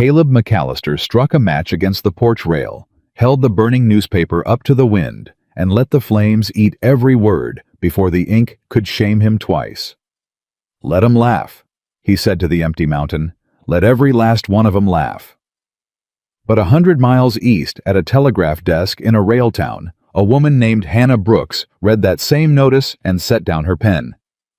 Caleb McAllister struck a match against the porch rail, held the burning newspaper up to the wind, and let the flames eat every word before the ink could shame him twice. "Let 'em laugh," he said to the empty mountain. "Let every last one of 'em laugh." But 100 miles east, at a telegraph desk in a rail town, a woman named Hannah Brooks read that same notice and set down her pen.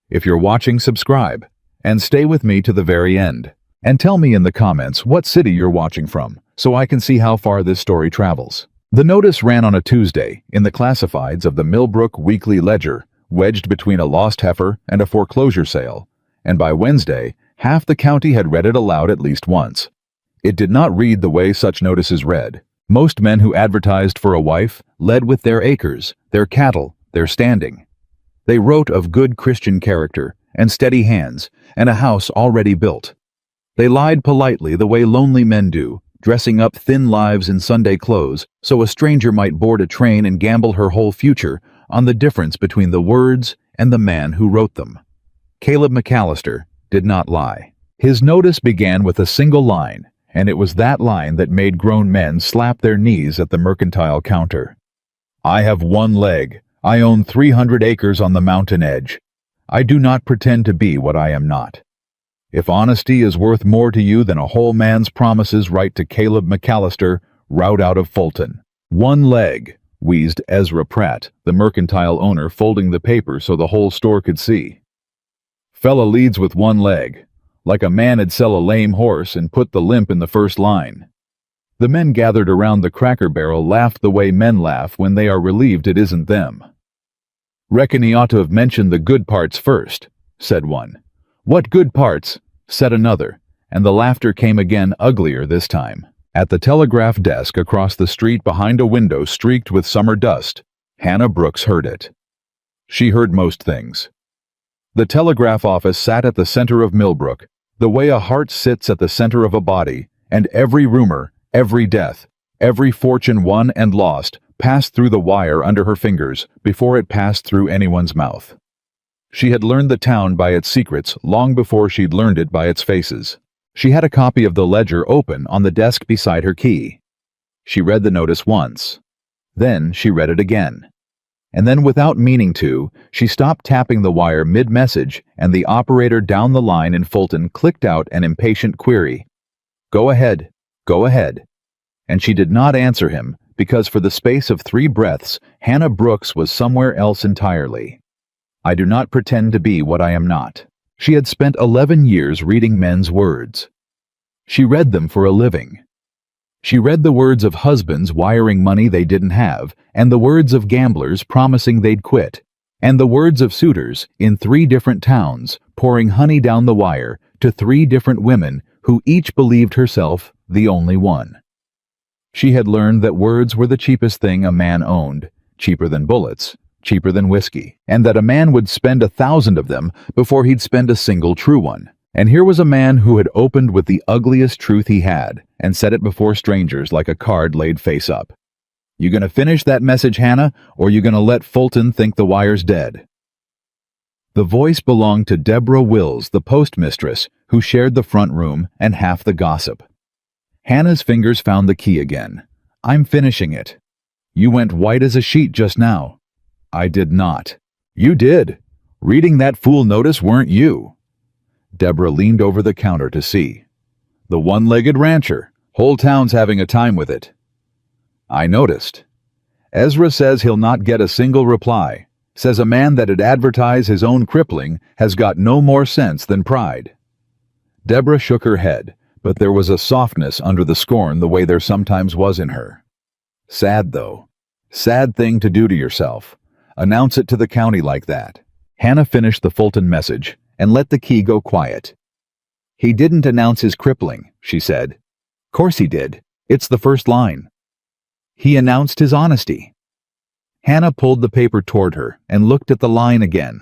If you're watching, subscribe, and stay with me to the very end. And tell me in the comments what city you're watching from, so I can see how far this story travels. The notice ran on a Tuesday in the classifieds of the Millbrook Weekly Ledger, wedged between a lost heifer and a foreclosure sale, and by Wednesday, half the county had read it aloud at least once. It did not read the way such notices read. Most men who advertised for a wife led with their acres, their cattle, their standing. They wrote of good Christian character and steady hands and a house already built. They lied politely the way lonely men do, dressing up thin lives in Sunday clothes so a stranger might board a train and gamble her whole future on the difference between the words and the man who wrote them. Caleb McAllister did not lie. His notice began with a single line, and it was that line that made grown men slap their knees at the mercantile counter. "I have one leg. I own 300 acres on the mountain edge. I do not pretend to be what I am not. If honesty is worth more to you than a whole man's promises, write to Caleb McAllister, route out of Fulton." "One leg," wheezed Ezra Pratt, the mercantile owner, folding the paper so the whole store could see. "Fella leads with one leg. Like a man'd sell a lame horse and put the limp in the first line." The men gathered around the Cracker Barrel laughed the way men laugh when they are relieved it isn't them. "Reckon he ought to have mentioned the good parts first," said one. "What good parts?" said another, and the laughter came again, uglier this time. At the telegraph desk across the street behind a window streaked with summer dust, Hannah Brooks heard it. She heard most things. The telegraph office sat at the center of Millbrook, the way a heart sits at the center of a body, and every rumor, every death, every fortune won and lost passed through the wire under her fingers before it passed through anyone's mouth. She had learned the town by its secrets long before she'd learned it by its faces. She had a copy of the ledger open on the desk beside her key. She read the notice once. Then she read it again. And then, without meaning to, she stopped tapping the wire mid-message, and the operator down the line in Fulton clicked out an impatient query. "Go ahead, go ahead." And she did not answer him, because for the space of 3 breaths, Hannah Brooks was somewhere else entirely. "I do not pretend to be what I am not." She had spent 11 years reading men's words. She read them for a living. She read the words of husbands wiring money they didn't have, and the words of gamblers promising they'd quit, and the words of suitors in 3 different towns pouring honey down the wire to 3 different women who each believed herself the only one. She had learned that words were the cheapest thing a man owned, cheaper than bullets, cheaper than whiskey, and that a man would spend 1,000 of them before he'd spend a single true one. And here was a man who had opened with the ugliest truth he had and set it before strangers like a card laid face up. "You gonna finish that message, Hannah, or you gonna let Fulton think the wire's dead?" The voice belonged to Deborah Wills, the postmistress, who shared the front room and half the gossip. Hannah's fingers found the key again. "I'm finishing it." "You went white as a sheet just now." "I did not." "You did. Reading that fool notice weren't you." Deborah leaned over the counter to see. "The one-legged rancher. Whole town's having a time with it." "I noticed. Ezra says he'll not get a single reply. Says a man that'd advertise his own crippling has got no more sense than pride." Deborah shook her head, but there was a softness under the scorn the way there sometimes was in her. "Sad, though. Sad thing to do to yourself. Announce it to the county like that." Hannah finished the Fulton message and let the key go quiet. "He didn't announce his crippling," she said. "Course he did. It's the first line." "He announced his honesty." Hannah pulled the paper toward her and looked at the line again,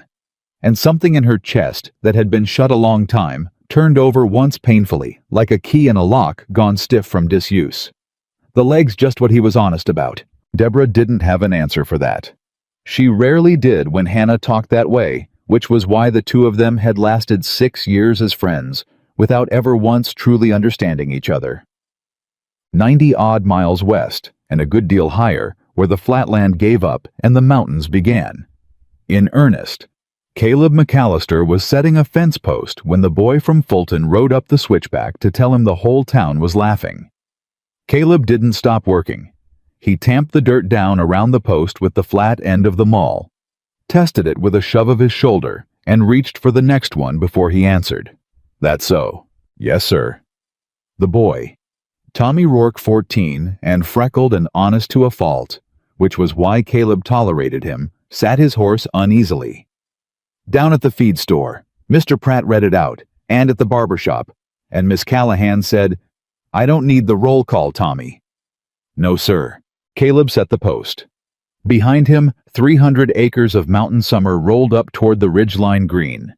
and something in her chest that had been shut a long time turned over once painfully, like a key in a lock gone stiff from disuse. The leg's just what he was honest about. Deborah didn't have an answer for that. She rarely did when Hannah talked that way, which was why the two of them had lasted 6 years as friends, without ever once truly understanding each other. 90-odd miles west, and a good deal higher, where the flatland gave up and the mountains began. In earnest, Caleb McAllister was setting a fence post when the boy from Fulton rode up the switchback to tell him the whole town was laughing. Caleb didn't stop working. He tamped the dirt down around the post with the flat end of the maul, tested it with a shove of his shoulder, and reached for the next one before he answered. "That's so." "Yes, sir." The boy, Tommy Rourke, 14, and freckled and honest to a fault, which was why Caleb tolerated him, sat his horse uneasily. Down at the feed store, Mr. Pratt read it out, and at the barber shop, and Miss Callahan said, "I don't need the roll call, Tommy." "No, sir." Caleb set the post. Behind him, 300 acres of mountain summer rolled up toward the ridgeline green,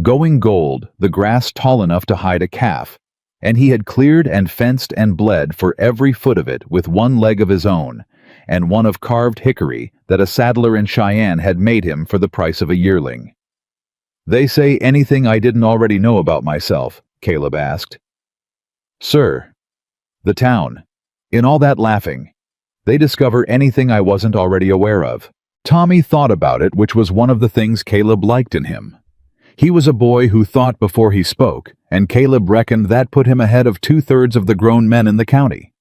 going gold, the grass tall enough to hide a calf, and he had cleared and fenced and bled for every foot of it with one leg of his own, and one of carved hickory that a saddler in Cheyenne had made him for the price of a yearling. "They say anything I didn't already know about myself?" Caleb asked. "Sir, the town, in all that laughing, they discover anything I wasn't already aware of." Tommy thought about it, which was one of the things Caleb liked in him. He was a boy who thought before he spoke, and Caleb reckoned that put him ahead of 2/3 of the grown men in the county.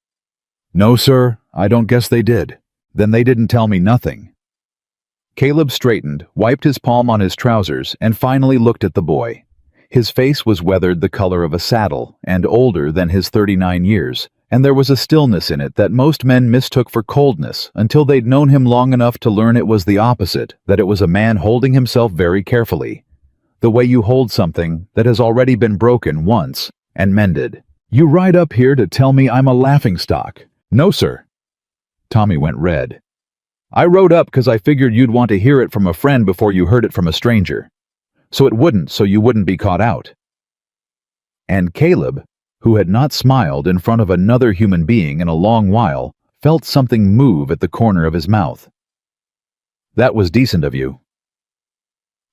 "No, sir, I don't guess they did." "Then they didn't tell me nothing." Caleb straightened, wiped his palm on his trousers, and finally looked at the boy. His face was weathered the color of a saddle, and older than his 39 years, and there was a stillness in it that most men mistook for coldness until they'd known him long enough to learn it was the opposite, that it was a man holding himself very carefully, the way you hold something that has already been broken once and mended. "You ride up here to tell me I'm a laughingstock?" "No, sir." Tommy went red. "I rode up because I figured you'd want to hear it from a friend before you heard it from a stranger. So you wouldn't be caught out." And Caleb, who had not smiled in front of another human being in a long while, felt something move at the corner of his mouth. "That was decent of you."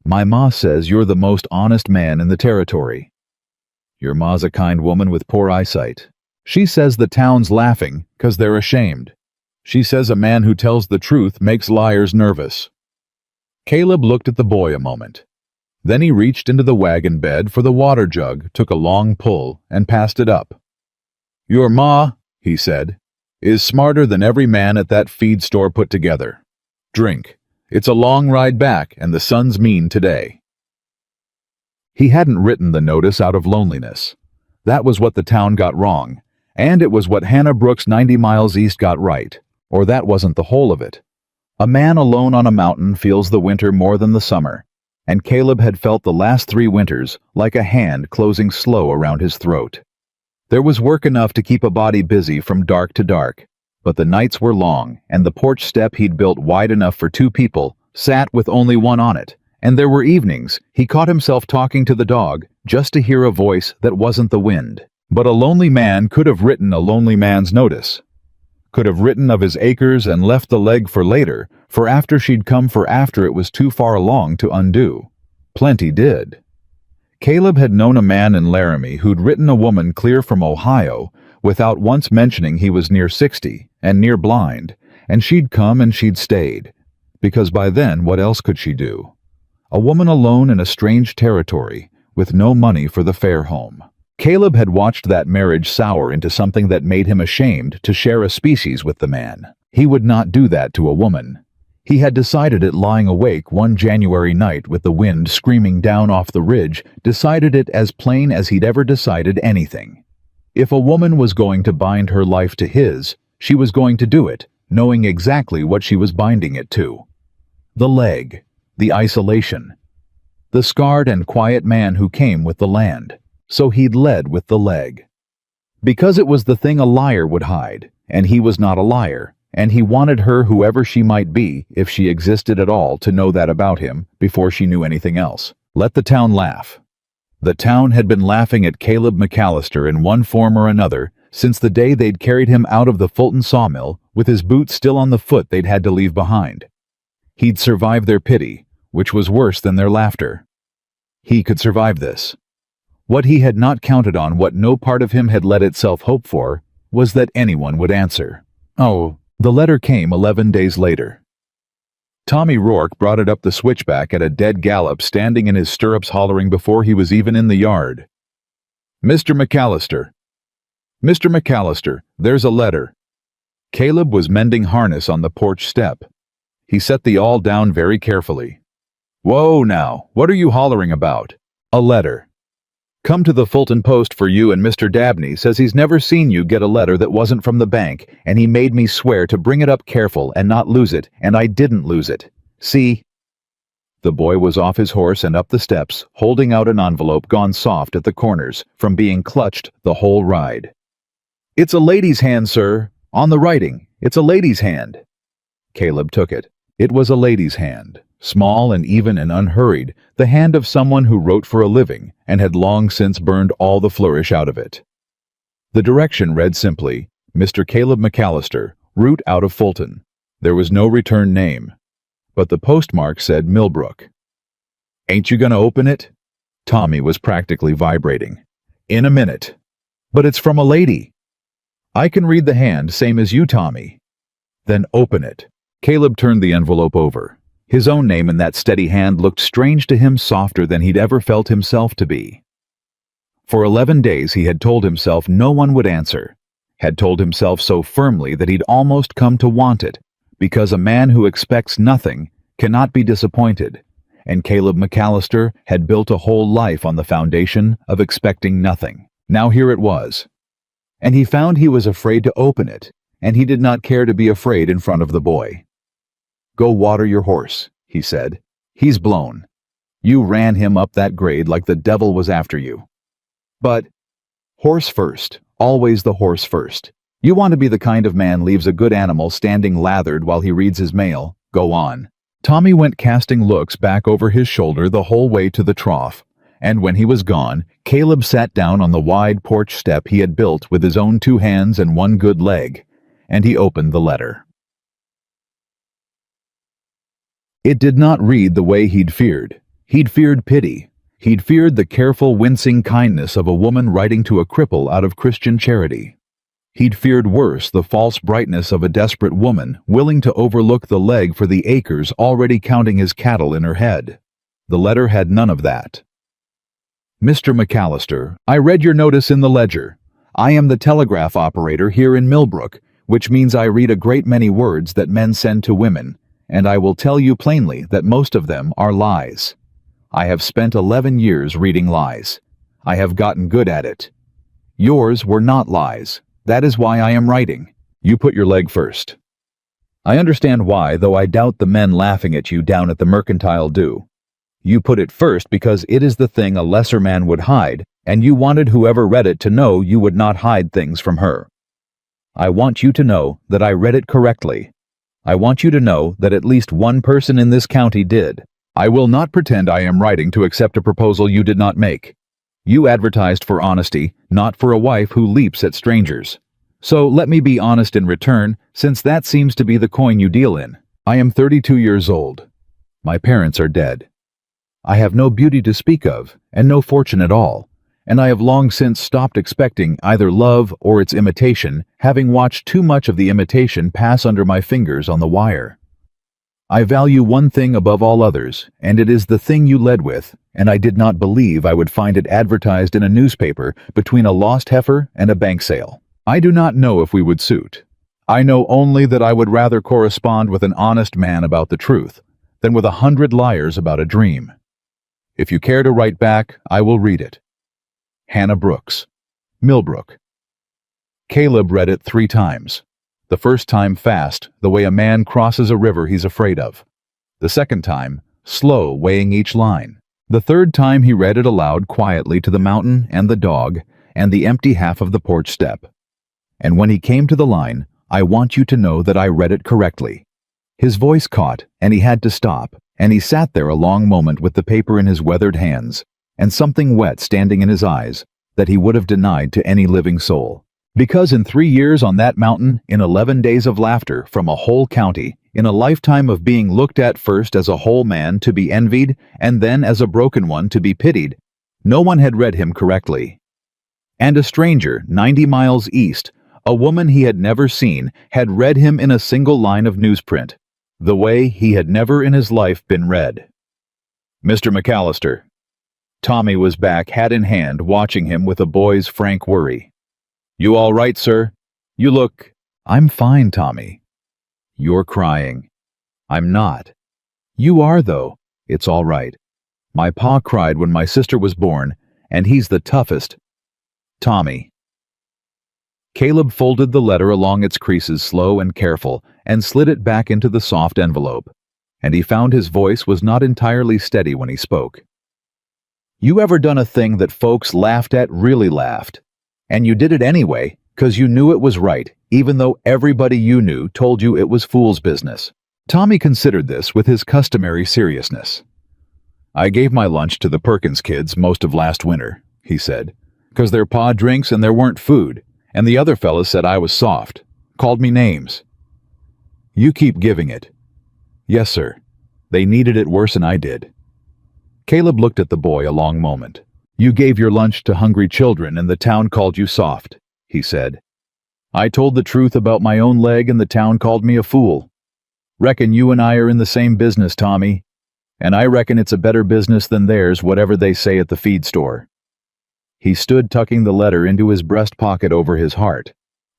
"My ma says you're the most honest man in the territory." "Your ma's a kind woman with poor eyesight. She says the town's laughing 'cause they're ashamed. She says a man who tells the truth makes liars nervous." Caleb looked at the boy a moment. Then he reached into the wagon bed for the water jug, took a long pull, and passed it up. "Your ma," he said, "is smarter than every man at that feed store put together. Drink. It's a long ride back, and the sun's mean today." He hadn't written the notice out of loneliness. That was what the town got wrong, and it was what Hannah Brooks 90 miles east got right. Or that wasn't the whole of it. A man alone on a mountain feels the winter more than the summer, and Caleb had felt the last 3 winters like a hand closing slow around his throat. There was work enough to keep a body busy from dark to dark, but the nights were long, and the porch step he'd built wide enough for 2 people sat with only one on it, and there were evenings he caught himself talking to the dog just to hear a voice that wasn't the wind. But a lonely man could have written a lonely man's notice. Could have written of his acres and left the leg for later, for after she'd come for after it was too far along to undo. Plenty did. Caleb had known a man in Laramie who'd written a woman clear from Ohio without once mentioning he was near 60 and near blind, and she'd come and she'd stayed, because by then what else could she do? A woman alone in a strange territory, with no money for the fare home. Caleb had watched that marriage sour into something that made him ashamed to share a species with the man. He would not do that to a woman. He had decided it lying awake one January night with the wind screaming down off the ridge, decided it as plain as he'd ever decided anything. If a woman was going to bind her life to his, she was going to do it, knowing exactly what she was binding it to. The leg, the isolation, the scarred and quiet man who came with the land. So he'd led with the leg. Because it was the thing a liar would hide, and he was not a liar, and he wanted her, whoever she might be, if she existed at all, to know that about him before she knew anything else. Let the town laugh. The town had been laughing at Caleb McAllister in one form or another since the day they'd carried him out of the Fulton sawmill with his boots still on the foot they'd had to leave behind. He'd survived their pity, which was worse than their laughter. He could survive this. What he had not counted on, what no part of him had let itself hope for, was that anyone would answer. Oh, the letter came 11 days later. Tommy Rourke brought it up the switchback at a dead gallop, standing in his stirrups hollering before he was even in the yard. "Mr. McAllister. Mr. McAllister, there's a letter." Caleb was mending harness on the porch step. He set the awl down very carefully. "Whoa now, what are you hollering about?" "A letter. Come to the Fulton Post for you, and Mr. Dabney says he's never seen you get a letter that wasn't from the bank, and he made me swear to bring it up careful and not lose it, and I didn't lose it. See?" The boy was off his horse and up the steps, holding out an envelope gone soft at the corners from being clutched the whole ride. "It's a lady's hand, sir. On the writing, it's a lady's hand." Caleb took it. It was a lady's hand, small and even and unhurried, the hand of someone who wrote for a living and had long since burned all the flourish out of it. The direction read simply, "Mr. Caleb McAllister, route out of Fulton." There was no return name, but the postmark said Millbrook. "Ain't you gonna open it?" Tommy was practically vibrating. "In a minute." "But it's from a lady." "I can read the hand, same as you, Tommy." "Then open it." Caleb turned the envelope over. His own name in that steady hand looked strange to him, softer than he'd ever felt himself to be. For 11 days he had told himself no one would answer, had told himself so firmly that he'd almost come to want it, because a man who expects nothing cannot be disappointed, and Caleb McAllister had built a whole life on the foundation of expecting nothing. Now here it was. And he found he was afraid to open it, and he did not care to be afraid in front of the boy. "Go water your horse," he said. "He's blown. You ran him up that grade like the devil was after you. But horse first, always the horse first. You want to be the kind of man leaves a good animal standing lathered while he reads his mail. Go on." Tommy went casting looks back over his shoulder the whole way to the trough, and when he was gone, Caleb sat down on the wide porch step he had built with his own 2 hands and 1 good leg, and he opened the letter. It did not read the way he'd feared. He'd feared pity. He'd feared the careful, wincing kindness of a woman writing to a cripple out of Christian charity. He'd feared worse the false brightness of a desperate woman willing to overlook the leg for the acres already counting his cattle in her head. The letter had none of that. "Mr. McAllister, I read your notice in the ledger. I am the telegraph operator here in Millbrook, which means I read a great many words that men send to women, and I will tell you plainly that most of them are lies. I have spent 11 years reading lies. I have gotten good at it. Yours were not lies. That is why I am writing. You put your leg first. I understand why, though I doubt the men laughing at you down at the Mercantile do. You put it first because it is the thing a lesser man would hide, and you wanted whoever read it to know you would not hide things from her. I want you to know that I read it correctly. I want you to know that at least one person in this county did. I will not pretend I am writing to accept a proposal you did not make. You advertised for honesty, not for a wife who leaps at strangers. So let me be honest in return, since that seems to be the coin you deal in. I am 32 years old. My parents are dead. I have no beauty to speak of, and no fortune at all, and I have long since stopped expecting either love or its imitation, having watched too much of the imitation pass under my fingers on the wire. I value one thing above all others, and it is the thing you led with, and I did not believe I would find it advertised in a newspaper between a lost heifer and a bank sale. I do not know if we would suit. I know only that I would rather correspond with an honest man about the truth than with 100 liars about a dream. If you care to write back, I will read it. Hannah Brooks, Millbrook. Caleb read it 3 times. The first time fast, the way a man crosses a river he's afraid of. The second time, slow, weighing each line. The third time he read it aloud quietly to the mountain and the dog and the empty half of the porch step. And when he came to the line, "I want you to know that I read it correctly," his voice caught, and he had to stop, and he sat there a long moment with the paper in his weathered hands, and something wet standing in his eyes that he would have denied to any living soul. Because in 3 years on that mountain, in 11 days of laughter from a whole county, in a lifetime of being looked at first as a whole man to be envied, and then as a broken one to be pitied, no one had read him correctly. And a stranger, 90 miles east, A woman he had never seen had read him in a single line of newsprint, the way he had never in his life been read. "Mr. McAllister." Tommy was back, hat in hand, watching him with a boy's frank worry. "You all right, sir? You look—" "I'm fine, Tommy." "You're crying." "I'm not." "You are, though." "It's all right. My pa cried when my sister was born, and he's the toughest." "Tommy." Caleb folded the letter along its creases, slow and careful, and slid it back into the soft envelope, and he found his voice was not entirely steady when he spoke. "You ever done a thing that folks laughed at, really laughed, and you did it anyway, 'cause you knew it was right, even though everybody you knew told you it was fool's business?" Tommy considered this with his customary seriousness. "I gave my lunch to the Perkins kids most of last winter," he said, "'cause their pa drinks and there weren't food, and the other fellas said I was soft, called me names." "You keep giving it." "Yes, sir. They needed it worse'n I did." Caleb looked at the boy a long moment. "You gave your lunch to hungry children and the town called you soft," he said. "I told the truth about my own leg and the town called me a fool. Reckon you and I are in the same business, Tommy, and I reckon it's a better business than theirs, whatever they say at the feed store." He stood tucking the letter into his breast pocket over his heart,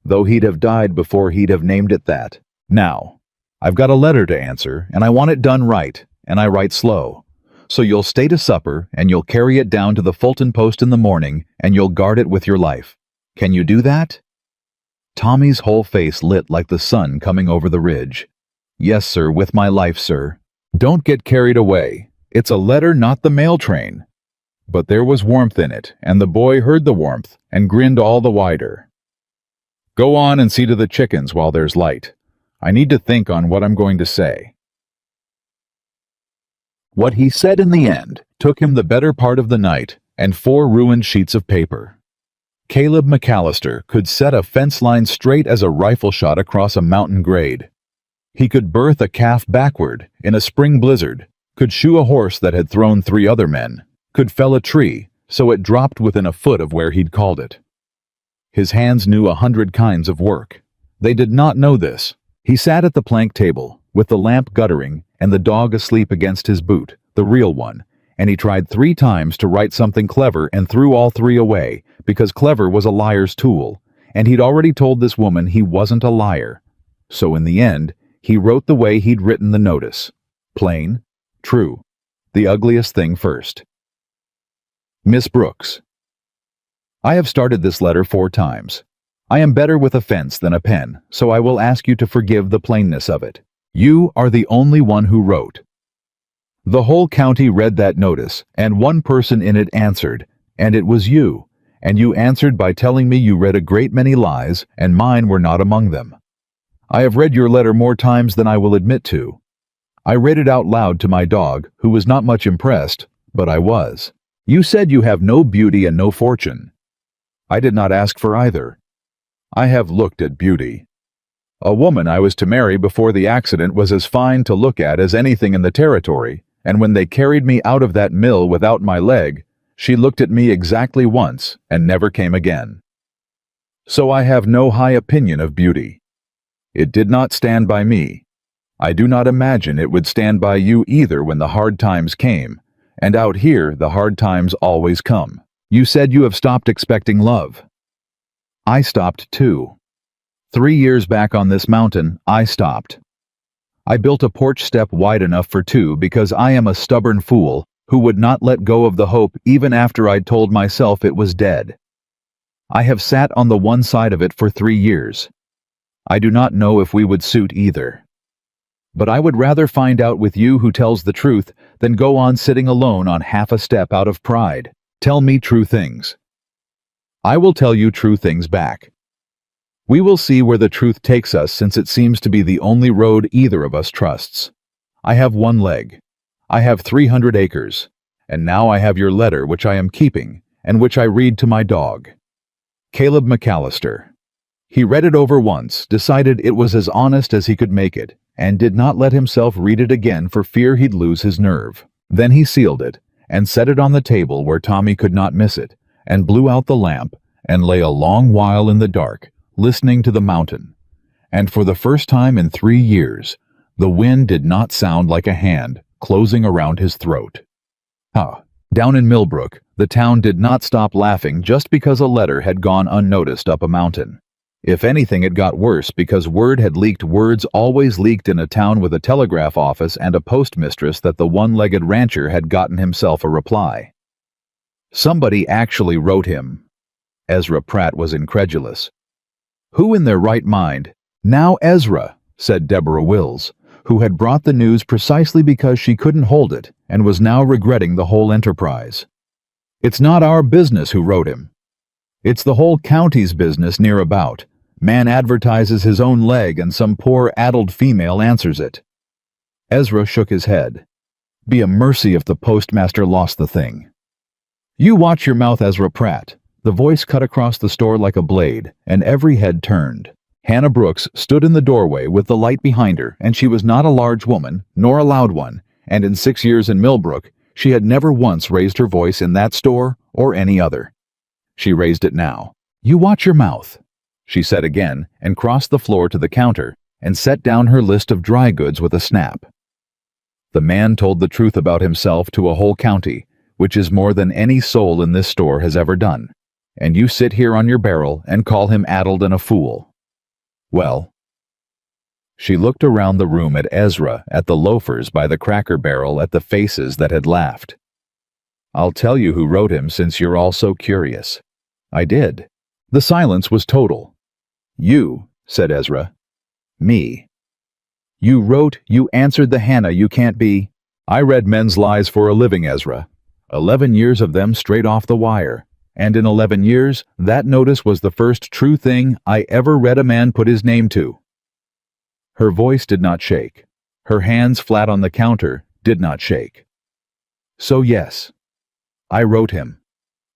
though he'd have died before he'd have named it that. "Now, I've got a letter to answer, and I want it done right, and I write slow. So you'll stay to supper, and you'll carry it down to the Fulton Post in the morning, and you'll guard it with your life. Can you do that?" Tommy's whole face lit like the sun coming over the ridge. "Yes, sir, with my life, sir." "Don't get carried away. It's a letter, not the mail train." But there was warmth in it, and the boy heard the warmth and grinned all the wider. "Go on and see to the chickens while there's light. I need to think on what I'm going to say." What he said in the end took him the better part of the night and 4 ruined sheets of paper. Caleb McAllister could set a fence line straight as a rifle shot across a mountain grade. He could birth a calf backward in a spring blizzard, could shoe a horse that had thrown 3 other men, could fell a tree so it dropped within a foot of where he'd called it. His hands knew 100 kinds of work. They did not know this. He sat at the plank table, with the lamp guttering and the dog asleep against his boot, the real one, and he tried 3 times to write something clever and threw all 3 away, because clever was a liar's tool, and he'd already told this woman he wasn't a liar. So in the end, he wrote the way he'd written the notice. Plain, true, the ugliest thing first. Miss Brooks. I have started this letter 4 times. I am better with a fence than a pen, so I will ask you to forgive the plainness of it. You are the only one who wrote. The whole county read that notice, and one person in it answered, and it was you, and you answered by telling me you read a great many lies, and mine were not among them. I have read your letter more times than I will admit to. I read it out loud to my dog, who was not much impressed, but I was. You said you have no beauty and no fortune. I did not ask for either. I have looked at beauty. A woman I was to marry before the accident was as fine to look at as anything in the territory, and when they carried me out of that mill without my leg, she looked at me exactly once and never came again. So I have no high opinion of beauty. It did not stand by me. I do not imagine it would stand by you either when the hard times came, and out here the hard times always come. You said you have stopped expecting love. I stopped too. 3 years back on this mountain, I stopped. I built a porch step wide enough for 2 because I am a stubborn fool who would not let go of the hope even after I'd told myself it was dead. I have sat on the one side of it for 3 years. I do not know if we would suit either. But I would rather find out with you who tells the truth than go on sitting alone on half a step out of pride. Tell me true things. I will tell you true things back. We will see where the truth takes us, since it seems to be the only road either of us trusts. I have 1 leg. I have 300 acres. And now I have your letter, which I am keeping, and which I read to my dog. Caleb McAllister. He read it over once, decided it was as honest as he could make it, and did not let himself read it again for fear he'd lose his nerve. Then he sealed it, and set it on the table where Tommy could not miss it, and blew out the lamp, and lay a long while in the dark, listening to the mountain. And for the first time in 3 years, the wind did not sound like a hand closing around his throat. Down in Millbrook, the town did not stop laughing just because a letter had gone unnoticed up a mountain. If anything, it got worse because word had leaked. Words always leaked in a town with a telegraph office and a postmistress that the one-legged rancher had gotten himself a reply. Somebody actually wrote him. Ezra Pratt was incredulous. Who in their right mind? Now Ezra, said Deborah Wills, who had brought the news precisely because she couldn't hold it and was now regretting the whole enterprise. It's not our business who wrote him. It's the whole county's business near about. Man advertises his own leg and some poor addled female answers it. Ezra shook his head. Be a mercy if the postmaster lost the thing. You watch your mouth, Ezra Pratt. The voice cut across the store like a blade, and every head turned. Hannah Brooks stood in the doorway with the light behind her, and she was not a large woman, nor a loud one, and in 6 years in Millbrook, she had never once raised her voice in that store or any other. She raised it now. You watch your mouth, she said again, and crossed the floor to the counter and set down her list of dry goods with a snap. The man told the truth about himself to a whole county, which is more than any soul in this store has ever done, and you sit here on your barrel and call him addled and a fool. Well, she looked around the room at Ezra, at the loafers by the Cracker Barrel, at the faces that had laughed. I'll tell you who wrote him since you're all so curious. I did. The silence was total. You, said Ezra. Me. You wrote, you answered the Hannah, you can't be. I read men's lies for a living, Ezra. 11 years of them straight off the wire. And in 11 years, that notice was the first true thing I ever read a man put his name to. Her voice did not shake. Her hands flat on the counter did not shake. So yes, I wrote him.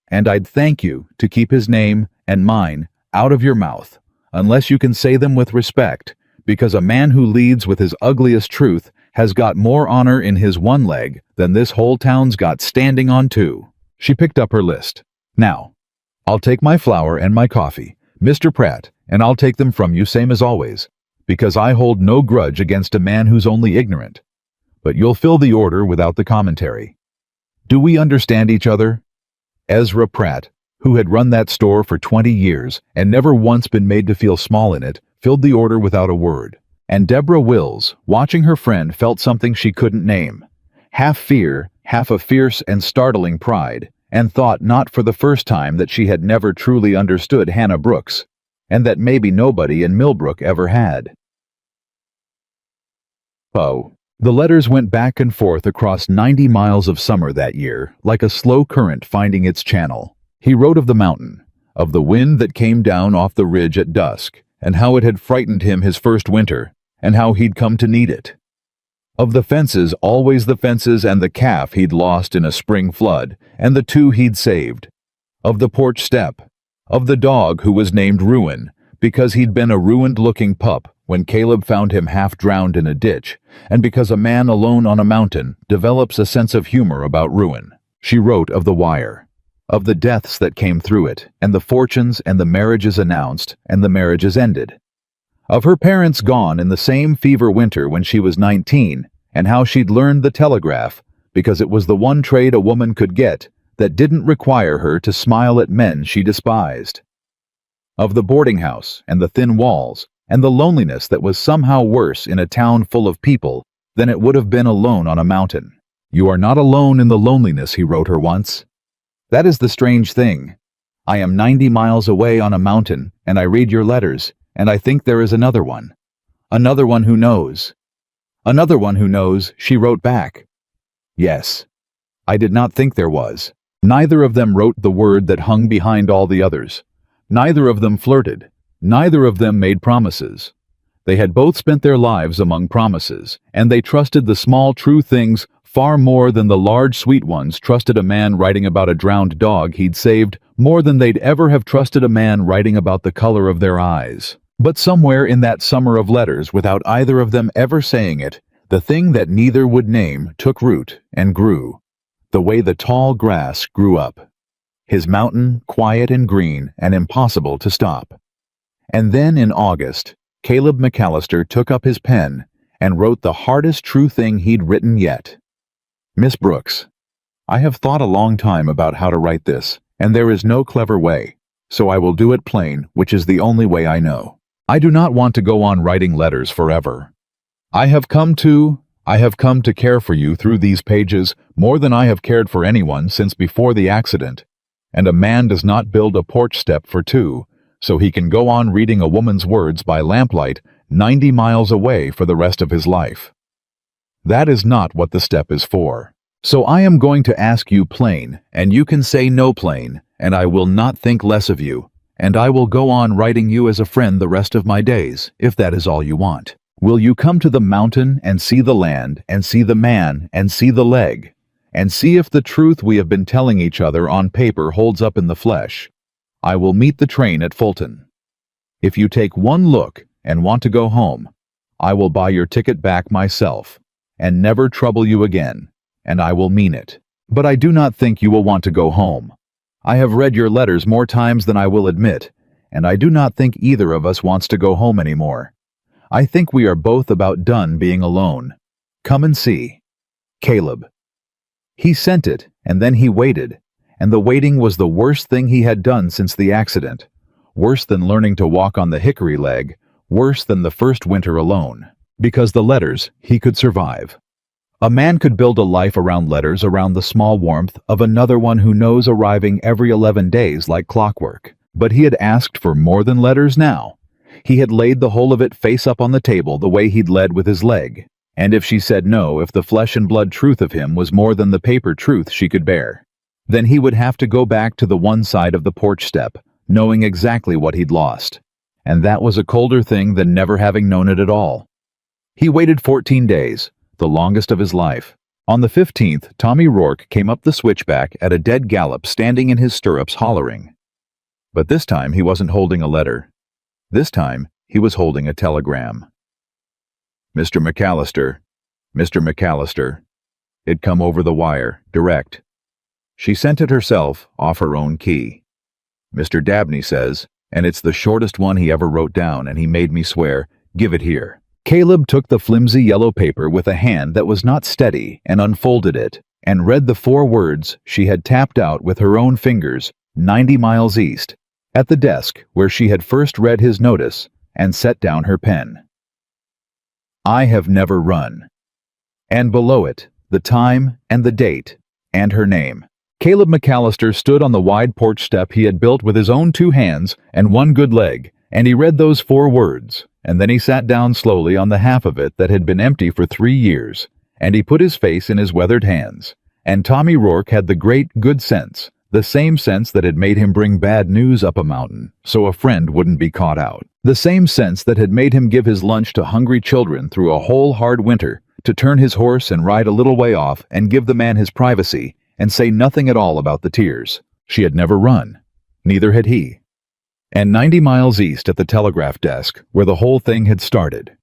And I'd thank you to keep his name and mine out of your mouth, unless you can say them with respect, because a man who leads with his ugliest truth has got more honor in his one leg than this whole town's got standing on two. She picked up her list. Now, I'll take my flour and my coffee, Mr. Pratt, and I'll take them from you same as always, because I hold no grudge against a man who's only ignorant. But you'll fill the order without the commentary. Do we understand each other? Ezra Pratt, who had run that store for 20 years and never once been made to feel small in it, filled the order without a word. And Deborah Wills, watching her friend, felt something she couldn't name. Half fear, half a fierce and startling pride, and thought not for the first time that she had never truly understood Hannah Brooks, and that maybe nobody in Millbrook ever had. The letters went back and forth across 90 miles of summer that year, like a slow current finding its channel. He wrote of the mountain, of the wind that came down off the ridge at dusk, and how it had frightened him his first winter, and how he'd come to need it. Of the fences, always the fences, and the calf he'd lost in a spring flood, and the 2 he'd saved. Of the porch step. Of the dog who was named Ruin, because he'd been a ruined-looking pup when Caleb found him half-drowned in a ditch, and because a man alone on a mountain develops a sense of humor about ruin. She wrote of the wire. Of the deaths that came through it, and the fortunes and the marriages announced, and the marriages ended. Of her parents gone in the same fever winter when she was 19, and how she'd learned the telegraph because it was the one trade a woman could get that didn't require her to smile at men she despised. Of the boarding house and the thin walls and the loneliness that was somehow worse in a town full of people than it would have been alone on a mountain. You are not alone in the loneliness, he wrote her once. That is the strange thing. I am 90 miles away on a mountain, and I read your letters, and I think there is another one. Another one who knows. Another one who knows, she wrote back. Yes. I did not think there was. Neither of them wrote the word that hung behind all the others. Neither of them flirted. Neither of them made promises. They had both spent their lives among promises, and they trusted the small true things far more than the large sweet ones trusted a man writing about a drowned dog he'd saved more than they'd ever have trusted a man writing about the color of their eyes. But somewhere in that summer of letters, without either of them ever saying it, the thing that neither would name took root and grew, the way the tall grass grew up. His mountain, quiet and green and impossible to stop. And then in August, Caleb McAllister took up his pen and wrote the hardest true thing he'd written yet. Miss Brooks, I have thought a long time about how to write this, and there is no clever way, so I will do it plain, which is the only way I know. I do not want to go on writing letters forever. I have come to care for you through these pages more than I have cared for anyone since before the accident, and a man does not build a porch step for two, so he can go on reading a woman's words by lamplight 90 miles away for the rest of his life. That is not what the step is for. So I am going to ask you plain, and you can say no plain, and I will not think less of you, and I will go on writing you as a friend the rest of my days, if that is all you want. Will you come to the mountain and see the land, and see the man, and see the leg, and see if the truth we have been telling each other on paper holds up in the flesh? I will meet the train at Fulton. If you take one look and want to go home, I will buy your ticket back myself, and never trouble you again, and I will mean it. But I do not think you will want to go home. I have read your letters more times than I will admit, and I do not think either of us wants to go home anymore. I think we are both about done being alone. Come and see. Caleb. He sent it, and then he waited, and the waiting was the worst thing he had done since the accident, worse than learning to walk on the hickory leg, worse than the first winter alone. Because the letters, he could survive. A man could build a life around letters, around the small warmth of another one who knows arriving every 11 days like clockwork. But he had asked for more than letters now. He had laid the whole of it face up on the table the way he'd led with his leg. And if she said no, if the flesh and blood truth of him was more than the paper truth she could bear, then he would have to go back to the one side of the porch step, knowing exactly what he'd lost. And that was a colder thing than never having known it at all. He waited 14 days, the longest of his life. On the 15th, Tommy Rourke came up the switchback at a dead gallop, standing in his stirrups, hollering. But this time he wasn't holding a letter. This time he was holding a telegram. Mr. McAllister, Mr. McAllister. It'd come over the wire, direct. She sent it herself, off her own key. Mr. Dabney says, and it's the shortest one he ever wrote down, and he made me swear, give it here. Caleb took the flimsy yellow paper with a hand that was not steady and unfolded it, and read the 4 words she had tapped out with her own fingers, 90 miles east, at the desk where she had first read his notice, and set down her pen. I have never run. And below it, the time and the date, and her name. Caleb McAllister stood on the wide porch step he had built with his own 2 hands and 1 good leg, and he read those 4 words, and then he sat down slowly on the half of it that had been empty for 3 years, and he put his face in his weathered hands. And Tommy Rourke had the great good sense, the same sense that had made him bring bad news up a mountain so a friend wouldn't be caught out. The same sense that had made him give his lunch to hungry children through a whole hard winter, to turn his horse and ride a little way off and give the man his privacy, and say nothing at all about the tears. She had never run. Neither had he. And 90 miles east at the telegraph desk, where the whole thing had started,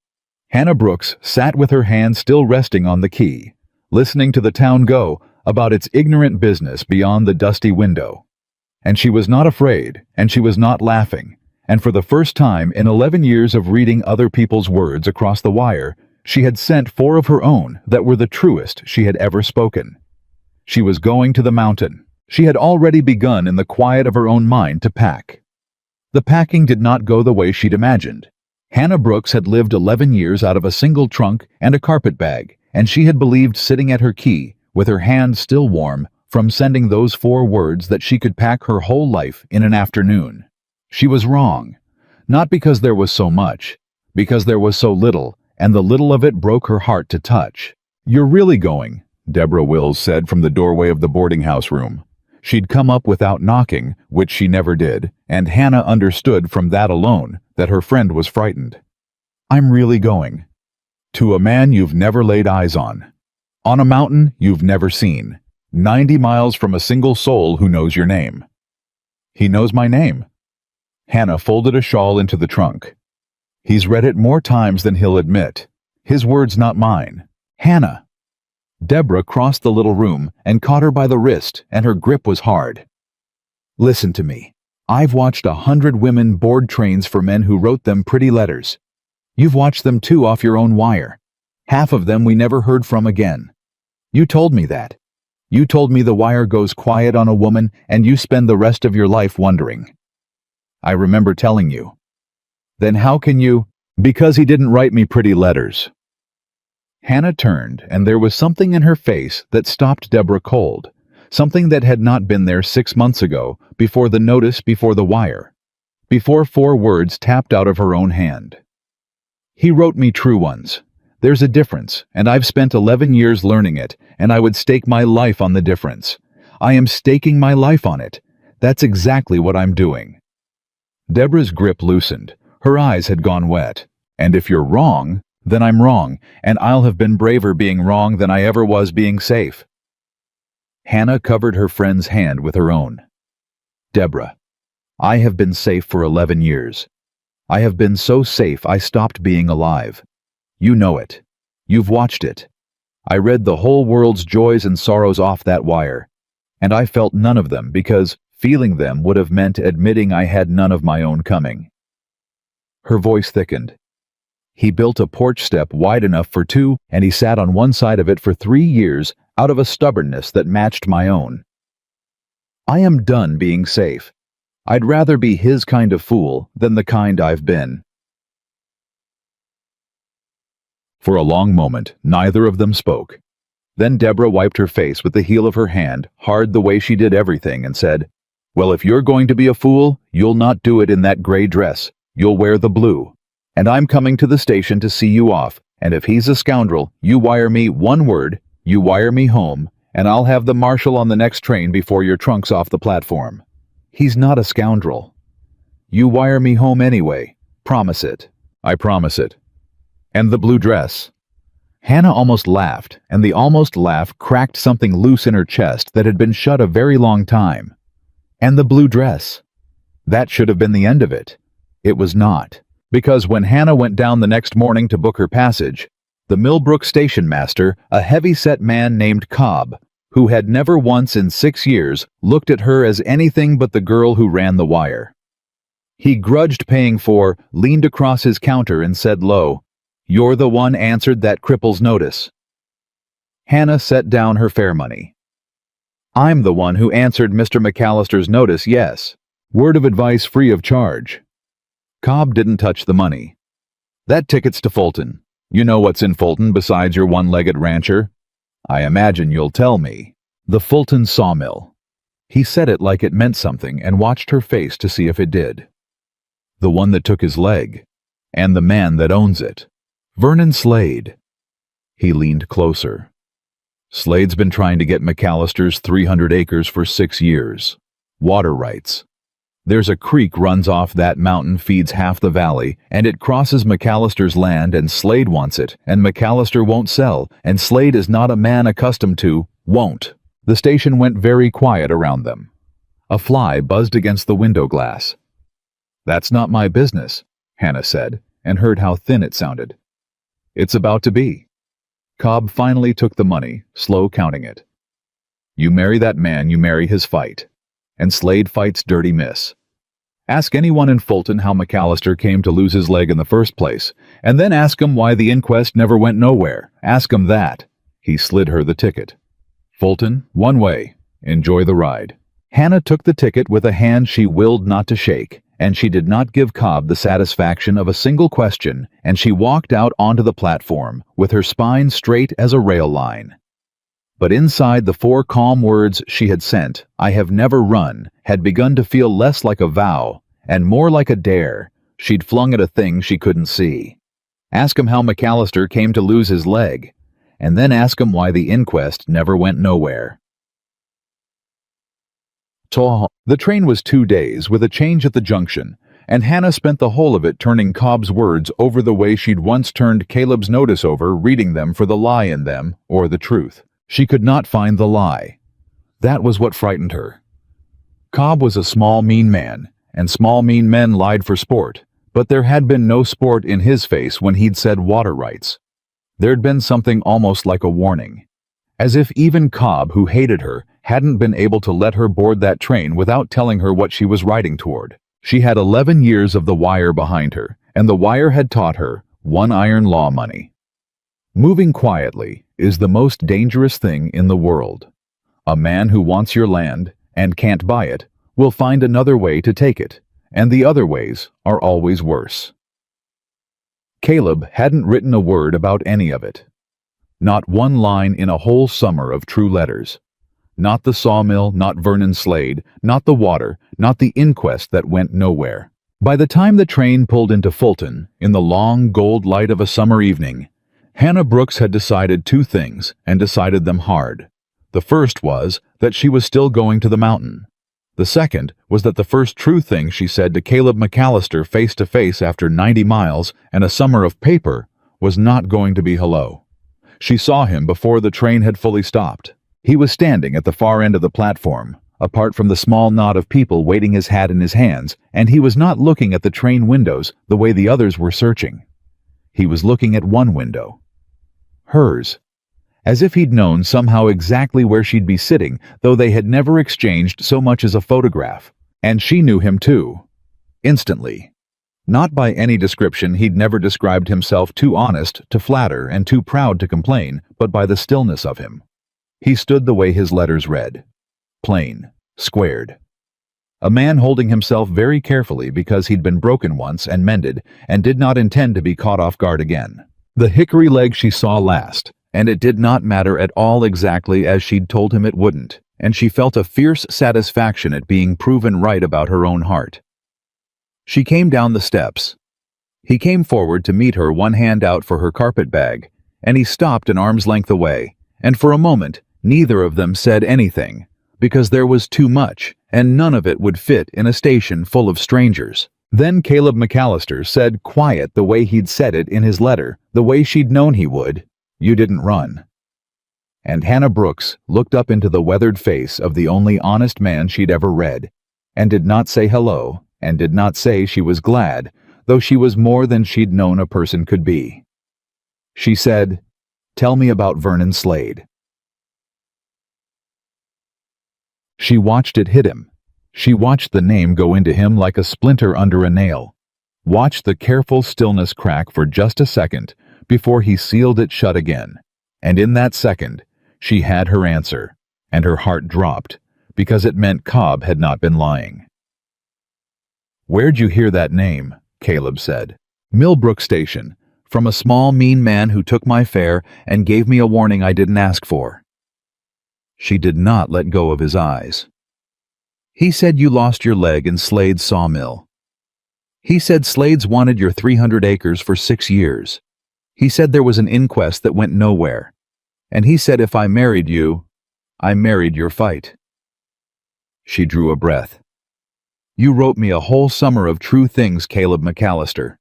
Hannah Brooks sat with her hand still resting on the key, listening to the town go about its ignorant business beyond the dusty window. And she was not afraid, and she was not laughing, and for the first time in 11 years of reading other people's words across the wire, she had sent 4 of her own that were the truest she had ever spoken. She was going to the mountain. She had already begun in the quiet of her own mind to pack. The packing did not go the way she'd imagined. Hannah Brooks had lived 11 years out of a single trunk and a carpet bag, and she had believed sitting at her key, with her hand still warm from sending those 4 words, that she could pack her whole life in an afternoon. She was wrong. Not because there was so much, because there was so little, and the little of it broke her heart to touch. You're really going, Deborah Wills said from the doorway of the boarding house room. She'd come up without knocking, which she never did, and Hannah understood from that alone that her friend was frightened. I'm really going. To a man you've never laid eyes on. On a mountain you've never seen. 90 miles from a single soul who knows your name. He knows my name. Hannah folded a shawl into the trunk. He's read it more times than he'll admit. His words, not mine. Hannah. Deborah crossed the little room and caught her by the wrist, and her grip was hard. Listen to me. I've watched 100 women board trains for men who wrote them pretty letters. You've watched them too off your own wire. Half of them we never heard from again. You told me that. You told me the wire goes quiet on a woman and you spend the rest of your life wondering. I remember telling you. Then how can you? Because he didn't write me pretty letters. Hannah turned, and there was something in her face that stopped Deborah cold, something that had not been there 6 months ago, before the notice, before the wire, before 4 words tapped out of her own hand. He wrote me true ones. There's a difference, and I've spent 11 years learning it, and I would stake my life on the difference. I am staking my life on it. That's exactly what I'm doing. Deborah's grip loosened. Her eyes had gone wet. And if you're wrong, then I'm wrong, and I'll have been braver being wrong than I ever was being safe. Hannah covered her friend's hand with her own. Deborah, I have been safe for 11 years. I have been so safe I stopped being alive. You know it. You've watched it. I read the whole world's joys and sorrows off that wire, and I felt none of them because feeling them would have meant admitting I had none of my own coming. Her voice thickened. He built a porch step wide enough for 2, and he sat on one side of it for 3 years out of a stubbornness that matched my own. I am done being safe. I'd rather be his kind of fool than the kind I've been. For a long moment, neither of them spoke. Then Deborah wiped her face with the heel of her hand, hard the way she did everything, and said, "Well, if you're going to be a fool, you'll not do it in that gray dress. You'll wear the blue. And I'm coming to the station to see you off, and if he's a scoundrel, you wire me 1 word, you wire me home, and I'll have the marshal on the next train before your trunk's off the platform. He's not a scoundrel. You wire me home anyway. Promise it." "I promise it." "And the blue dress." Hannah almost laughed, and the almost laugh cracked something loose in her chest that had been shut a very long time. And the blue dress. That should have been the end of it. It was not. Because when Hannah went down the next morning to book her passage, the Millbrook station master, a heavy-set man named Cobb, who had never once in 6 years looked at her as anything but the girl who ran the wire. He grudged paying for, leaned across his counter and said low, "You're the one answered that cripple's notice." Hannah set down her fare money. "I'm the one who answered Mr. McAllister's notice, yes. Word of advice free of charge." Cobb didn't touch the money. "That ticket's to Fulton. You know what's in Fulton besides your one-legged rancher? I imagine you'll tell me. The Fulton Sawmill." He said it like it meant something and watched her face to see if it did. "The one that took his leg. And the man that owns it. Vernon Slade." He leaned closer. "Slade's been trying to get McAllister's 300 acres for 6 years. Water rights. There's a creek runs off that mountain, feeds half the valley, and it crosses McAllister's land, and Slade wants it, and McAllister won't sell, and Slade is not a man accustomed to, won't." The station went very quiet around them. A fly buzzed against the window glass. "That's not my business," Hannah said, and heard how thin it sounded. "It's about to be." Cobb finally took the money, slow counting it. "You marry that man, you marry his fight. And Slade fights dirty miss. Ask anyone in Fulton how McAllister came to lose his leg in the first place, and then ask him why the inquest never went nowhere. Ask him that." He slid her the ticket. "Fulton, one way. Enjoy the ride." Hannah took the ticket with a hand she willed not to shake, and she did not give Cobb the satisfaction of a single question, and she walked out onto the platform, with her spine straight as a rail line. But inside the 4 calm words she had sent, "I have never run," had begun to feel less like a vow, and more like a dare. She'd flung at a thing she couldn't see. Ask him how McAllister came to lose his leg, and then ask him why the inquest never went nowhere. The train was 2 days, with a change at the junction, and Hannah spent the whole of it turning Cobb's words over the way she'd once turned Caleb's notice over, reading them for the lie in them, or the truth. She could not find the lie. That was what frightened her. Cobb was a small, mean man, and small, mean men lied for sport, but there had been no sport in his face when he'd said water rights. There'd been something almost like a warning. As if even Cobb, who hated her, hadn't been able to let her board that train without telling her what she was riding toward. She had 11 years of The Wire behind her, and The Wire had taught her one iron law: money. Moving quietly is the most dangerous thing in the world. A man who wants your land and can't buy it will find another way to take it, and the other ways are always worse. Caleb hadn't written a word about any of it. Not one line in a whole summer of true letters. Not the sawmill, not Vernon Slade, not the water, not the inquest that went nowhere. By the time the train pulled into Fulton, in the long gold light of a summer evening, Hannah Brooks had decided two things, and decided them hard. The first was that she was still going to the mountain. The second was that the first true thing she said to Caleb McAllister face to face after 90 miles and a summer of paper was not going to be hello. She saw him before the train had fully stopped. He was standing at the far end of the platform, apart from the small knot of people waiting, his hat in his hands, and he was not looking at the train windows the way the others were searching. He was looking at one window. Hers. As if he'd known somehow exactly where she'd be sitting, though they had never exchanged so much as a photograph. And she knew him too. Instantly. Not by any description. He'd never described himself too honest to flatter and too proud to complain, but by the stillness of him. He stood the way his letters read. Plain, squared. A man holding himself very carefully because he'd been broken once and mended and did not intend to be caught off guard again. The hickory leg she saw last, and it did not matter at all exactly as she'd told him it wouldn't, and she felt a fierce satisfaction at being proven right about her own heart. She came down the steps. He came forward to meet her, one hand out for her carpet bag, and he stopped an arm's length away, and for a moment neither of them said anything, because there was too much, and none of it would fit in a station full of strangers. Then Caleb McAllister said, quiet the way he'd said it in his letter, the way she'd known he would, "You didn't run." And Hannah Brooks looked up into the weathered face of the only honest man she'd ever read, and did not say hello, and did not say she was glad, though she was more than she'd known a person could be. She said, "Tell me about Vernon Slade." She watched it hit him. She watched the name go into him like a splinter under a nail. Watched the careful stillness crack for just a second before he sealed it shut again. And in that second, she had her answer, and her heart dropped, because it meant Cobb had not been lying. "Where'd you hear that name?" Caleb said. "Millbrook Station, from a small mean man who took my fare and gave me a warning I didn't ask for." She did not let go of his eyes. "He said you lost your leg in Slade's sawmill. He said Slade's wanted your 300 acres for 6 years. He said there was an inquest that went nowhere. And he said if I married you, I married your fight." She drew a breath. "You wrote me a whole summer of true things, Caleb McAllister.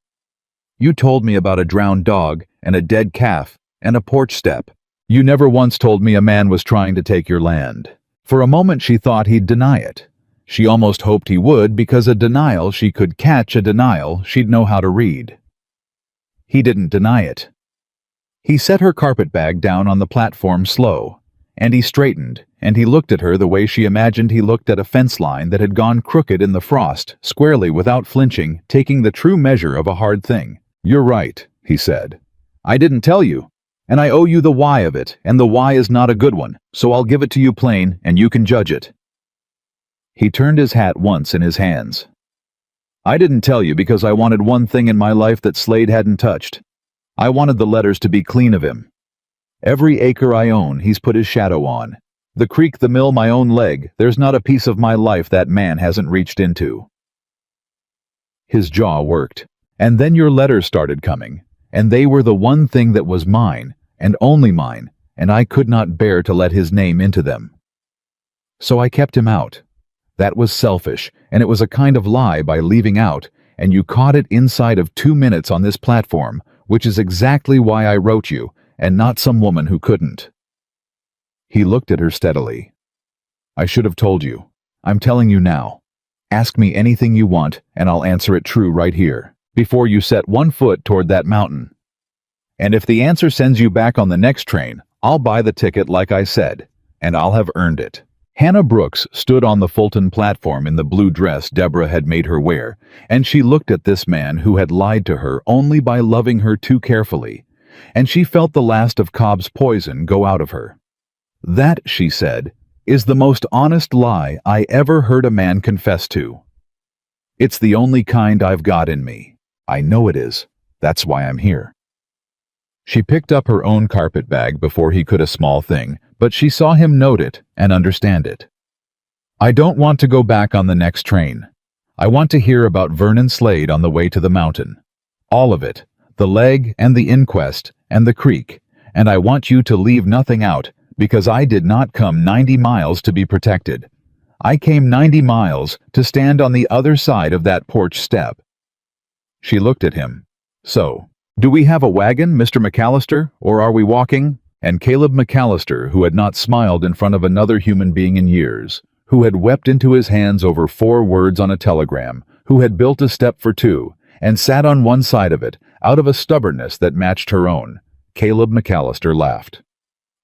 You told me about a drowned dog and a dead calf and a porch step. You never once told me a man was trying to take your land." For a moment she thought he'd deny it. She almost hoped he would, because a denial she could catch, a denial she'd know how to read. He didn't deny it. He set her carpetbag down on the platform slow, and he straightened, and he looked at her the way she imagined he looked at a fence line that had gone crooked in the frost, squarely without flinching, taking the true measure of a hard thing. "You're right," he said. "I didn't tell you, and I owe you the why of it, and the why is not a good one, so I'll give it to you plain, and you can judge it." He turned his hat once in his hands. "I didn't tell you because I wanted one thing in my life that Slade hadn't touched. I wanted the letters to be clean of him. Every acre I own, he's put his shadow on. The creek, the mill, my own leg, there's not a piece of my life that man hasn't reached into." His jaw worked. "And then your letters started coming, and they were the one thing that was mine, and only mine, and I could not bear to let his name into them. So I kept him out. That was selfish, and it was a kind of lie by leaving out, and you caught it inside of 2 minutes on this platform, which is exactly why I wrote you, and not some woman who couldn't." He looked at her steadily. "I should have told you. I'm telling you now. Ask me anything you want, and I'll answer it true right here, before you set one foot toward that mountain. And if the answer sends you back on the next train, I'll buy the ticket like I said, and I'll have earned it." Hannah Brooks stood on the Fulton platform in the blue dress Deborah had made her wear, and she looked at this man who had lied to her only by loving her too carefully, and she felt the last of Cobb's poison go out of her. "That," she said, "is the most honest lie I ever heard a man confess to. It's the only kind I've got in me. I know it is. That's why I'm here." She picked up her own carpet bag before he could a small thing, but she saw him note it and understand it. "I don't want to go back on the next train. I want to hear about Vernon Slade on the way to the mountain. All of it, the leg and the inquest and the creek, and I want you to leave nothing out, because I did not come 90 miles to be protected. I came 90 miles to stand on the other side of that porch step." She looked at him. "So, do we have a wagon, Mr. McAllister, or are we walking?" And Caleb McAllister, who had not smiled in front of another human being in years, who had wept into his hands over 4 words on a telegram, who had built a step for 2, and sat on one side of it, out of a stubbornness that matched her own, Caleb McAllister laughed.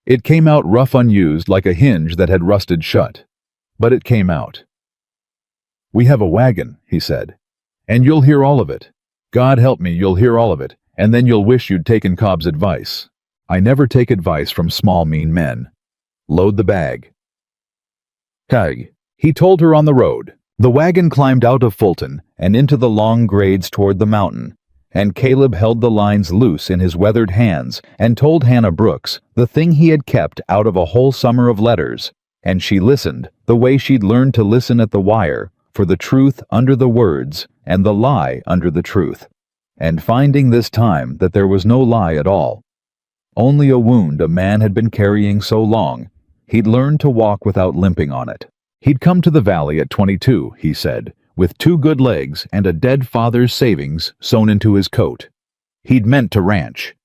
It came out rough unused like a hinge that had rusted shut. But it came out. "We have a wagon," he said, "and you'll hear all of it. God help me, you'll hear all of it, and then you'll wish you'd taken Cobb's advice. I never take advice from small, mean men. Load the bag." "Kag," he told her on the road. The wagon climbed out of Fulton and into the long grades toward the mountain, and Caleb held the lines loose in his weathered hands and told Hannah Brooks the thing he had kept out of a whole summer of letters, and she listened the way she'd learned to listen at the wire, for the truth under the words and the lie under the truth, and finding this time that there was no lie at all. Only a wound a man had been carrying so long, he'd learned to walk without limping on it. He'd come to the valley at 22, he said, with 2 good legs and a dead father's savings sewn into his coat. He'd meant to ranch.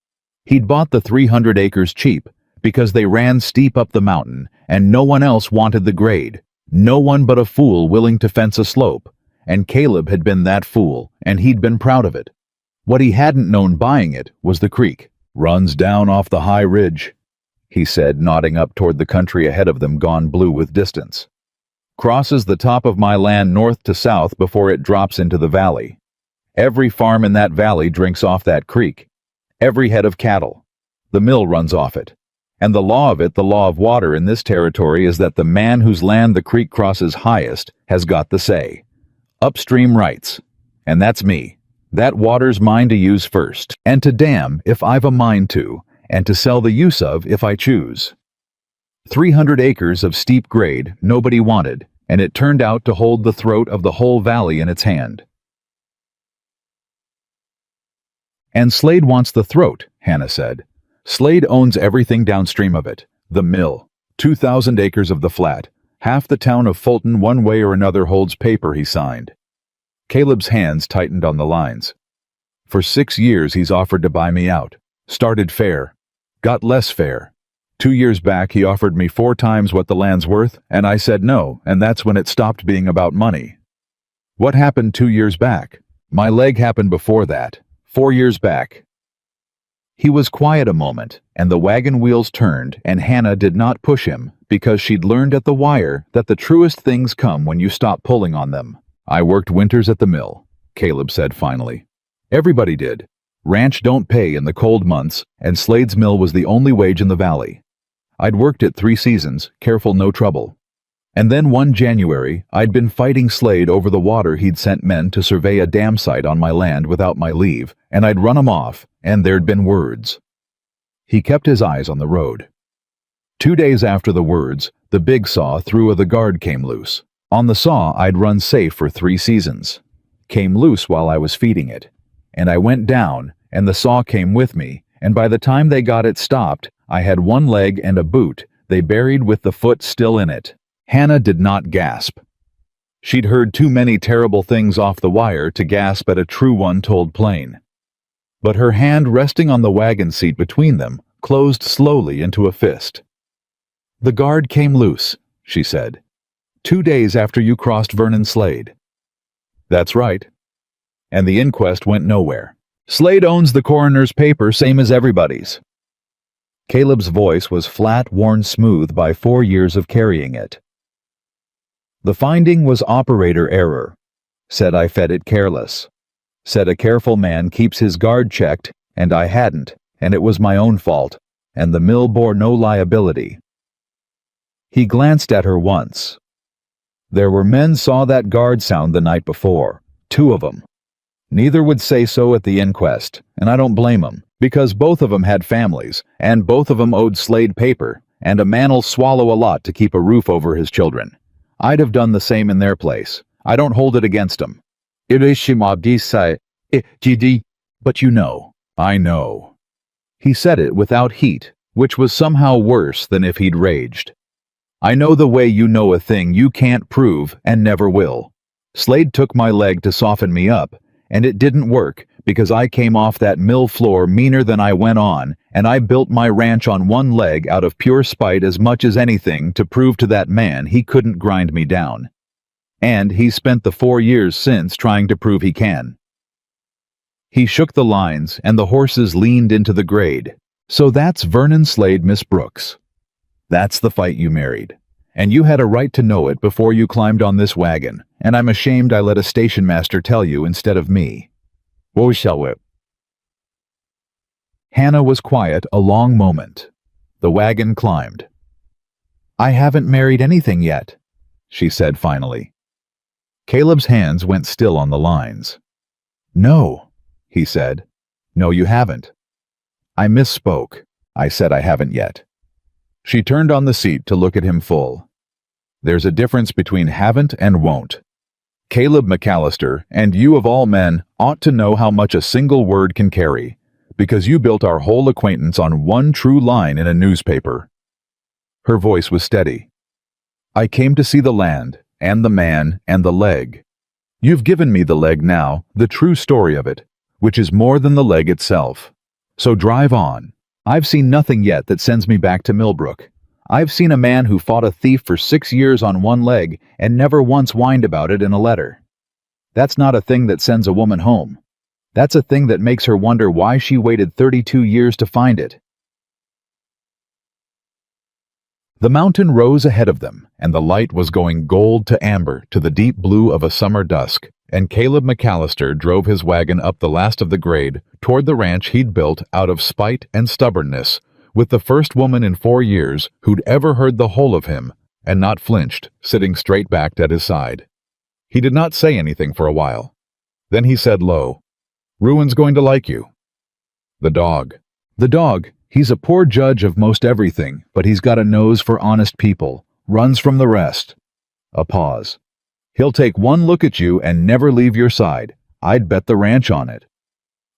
He'd bought the 300 acres cheap because they ran steep up the mountain and no one else wanted the grade, no one but a fool willing to fence a slope, and Caleb had been that fool and he'd been proud of it. What he hadn't known buying it was the creek. "Runs down off the high ridge," he said, nodding up toward the country ahead of them gone blue with distance. "Crosses the top of my land north to south before it drops into the valley. Every farm in that valley drinks off that creek. Every head of cattle. The mill runs off it. And the law of it, the law of water in this territory, is that the man whose land the creek crosses highest has got the say. Upstream rights. And that's me. That water's mine to use first, and to dam if I've a mind to, and to sell the use of if I choose. 300 acres of steep grade nobody wanted, and it turned out to hold the throat of the whole valley in its hand." "And Slade wants the throat," Hannah said. "Slade owns everything downstream of it. The mill, 2,000 acres of the flat, half the town of Fulton one way or another holds paper he signed." Caleb's hands tightened on the lines. "For 6 years he's offered to buy me out. Started fair. Got less fair. 2 years back he offered me 4 times what the land's worth, and I said no, and that's when it stopped being about money." "What happened 2 years back?" "My leg happened before that. 4 years back." He was quiet a moment, and the wagon wheels turned, and Hannah did not push him, because she'd learned at the wire that the truest things come when you stop pulling on them. "I worked winters at the mill," Caleb said finally. "Everybody did. Ranch don't pay in the cold months, and Slade's mill was the only wage in the valley. I'd worked it 3 seasons, careful no trouble. And then one January, I'd been fighting Slade over the water he'd sent men to survey a dam site on my land without my leave, and I'd run 'em off, and there'd been words." He kept his eyes on the road. 2 days after the words, the big saw through of the guard came loose. On the saw I'd run safe for 3 seasons. Came loose while I was feeding it. And I went down, and the saw came with me, and by the time they got it stopped, I had 1 leg and a boot they buried with the foot still in it. Hannah did not gasp. She'd heard too many terrible things off the wire to gasp at a true one told plain. But her hand resting on the wagon seat between them closed slowly into a fist. "The guard came loose," she said. 2 days after you crossed Vernon Slade." "That's right." "And the inquest went nowhere. Slade owns the coroner's paper same as everybody's." Caleb's voice was flat, worn smooth by 4 years of carrying it. The finding was operator error. Said I fed it careless. Said a careful man keeps his guard checked, and I hadn't, and it was my own fault, and the mill bore no liability. He glanced at her once. There were men saw that guard sound the night before, 2 of them. Neither would say so at the inquest, and I don't blame 'em, because both of 'em had families, and both of 'em owed Slade paper, and a man'll swallow a lot to keep a roof over his children. I'd have done the same in their place. I don't hold it against 'em. But you know. I know. He said it without heat, which was somehow worse than if he'd raged. I know the way you know a thing you can't prove and never will. Slade took my leg to soften me up, and it didn't work because I came off that mill floor meaner than I went on, and I built my ranch on one leg out of pure spite as much as anything to prove to that man he couldn't grind me down. And he spent the 4 years since trying to prove he can. He shook the lines, and the horses leaned into the grade. So that's Vernon Slade, Miss Brooks. That's the fight you married. And you had a right to know it before you climbed on this wagon, and I'm ashamed I let a station master tell you instead of me. What shall we? Hannah was quiet a long moment. The wagon climbed. I haven't married anything yet, she said finally. Caleb's hands went still on the lines. No, he said. No, you haven't. I misspoke. I said I haven't yet. She turned on the seat to look at him full. There's a difference between haven't and won't. Caleb McAllister, and you of all men, ought to know how much a single word can carry, because you built our whole acquaintance on one true line in a newspaper. Her voice was steady. I came to see the land, and the man, and the leg. You've given me the leg now, the true story of it, which is more than the leg itself. So drive on. I've seen nothing yet that sends me back to Millbrook. I've seen a man who fought a thief for 6 years on one leg and never once whined about it in a letter. That's not a thing that sends a woman home. That's a thing that makes her wonder why she waited 32 years to find it. The mountain rose ahead of them, and the light was going gold to amber to the deep blue of a summer dusk, and Caleb McAllister drove his wagon up the last of the grade toward the ranch he'd built out of spite and stubbornness, with the first woman in 4 years who'd ever heard the whole of him, and not flinched, sitting straight-backed at his side. He did not say anything for a while. Then he said low, Ruin's going to like you. The dog. The dog. He's a poor judge of most everything, but he's got a nose for honest people, runs from the rest. A pause. He'll take one look at you and never leave your side. I'd bet the ranch on it.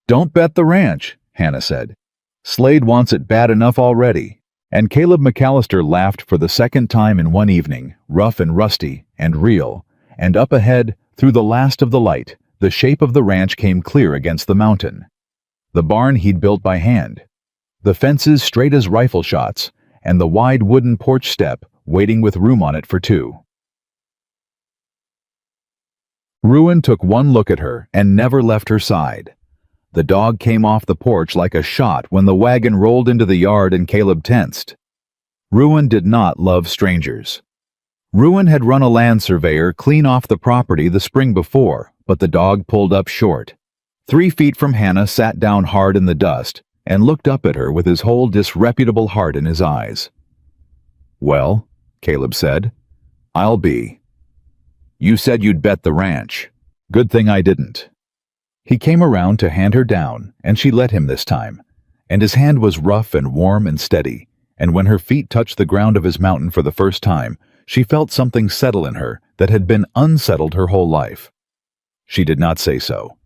Don't bet the ranch, Hannah said. Slade wants it bad enough already. And Caleb McAllister laughed for the second time in one evening, rough and rusty and real, and up ahead, through the last of the light, the shape of the ranch came clear against the mountain. The barn he'd built by hand. The fences straight as rifle shots, and the wide wooden porch step waiting with room on it for 2. Ruin took one look at her and never left her side. The dog came off the porch like a shot when the wagon rolled into the yard and Caleb tensed. Ruin did not love strangers. Ruin had run a land surveyor clean off the property the spring before, but the dog pulled up short. 3 feet from Hannah sat down hard in the dust and looked up at her with his whole disreputable heart in his eyes. Well, Caleb said, I'll be. You said you'd bet the ranch. Good thing I didn't. He came around to hand her down, and she let him this time, and his hand was rough and warm and steady, and when her feet touched the ground of his mountain for the first time, she felt something settle in her that had been unsettled her whole life. She did not say so.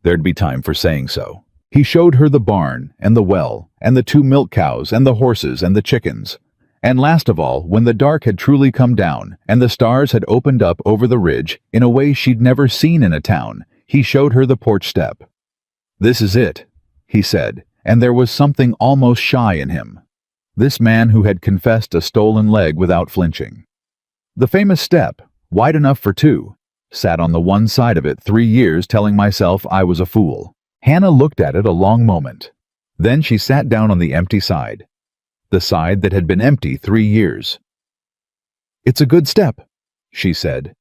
There'd be time for saying so. He showed her the barn, and the well, and the 2 milk cows, and the horses, and the chickens. And last of all, when the dark had truly come down, and the stars had opened up over the ridge in a way she'd never seen in a town, he showed her the porch step. This is it, he said, and there was something almost shy in him. This man who had confessed a stolen leg without flinching. The famous step, wide enough for 2, sat on the one side of it 3 years telling myself I was a fool. Hannah looked at it a long moment. Then she sat down on the empty side. The side that had been empty 3 years. It's a good step, she said.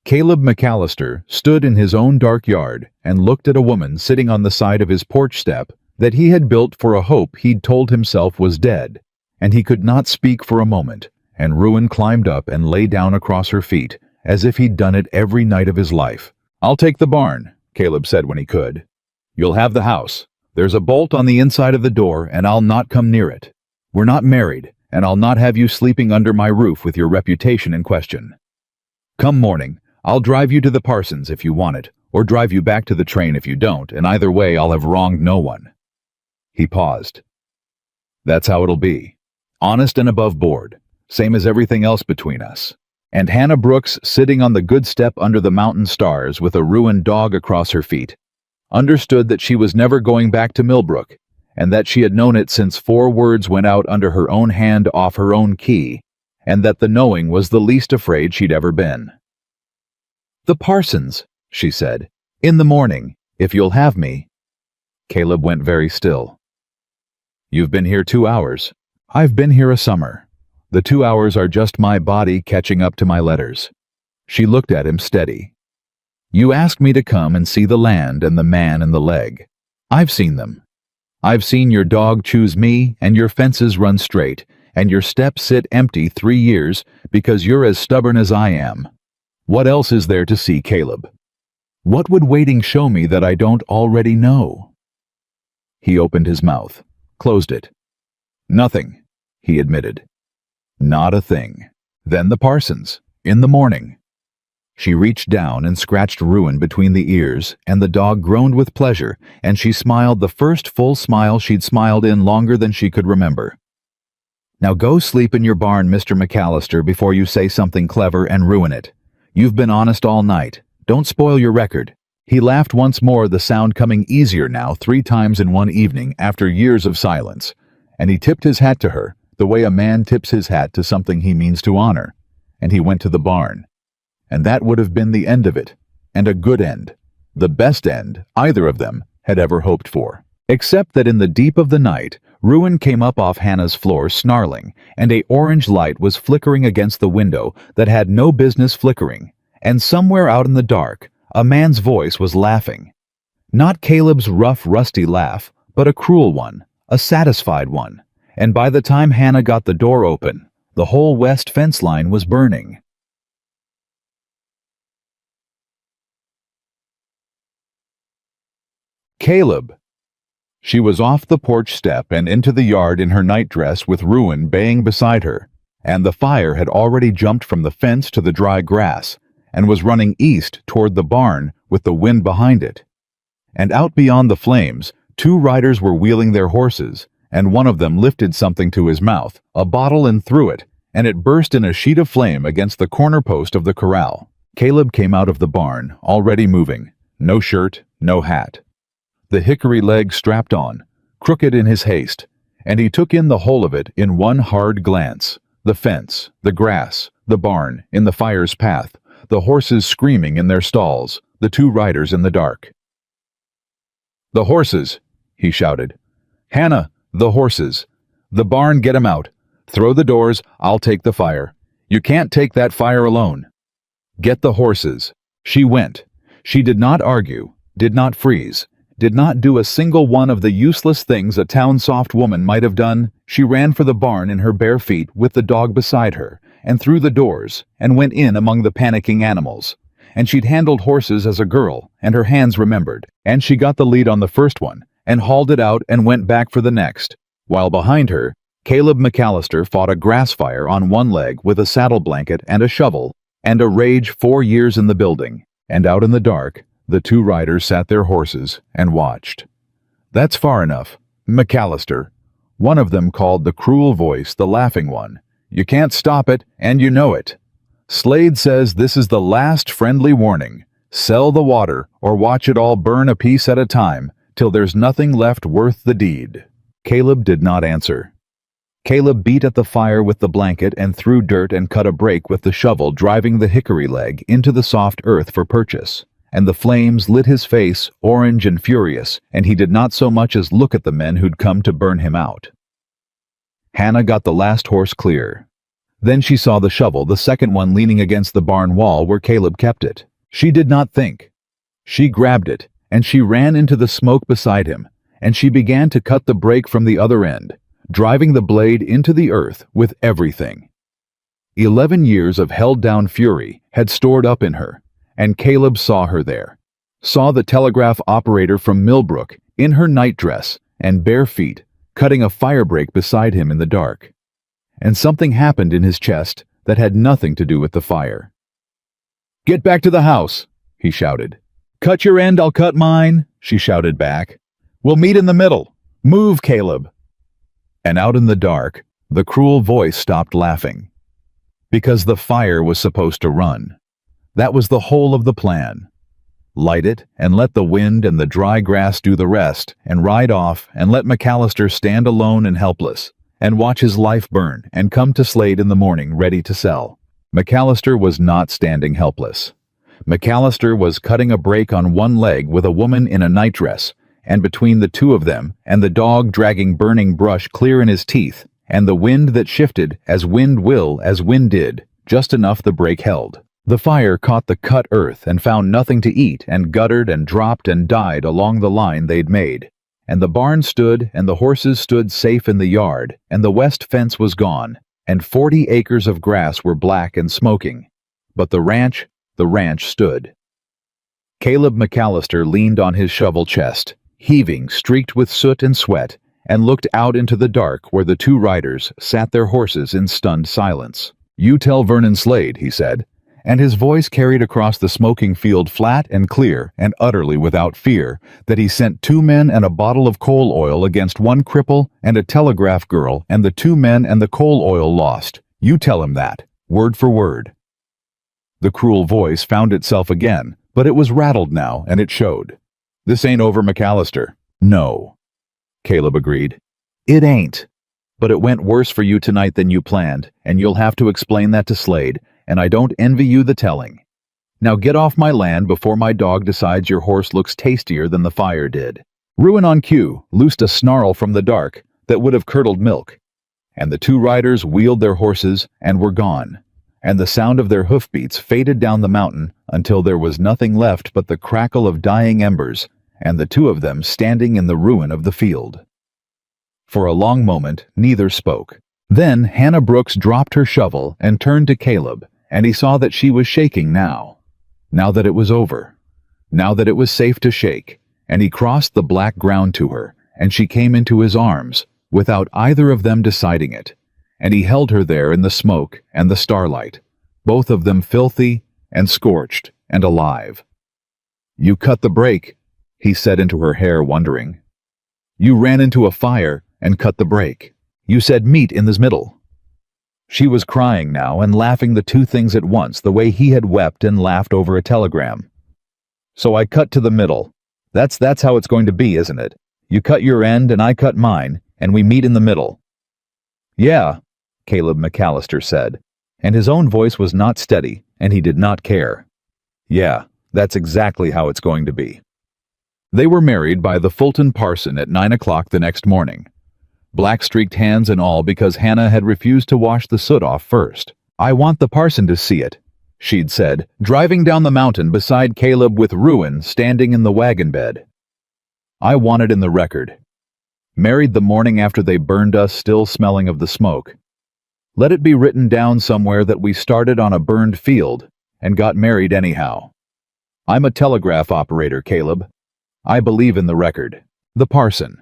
Caleb McAllister stood in his own dark yard and looked at a woman sitting on the side of his porch step that he had built for a hope he'd told himself was dead, and he could not speak for a moment, and Ruin climbed up and lay down across her feet, as if he'd done it every night of his life. "I'll take the barn," Caleb said when he could. "You'll have the house. There's a bolt on the inside of the door, and I'll not come near it. We're not married, and I'll not have you sleeping under my roof with your reputation in question. Come morning, I'll drive you to the Parsons if you want it, or drive you back to the train if you don't, and either way I'll have wronged no one." He paused. "That's how it'll be. Honest and above board, same as everything else between us." And Hannah Brooks, sitting on the good step under the mountain stars with a ruined dog across her feet, understood that she was never going back to Millbrook, and that she had known it since 4 words went out under her own hand off her own key, and that the knowing was the least afraid she'd ever been. "The Parsons," she said. "In the morning, if you'll have me." Caleb went very still. "You've been here 2 hours. I've been here a summer. The 2 hours are just my body catching up to my letters." She looked at him steady. "You asked me to come and see the land and the man and the leg. I've seen them. I've seen your dog choose me, and your fences run straight, and your steps sit empty 3 years because you're as stubborn as I am. What else is there to see, Caleb? What would waiting show me that I don't already know?" He opened his mouth, closed it. "Nothing," he admitted. "Not a thing. Then the Parsons, in the morning." She reached down and scratched Ruin between the ears, and the dog groaned with pleasure, and she smiled the first full smile she'd smiled in longer than she could remember. "Now go sleep in your barn, Mr. McAllister, before you say something clever and ruin it. You've been honest all night. Don't spoil your record." He laughed once more, the sound coming easier now 3 times in one evening after years of silence, and he tipped his hat to her, the way a man tips his hat to something he means to honor, and he went to the barn. And that would have been the end of it, and a good end, the best end either of them had ever hoped for. Except that in the deep of the night, Ruin came up off Hannah's floor snarling, and a orange light was flickering against the window that had no business flickering, and somewhere out in the dark, a man's voice was laughing. Not Caleb's rough, rusty laugh, but a cruel one, a satisfied one, and by the time Hannah got the door open, the whole west fence line was burning. "Caleb!" She was off the porch step and into the yard in her nightdress with Ruin baying beside her, and the fire had already jumped from the fence to the dry grass, and was running east toward the barn with the wind behind it. And out beyond the flames, 2 riders were wheeling their horses, and one of them lifted something to his mouth, a bottle, and threw it, and it burst in a sheet of flame against the corner post of the corral. Caleb came out of the barn, already moving, no shirt, no hat. The hickory leg strapped on, crooked in his haste, and he took in the whole of it in one hard glance. The fence, the grass, the barn, in the fire's path, the horses screaming in their stalls, the 2 riders in the dark. "The horses!" he shouted. "Hannah, the horses! The barn, get 'em out! Throw the doors, I'll take the fire. You can't take that fire alone. Get the horses." She went. She did not argue, did not freeze, did not do a single one of the useless things a town-soft woman might have done. She ran for the barn in her bare feet with the dog beside her, and through the doors, and went in among the panicking animals. And she'd handled horses as a girl, and her hands remembered, and she got the lead on the first one, and hauled it out and went back for the next, while behind her, Caleb McAllister fought a grass fire on one leg with a saddle blanket and a shovel, and a rage 4 years in the building, and out in the dark, the 2 riders sat their horses and watched. "That's far enough, McAllister," one of them called the cruel voice the laughing one. "You can't stop it, and you know it. Slade says this is the last friendly warning. Sell the water, or watch it all burn a piece at a time, till there's nothing left worth the deed." Caleb did not answer. Caleb beat at the fire with the blanket and threw dirt and cut a break with the shovel, driving the hickory leg into the soft earth for purchase, and the flames lit his face, orange and furious, and he did not so much as look at the men who'd come to burn him out. Hannah got the last horse clear. Then she saw the shovel, the second one leaning against the barn wall where Caleb kept it. She did not think. She grabbed it, and she ran into the smoke beside him, and she began to cut the brake from the other end, driving the blade into the earth with everything. 11 years of held-down fury had stored up in her, and Caleb saw her there. Saw the telegraph operator from Millbrook, in her nightdress and bare feet, cutting a fire break beside him in the dark. And something happened in his chest that had nothing to do with the fire. "Get back to the house," he shouted. "Cut your end, I'll cut mine," she shouted back. "We'll meet in the middle. Move, Caleb." And out in the dark, the cruel voice stopped laughing. Because the fire was supposed to run. That was the whole of the plan. Light it and let the wind and the dry grass do the rest, and ride off and let McAllister stand alone and helpless, and watch his life burn and come to Slade in the morning ready to sell. McAllister was not standing helpless. McAllister was cutting a break on one leg with a woman in a nightdress, and between the two of them, and the dog dragging burning brush clear in his teeth, and the wind that shifted, as wind will, as wind did, just enough the break held. The fire caught the cut earth and found nothing to eat, and guttered and dropped and died along the line they'd made. And the barn stood, and the horses stood safe in the yard, and the west fence was gone, and 40 acres of grass were black and smoking. But the ranch stood. Caleb McAllister leaned on his shovel chest, heaving, streaked with soot and sweat, and looked out into the dark where the two riders sat their horses in stunned silence. "You tell Vernon Slade," he said, and his voice carried across the smoking field flat and clear and utterly without fear, that he sent 2 men and a bottle of coal oil against one cripple and a telegraph girl, and the 2 men and the coal oil lost. You tell him that, word for word. The cruel voice found itself again, but it was rattled now, and it showed. "This ain't over, McAllister." "No," Caleb agreed. "It ain't. But it went worse for you tonight than you planned, and you'll have to explain that to Slade, and I don't envy you the telling. Now get off my land before my dog decides your horse looks tastier than the fire did." Ruin on cue loosed a snarl from the dark that would have curdled milk, and the 2 riders wheeled their horses and were gone, and the sound of their hoofbeats faded down the mountain until there was nothing left but the crackle of dying embers, and the 2 of them standing in the ruin of the field. For a long moment, neither spoke. Then Hannah Brooks dropped her shovel and turned to Caleb, and he saw that she was shaking now. Now that it was over. Now that it was safe to shake, and he crossed the black ground to her, and she came into his arms, without either of them deciding it, and he held her there in the smoke and the starlight, both of them filthy and scorched and alive. "You cut the brake," he said into her hair, wondering. "You ran into a fire and cut the brake. You said meet in this middle." She was crying now and laughing the 2 things at once, the way he had wept and laughed over a telegram. "So I cut to the middle. That's how it's going to be, isn't it? You cut your end and I cut mine, and we meet in the middle." "Yeah," Caleb McAllister said, and his own voice was not steady, and he did not care. "Yeah, that's exactly how it's going to be." They were married by the Fulton parson at 9 o'clock the next morning. Black-streaked hands and all, because Hannah had refused to wash the soot off first. "I want the parson to see it," she'd said, driving down the mountain beside Caleb with Ruin standing in the wagon bed. "I want it in the record. Married the morning after they burned us, still smelling of the smoke. Let it be written down somewhere that we started on a burned field and got married anyhow. I'm a telegraph operator, Caleb. I believe in the record." The parson.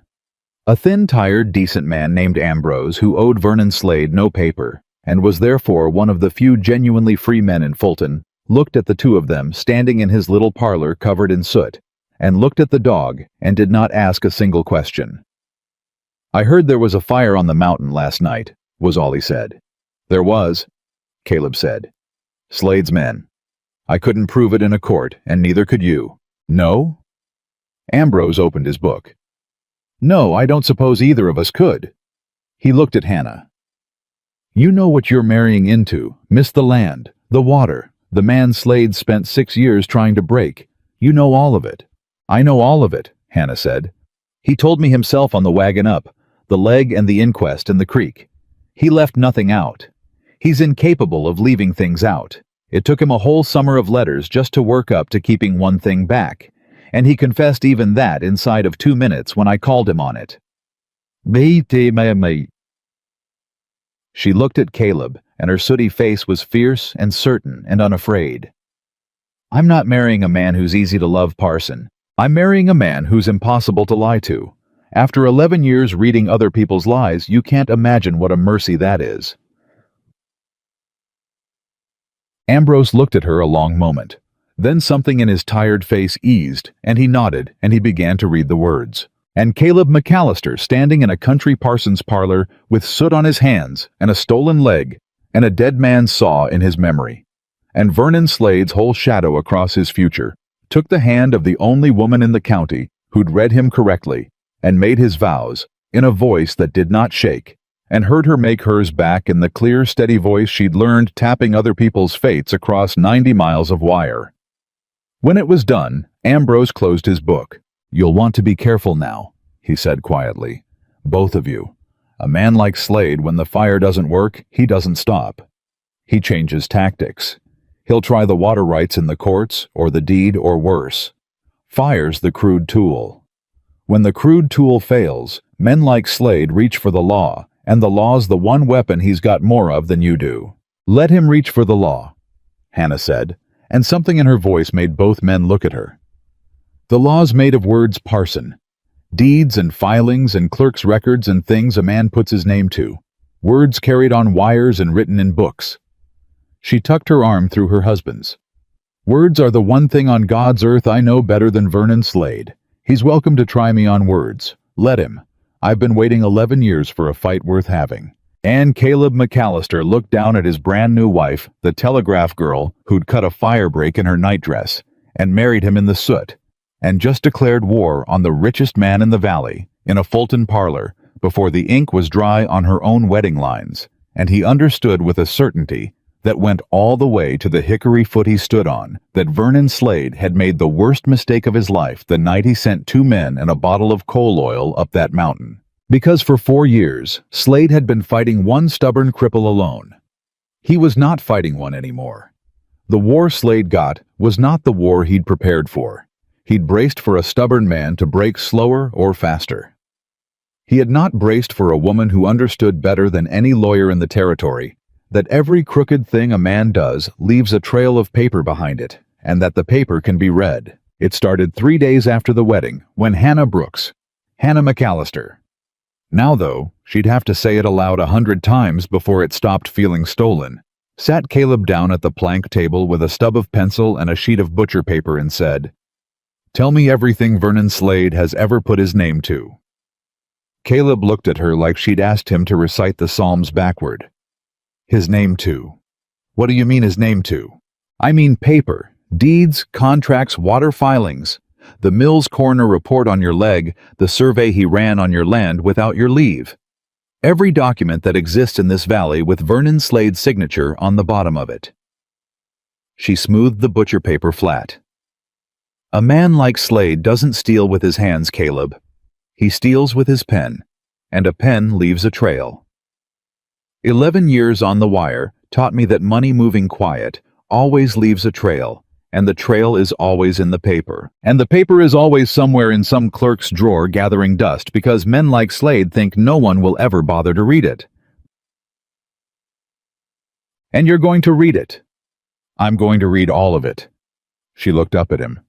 A thin-tired, decent man named Ambrose who owed Vernon Slade no paper, and was therefore one of the few genuinely free men in Fulton, looked at the 2 of them standing in his little parlor covered in soot, and looked at the dog and did not ask a single question. "I heard there was a fire on the mountain last night," was all he said. "There was," Caleb said. "Slade's men. I couldn't prove it in a court, and neither could you." "No?" Ambrose opened his book. "No, I don't suppose either of us could." He looked at Hannah. "You know what you're marrying into, miss the land, the water, the man Slade spent 6 years trying to break. You know all of it." "I know all of it," Hannah said. "He told me himself on the wagon up, the leg and the inquest and the creek. He left nothing out. He's incapable of leaving things out. It took him a whole summer of letters just to work up to keeping one thing back, and he confessed even that inside of 2 minutes when I called him on it. She looked at Caleb, and her sooty face was fierce and certain and unafraid. I'm not marrying a man who's easy to love, Parson. I'm marrying a man who's impossible to lie to. After 11 years reading other people's lies, you can't imagine what a mercy that is. Ambrose looked at her a long moment. Then something in his tired face eased, and he nodded, and he began to read the words. And Caleb McAllister standing in a country parson's parlor with soot on his hands and a stolen leg and a dead man's saw in his memory. And Vernon Slade's whole shadow across his future took the hand of the only woman in the county who'd read him correctly and made his vows in a voice that did not shake, and heard her make hers back in the clear, steady voice she'd learned tapping other people's fates across 90 miles of wire. When it was done, Ambrose closed his book. You'll want to be careful now, he said quietly. Both of you. A man like Slade, when the fire doesn't work, he doesn't stop. He changes tactics. He'll try the water rights in the courts, or the deed, or worse. Fire's the crude tool. When the crude tool fails, men like Slade reach for the law, and the law's the one weapon he's got more of than you do. Let him reach for the law, Hannah said, and something in her voice made both men look at her. The law's made of words, Parson. Deeds and filings and clerk's records and things a man puts his name to. Words carried on wires and written in books. She tucked her arm through her husband's. Words are the one thing on God's earth I know better than Vernon Slade. He's welcome to try me on words. Let him. I've been waiting 11 years for a fight worth having. And Caleb McAllister looked down at his brand new wife, the telegraph girl who'd cut a fire break in her nightdress, and married him in the soot, and just declared war on the richest man in the valley, in a Fulton parlor, before the ink was dry on her own wedding lines, and he understood with a certainty that went all the way to the hickory foot he stood on, that Vernon Slade had made the worst mistake of his life the night he sent 2 men and a bottle of coal oil up that mountain. Because for 4 years, Slade had been fighting one stubborn cripple alone. He was not fighting one anymore. The war Slade got was not the war he'd prepared for. He'd braced for a stubborn man to break slower or faster. He had not braced for a woman who understood better than any lawyer in the territory that every crooked thing a man does leaves a trail of paper behind it, and that the paper can be read. It started 3 days after the wedding, when Hannah McAllister. Now, though, she'd have to say it aloud 100 times before it stopped feeling stolen, sat Caleb down at the plank table with a stub of pencil and a sheet of butcher paper and said, "Tell me everything Vernon Slade has ever put his name to." Caleb looked at her like she'd asked him to recite the Psalms backward. His name to? What do you mean his name to? I mean paper, deeds, contracts, water filings, the Mills coroner report on your leg, the survey he ran on your land without your leave. Every document that exists in this valley with Vernon Slade's signature on the bottom of it. She smoothed the butcher paper flat. A man like Slade doesn't steal with his hands, Caleb. He steals with his pen, and a pen leaves a trail. 11 years on the wire taught me that money moving quiet always leaves a trail, and the trail is always in the paper. And the paper is always somewhere in some clerk's drawer gathering dust because men like Slade think no one will ever bother to read it. And you're going to read it. I'm going to read all of it. She looked up at him.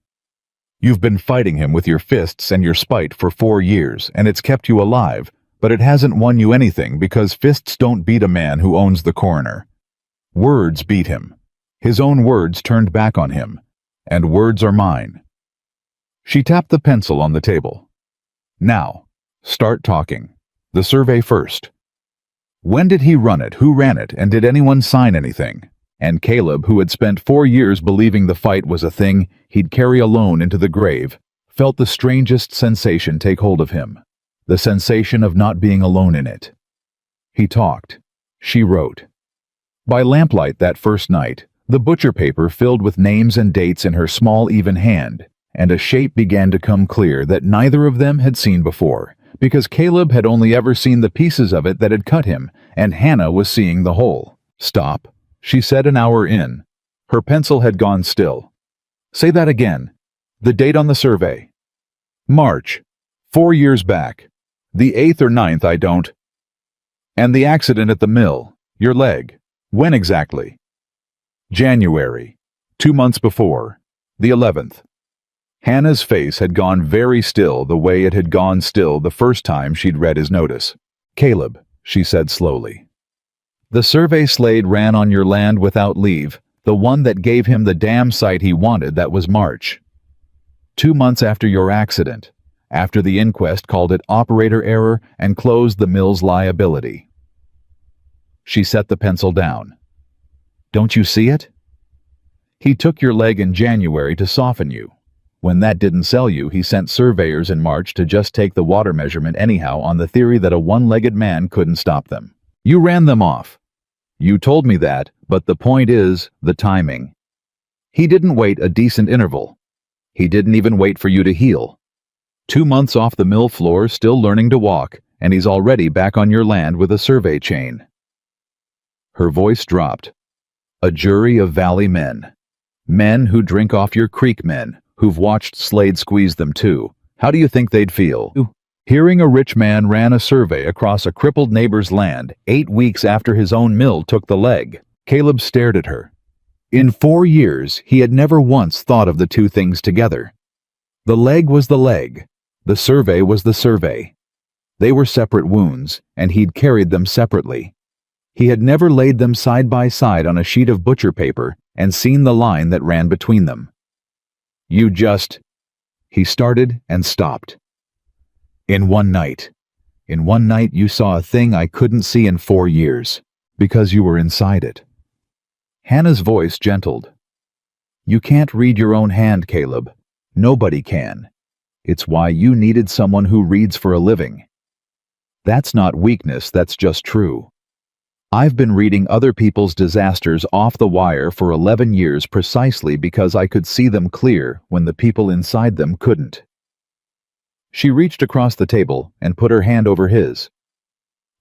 You've been fighting him with your fists and your spite for 4 years, and it's kept you alive, but it hasn't won you anything because fists don't beat a man who owns the coroner. Words beat him. His own words turned back on him, and words are mine. She tapped the pencil on the table. Now, start talking. The survey first. When did he run it? Who ran it? And did anyone sign anything? And Caleb, who had spent 4 years believing the fight was a thing he'd carry alone into the grave, felt the strangest sensation take hold of him. The sensation of not being alone in it. He talked. She wrote. By lamplight that first night, the butcher paper filled with names and dates in her small, even hand, and a shape began to come clear that neither of them had seen before, because Caleb had only ever seen the pieces of it that had cut him, and Hannah was seeing the whole. Stop, she said an hour in. Her pencil had gone still. Say that again. The date on the survey. March. 4 years back. The 8th or 9th, I don't. And the accident at the mill. Your leg. When exactly? January. 2 months before. The 11th. Hannah's face had gone very still the way it had gone still the first time she'd read his notice. Caleb, she said slowly. The survey Slade ran on your land without leave, the one that gave him the damn site he wanted, that was March. 2 months after your accident, after the inquest called it operator error and closed the mill's liability. She set the pencil down. Don't you see it? He took your leg in January to soften you. When that didn't sell you, he sent surveyors in March to just take the water measurement anyhow on the theory that a one-legged man couldn't stop them. You ran them off. You told me that, but the point is the timing. He didn't wait a decent interval. He didn't even wait for you to heal. 2 months off the mill floor, still learning to walk, and he's already back on your land with a survey chain. Her voice dropped. A jury of valley men. Men who drink off your creek men, who've watched Slade squeeze them too. How do you think they'd feel? Hearing a rich man ran a survey across a crippled neighbor's land 8 weeks after his own mill took the leg. Caleb stared at her. In 4 years, he had never once thought of the two things together. The leg was the leg. The survey was the survey. They were separate wounds, and he'd carried them separately. He had never laid them side by side on a sheet of butcher paper and seen the line that ran between them. You just... He started and stopped. In one night you saw a thing I couldn't see in 4 years, because you were inside it. Hannah's voice gentled. You can't read your own hand, Caleb. Nobody can. It's why you needed someone who reads for a living. That's not weakness, that's just true. I've been reading other people's disasters off the wire for 11 years precisely because I could see them clear when the people inside them couldn't. She reached across the table and put her hand over his.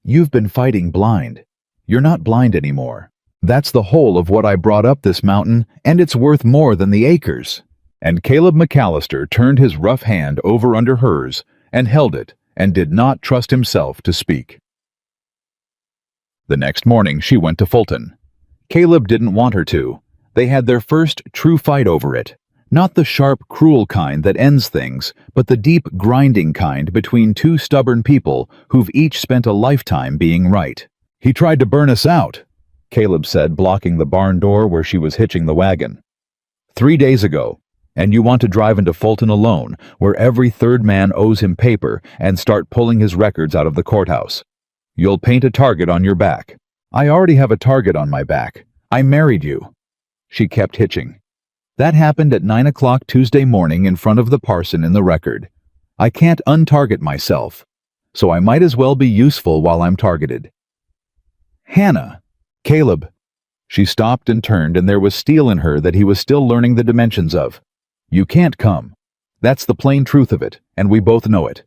You've been fighting blind. You're not blind anymore. That's the whole of what I brought up this mountain, and it's worth more than the acres. And Caleb McAllister turned his rough hand over under hers and held it and did not trust himself to speak. The next morning she went to Fulton. Caleb didn't want her to. They had their first true fight over it. Not the sharp, cruel kind that ends things, but the deep, grinding kind between two stubborn people who've each spent a lifetime being right. He tried to burn us out, Caleb said, blocking the barn door where she was hitching the wagon. 3 days ago, and you want to drive into Fulton alone, where every third man owes him paper, and start pulling his records out of the courthouse. You'll paint a target on your back. I already have a target on my back. I married you. She kept hitching. That happened at 9 o'clock Tuesday morning in front of the parson in the record. I can't untarget myself, so I might as well be useful while I'm targeted. Hannah. Caleb. She stopped and turned, and there was steel in her that he was still learning the dimensions of. You can't come. That's the plain truth of it, and we both know it.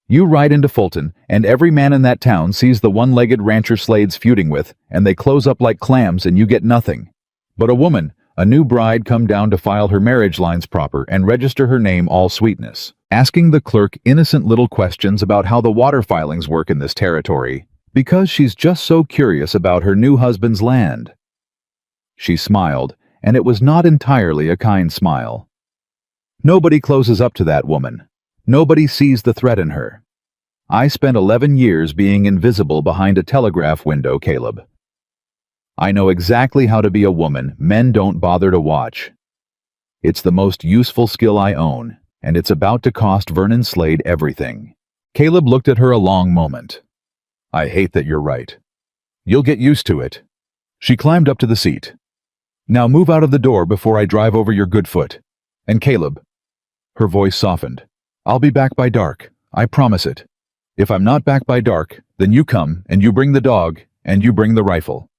You ride into Fulton, and every man in that town sees the one-legged rancher Slade's feuding with, and they close up like clams and you get nothing. But a woman, a new bride, come down to file her marriage lines proper and register her name all sweetness, asking the clerk innocent little questions about how the water filings work in this territory, because she's just so curious about her new husband's land. She smiled, and it was not entirely a kind smile. Nobody closes up to that woman. Nobody sees the threat in her. I spent 11 years being invisible behind a telegraph window, Caleb. I know exactly how to be a woman men don't bother to watch. It's the most useful skill I own, and it's about to cost Vernon Slade everything. Caleb looked at her a long moment. I hate that you're right. You'll get used to it. She climbed up to the seat. Now move out of the door before I drive over your good foot. And Caleb. Her voice softened. I'll be back by dark. I promise it. If I'm not back by dark, then you come, and you bring the dog, and you bring the rifle.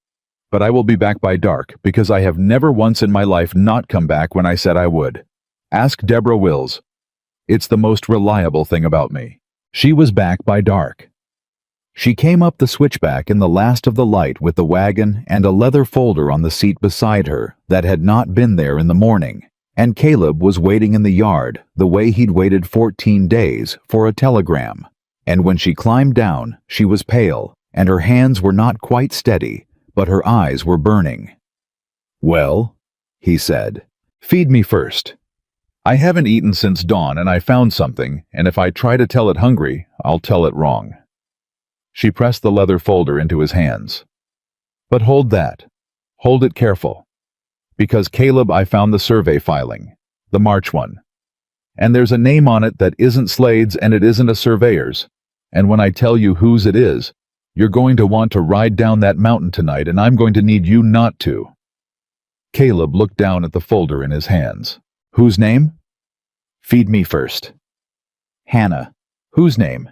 But I will be back by dark, because I have never once in my life not come back when I said I would. Ask Deborah Wills. It's the most reliable thing about me. She was back by dark. She came up the switchback in the last of the light with the wagon and a leather folder on the seat beside her that had not been there in the morning, and Caleb was waiting in the yard the way he'd waited 14 days for a telegram. And when she climbed down, she was pale, and her hands were not quite steady, but her eyes were burning. "Well," he said, "feed me first. I haven't eaten since dawn and I found something, and if I try to tell it hungry, I'll tell it wrong." She pressed the leather folder into his hands. "But hold that. Hold it careful. Because, Caleb, I found the survey filing, the March one. And there's a name on it that isn't Slade's and it isn't a surveyor's. And when I tell you whose it is, you're going to want to ride down that mountain tonight and I'm going to need you not to." Caleb looked down at the folder in his hands. "Whose name?" "Feed me first." "Hannah. Whose name?"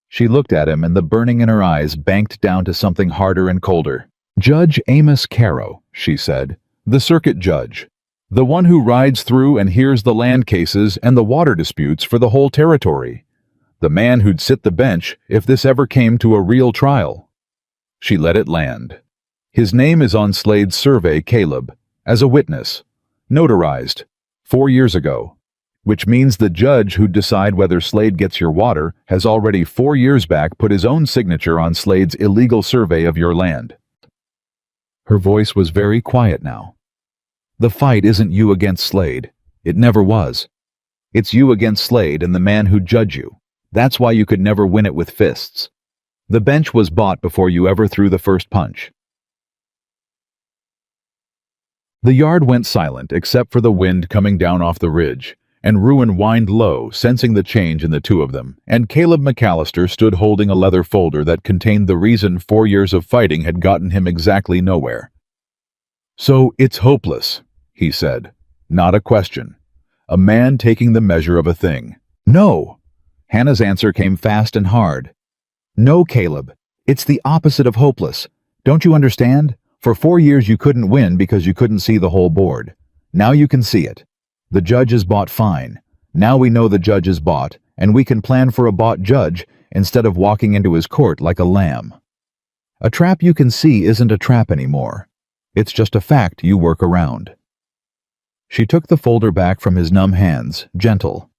She looked at him and the burning in her eyes banked down to something harder and colder. "Judge Amos Caro," she said. "The circuit judge. The one who rides through and hears the land cases and the water disputes for the whole territory. The man who'd sit the bench if this ever came to a real trial." She let it land. "His name is on Slade's survey, Caleb, as a witness, notarized, 4 years ago. Which means the judge who'd decide whether Slade gets your water has already 4 years back put his own signature on Slade's illegal survey of your land." Her voice was very quiet now. "The fight isn't you against Slade. It never was. It's you against Slade and the man who'd judge you. That's why you could never win it with fists. The bench was bought before you ever threw the first punch." The yard went silent except for the wind coming down off the ridge, and Ruin whined low, sensing the change in the two of them, and Caleb McAllister stood holding a leather folder that contained the reason 4 years of fighting had gotten him exactly nowhere. "So it's hopeless," he said. "Not a question. A man taking the measure of a thing." "No!" Hannah's answer came fast and hard. "No, Caleb. It's the opposite of hopeless. Don't you understand? For 4 years you couldn't win because you couldn't see the whole board. Now you can see it. The judge is bought fine. Now we know the judge is bought, and we can plan for a bought judge instead of walking into his court like a lamb. A trap you can see isn't a trap anymore. It's just a fact you work around." She took the folder back from his numb hands, gentle.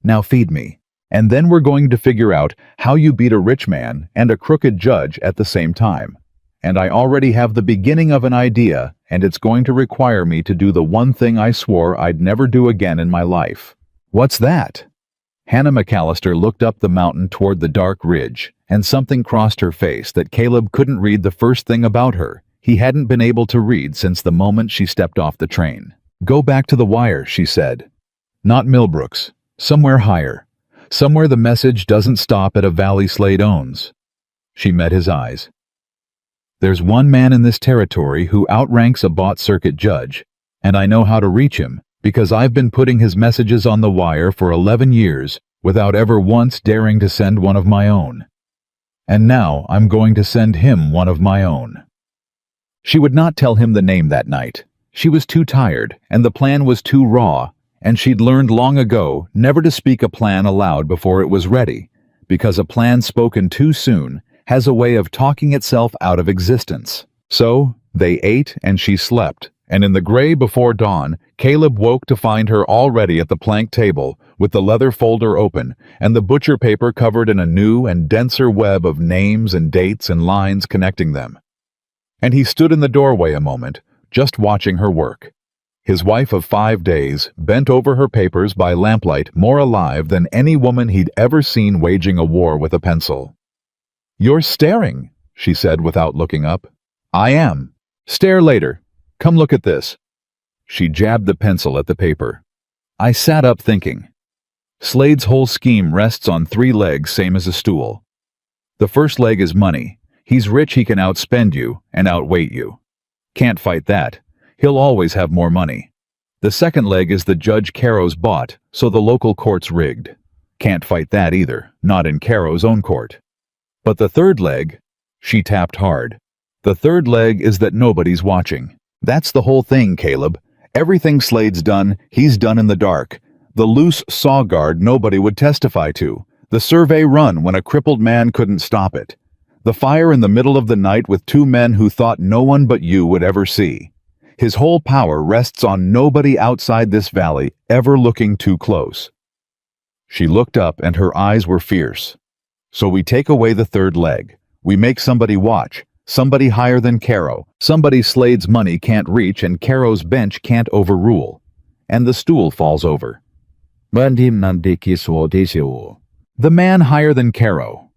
"Now feed me, and then we're going to figure out how you beat a rich man and a crooked judge at the same time. And I already have the beginning of an idea, and it's going to require me to do the one thing I swore I'd never do again in my life." "What's that?" Hannah McAllister looked up the mountain toward the dark ridge, and something crossed her face that Caleb couldn't read the first thing about her. He hadn't been able to read since the moment she stepped off the train. "Go back to the wire," she said. "Not Millbrooks. Somewhere higher. Somewhere the message doesn't stop at a valley Slade owns." She met his eyes. "There's one man in this territory who outranks a bought circuit judge, and I know how to reach him because I've been putting his messages on the wire for 11 years without ever once daring to send one of my own. And now I'm going to send him one of my own." She would not tell him the name that night. She was too tired, and the plan was too raw, and she'd learned long ago never to speak a plan aloud before it was ready, because a plan spoken too soon has a way of talking itself out of existence. So they ate and she slept, and in the gray before dawn, Caleb woke to find her already at the plank table with the leather folder open and the butcher paper covered in a new and denser web of names and dates and lines connecting them. And he stood in the doorway a moment, just watching her work. His wife of 5 days, bent over her papers by lamplight, more alive than any woman he'd ever seen waging a war with a pencil. "You're staring," she said without looking up. "I am. Stare later. Come look at this." She jabbed the pencil at the paper. I sat up thinking. Slade's whole scheme rests on 3 legs, same as a stool. The first leg is money. He's rich, he can outspend you and outweight you. Can't fight that. He'll always have more money. The second leg is the Judge Caro's bought, so the local court's rigged. Can't fight that either, not in Caro's own court. But the third leg, she tapped hard. The third leg is that nobody's watching. That's the whole thing, Caleb. Everything Slade's done, he's done in the dark. The loose saw guard nobody would testify to. The survey run when a crippled man couldn't stop it. The fire in the middle of the night with two men who thought no one but you would ever see. His whole power rests on nobody outside this valley ever looking too close. She looked up and her eyes were fierce. So we take away the third leg. We make somebody watch, somebody higher than Caro, somebody Slade's money can't reach and Caro's bench can't overrule. And the stool falls over. The man higher than Caro.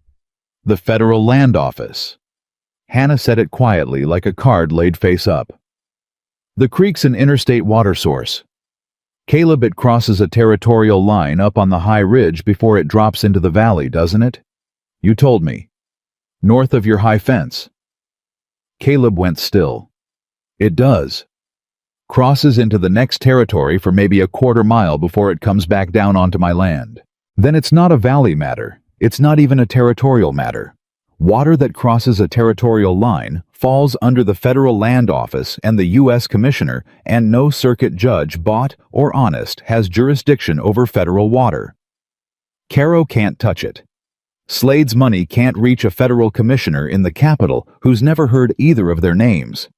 The Federal Land Office. Hannah said it quietly like a card laid face up. The creek's an interstate water source. Caleb, it crosses a territorial line up on the high ridge before it drops into the valley, doesn't it? You told me. North of your high fence. Caleb went still. It does. Crosses into the next territory for maybe a quarter mile before it comes back down onto my land. Then it's not a valley matter. It's not even a territorial matter. Water that crosses a territorial line falls under the Federal Land Office and the U.S. Commissioner, and no circuit judge, bought or honest, has jurisdiction over federal water. Caro can't touch it. Slade's money can't reach a federal commissioner in the capital who's never heard either of their names.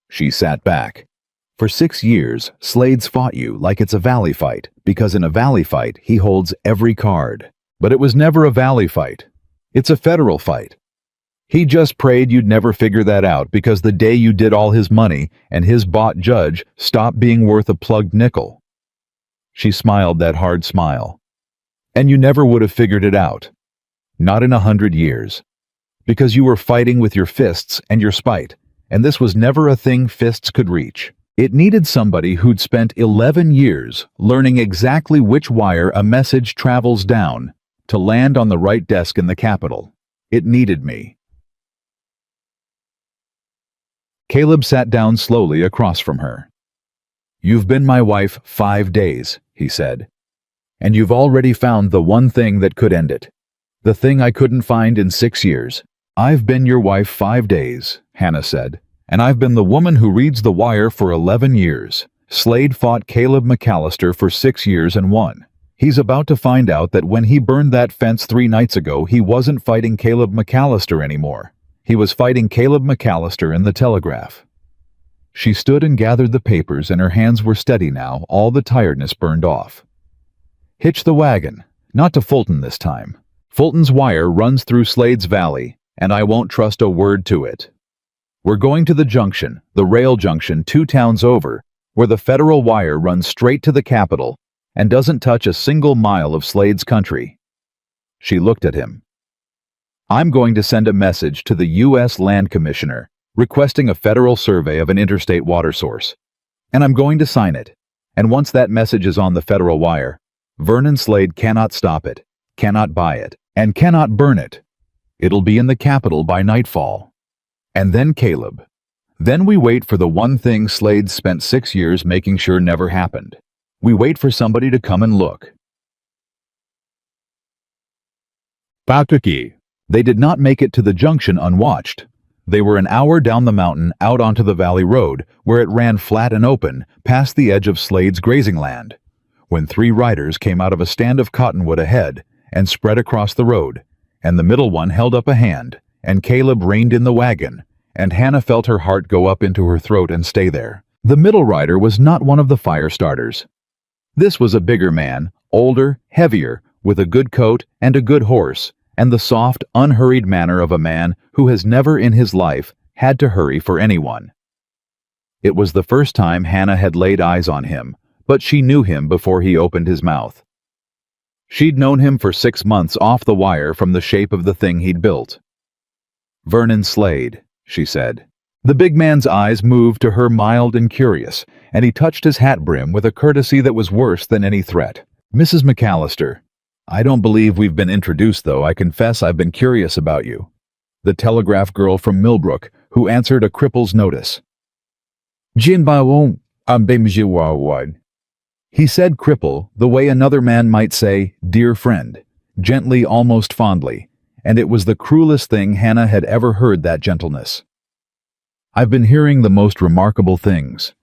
She sat back. For 6 years, Slade's fought you like it's a valley fight, because in a valley fight, he holds every card. But it was never a valley fight. It's a federal fight. He just prayed you'd never figure that out, because the day you did all his money and his bought judge stopped being worth a plugged nickel. She smiled that hard smile. And you never would have figured it out. Not in 100 years. Because you were fighting with your fists and your spite, and this was never a thing fists could reach. It needed somebody who'd spent 11 years learning exactly which wire a message travels down to land on the right desk in the Capitol. It needed me. Caleb sat down slowly across from her. You've been my wife 5 days, he said. And you've already found the one thing that could end it. The thing I couldn't find in 6 years. I've been your wife 5 days, Hannah said, and I've been the woman who reads the wire for 11 years. Slade fought Caleb McAllister for 6 years and won. He's about to find out that when he burned that fence 3 nights ago, he wasn't fighting Caleb McAllister anymore. He was fighting Caleb McAllister in the Telegraph. She stood and gathered the papers, and her hands were steady now, all the tiredness burned off. Hitch the wagon, not to Fulton this time. Fulton's wire runs through Slade's Valley, and I won't trust a word to it. We're going to the junction, the rail junction 2 towns over, where the federal wire runs straight to the Capitol and doesn't touch a single mile of Slade's country. She looked at him. I'm going to send a message to the U.S. Land Commissioner requesting a federal survey of an interstate water source. And I'm going to sign it. And once that message is on the federal wire, Vernon Slade cannot stop it, cannot buy it, and cannot burn it. It'll be in the Capitol by nightfall. And then Caleb. Then we wait for the one thing Slade spent 6 years making sure never happened. We wait for somebody to come and look. Pakuki. They did not make it to the junction unwatched. They were an hour down the mountain out onto the valley road, where it ran flat and open, past the edge of Slade's grazing land, when 3 riders came out of a stand of cottonwood ahead and spread across the road, and the middle one held up a hand, and Caleb reined in the wagon, and Hannah felt her heart go up into her throat and stay there. The middle rider was not one of the fire starters. This was a bigger man, older, heavier, with a good coat and a good horse, and the soft, unhurried manner of a man who has never in his life had to hurry for anyone. It was the first time Hannah had laid eyes on him, but she knew him before he opened his mouth. She'd known him for 6 months off the wire from the shape of the thing he'd built. Vernon Slade, she said. The big man's eyes moved to her, mild and curious, and he touched his hat brim with a courtesy that was worse than any threat. Mrs. McAllister, I don't believe we've been introduced, though. I confess I've been curious about you. The telegraph girl from Millbrook, who answered a cripple's notice. He said cripple the way another man might say, dear friend, gently, almost fondly, and it was the cruelest thing Hannah had ever heard, that gentleness. I've been hearing the most remarkable things.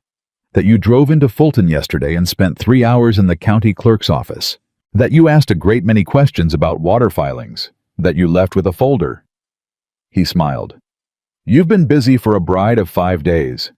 That you drove into Fulton yesterday and spent 3 hours in the county clerk's office. That you asked a great many questions about water filings. That you left with a folder. He smiled. You've been busy for a bride of 5 days.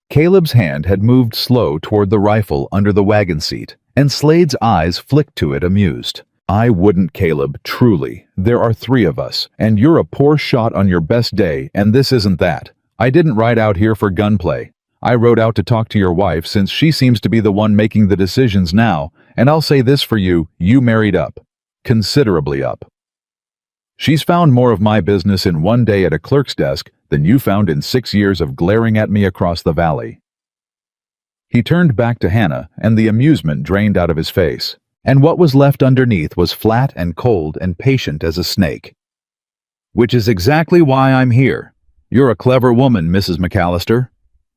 Caleb's hand had moved slow toward the rifle under the wagon seat, and Slade's eyes flicked to it amused. I wouldn't, Caleb, truly. There are 3 of us, and you're a poor shot on your best day, and this isn't that. I didn't ride out here for gunplay. I rode out to talk to your wife since she seems to be the one making the decisions now, and I'll say this for you, you married up. Considerably up. She's found more of my business in 1 day at a clerk's desk than you found in 6 years of glaring at me across the valley. He turned back to Hannah, and the amusement drained out of his face, and what was left underneath was flat and cold and patient as a snake. Which is exactly why I'm here. You're a clever woman, Mrs. McAllister.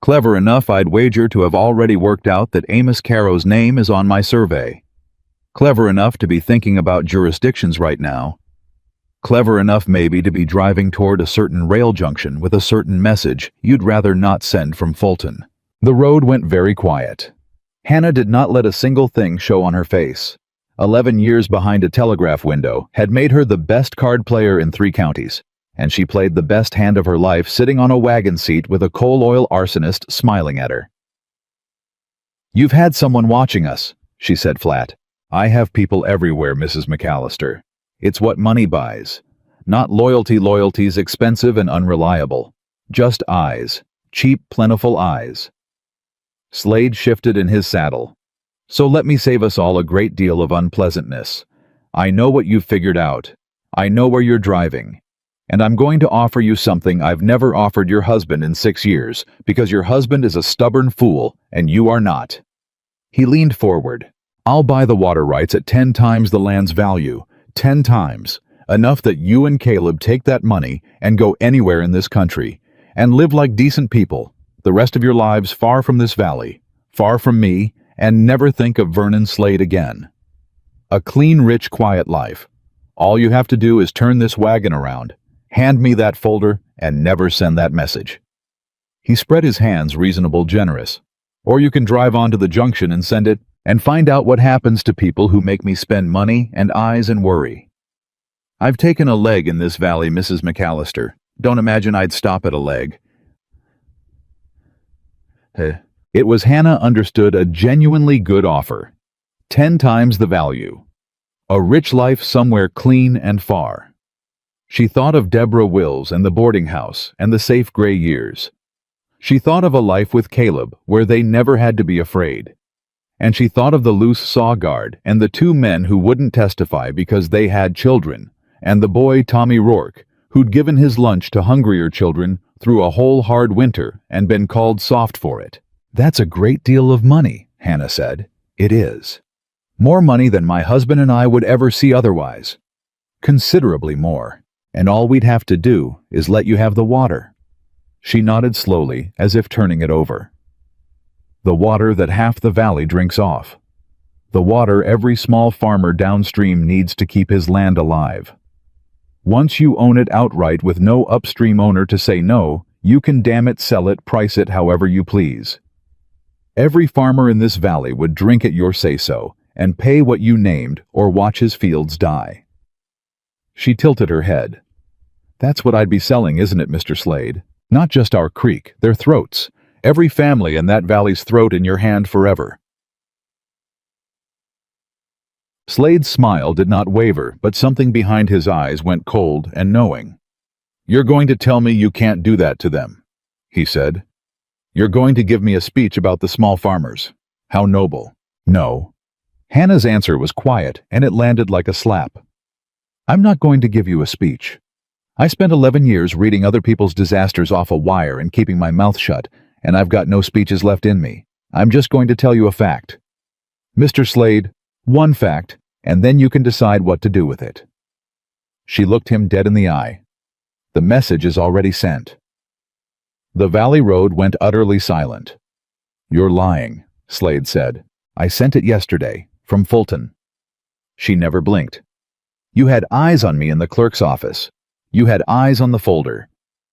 Clever enough, I'd wager, to have already worked out that Amos Caro's name is on my survey. Clever enough to be thinking about jurisdictions right now. Clever enough maybe to be driving toward a certain rail junction with a certain message you'd rather not send from Fulton. The road went very quiet. Hannah did not let a single thing show on her face. 11 years behind a telegraph window had made her the best card player in 3 counties, and she played the best hand of her life sitting on a wagon seat with a coal oil arsonist smiling at her. You've had someone watching us, she said flat. I have people everywhere, Mrs. McAllister. It's what money buys. Not loyalty. Loyalty's expensive and unreliable. Just eyes. Cheap, plentiful eyes. Slade shifted in his saddle. So let me save us all a great deal of unpleasantness. I know what you've figured out. I know where you're driving. And I'm going to offer you something I've never offered your husband in 6 years, because your husband is a stubborn fool, and you are not. He leaned forward. I'll buy the water rights at 10 times the land's value. 10 times. Enough that you and Caleb take that money and go anywhere in this country, and live like decent people, the rest of your lives far from this valley, far from me, and never think of Vernon Slade again. A clean, rich, quiet life. All you have to do is turn this wagon around, hand me that folder, and never send that message. He spread his hands, reasonable, generous. Or you can drive on to the junction and send it, and find out what happens to people who make me spend money and eyes and worry. I've taken a leg in this valley, Mrs. McAllister. Don't imagine I'd stop at a leg. It was Hannah understood a genuinely good offer. 10 times the value. A rich life somewhere clean and far. She thought of Deborah Wills and the boarding house and the safe gray years. She thought of a life with Caleb where they never had to be afraid. And she thought of the loose saw guard and the 2 men who wouldn't testify because they had children, and the boy Tommy Rourke, who'd given his lunch to hungrier children through a whole hard winter and been called soft for it. That's a great deal of money, Hannah said. It is. More money than my husband and I would ever see otherwise. Considerably more. And all we'd have to do is let you have the water. She nodded slowly, as if turning it over. The water that half the valley drinks off. The water every small farmer downstream needs to keep his land alive. Once you own it outright with no upstream owner to say no, you can damn it, sell it, price it however you please. Every farmer in this valley would drink at your say-so and pay what you named or watch his fields die. She tilted her head. That's what I'd be selling, isn't it, Mr. Slade? Not just our creek, their throats. Every family in that valley's throat in your hand forever. Slade's smile did not waver, but something behind his eyes went cold and knowing. You're going to tell me you can't do that to them, he said. You're going to give me a speech about the small farmers. How noble. No. Hannah's answer was quiet, and it landed like a slap. I'm not going to give you a speech. I spent 11 years reading other people's disasters off a wire and keeping my mouth shut, and I've got no speeches left in me. I'm just going to tell you a fact. Mr. Slade, one fact, and then you can decide what to do with it. She looked him dead in the eye. The message is already sent. The valley road went utterly silent. You're lying, Slade said. I sent it yesterday, from Fulton. She never blinked. You had eyes on me in the clerk's office. You had eyes on the folder.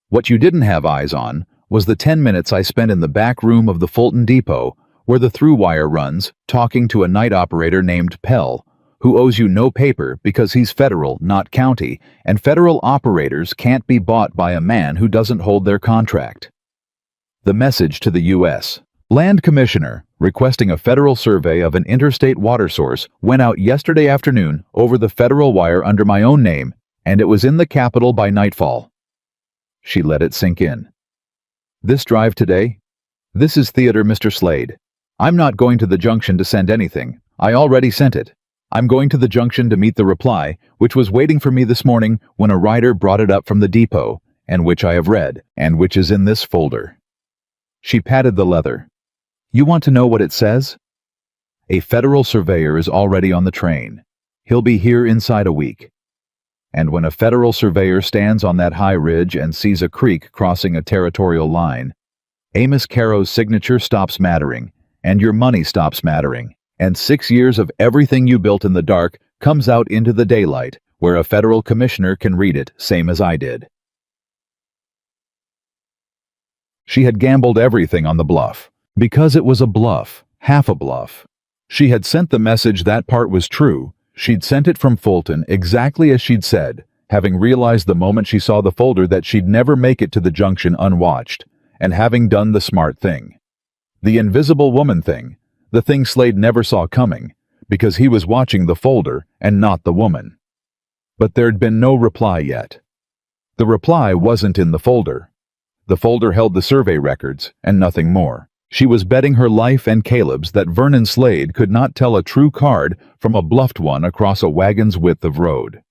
What you didn't have eyes on was the 10 minutes I spent in the back room of the Fulton Depot where the through wire runs, talking to a night operator named Pell, who owes you no paper because he's federal, not county, and federal operators can't be bought by a man who doesn't hold their contract. The message to the U.S. Land Commissioner, requesting a federal survey of an interstate water source, went out yesterday afternoon over the federal wire under my own name, and it was in the Capitol by nightfall. She let it sink in. This drive today? This is theater, Mr. Slade. I'm not going to the junction to send anything. I already sent it. I'm going to the junction to meet the reply, which was waiting for me this morning when a rider brought it up from the depot, and which I have read, and which is in this folder. She patted the leather. You want to know what it says? A federal surveyor is already on the train. He'll be here inside a week. And when a federal surveyor stands on that high ridge and sees a creek crossing a territorial line, Amos Caro's signature stops mattering, and your money stops mattering, and 6 years of everything you built in the dark comes out into the daylight, where a federal commissioner can read it, same as I did. She had gambled everything on the bluff. Because it was a bluff, half a bluff. She had sent the message that part was true. She'd sent it from Fulton exactly as she'd said, having realized the moment she saw the folder that she'd never make it to the junction unwatched, and having done the smart thing. The invisible woman thing, the thing Slade never saw coming, because he was watching the folder and not the woman. But there'd been no reply yet. The reply wasn't in the folder. The folder held the survey records and nothing more. She was betting her life and Caleb's that Vernon Slade could not tell a true card from a bluffed one across a wagon's width of road.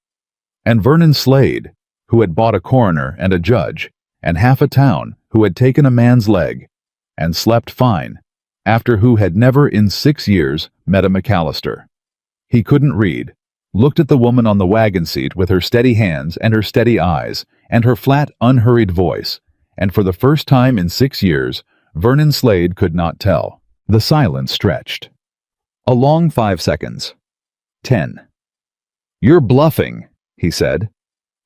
And Vernon Slade, who had bought a coroner and a judge, and half a town, who had taken a man's leg, and slept fine, after who had never in 6 years met a McAllister. He couldn't read, looked at the woman on the wagon seat with her steady hands and her steady eyes, and her flat, unhurried voice, and for the first time in 6 years, Vernon Slade could not tell. The silence stretched. A long 5 seconds. 10. You're bluffing, he said.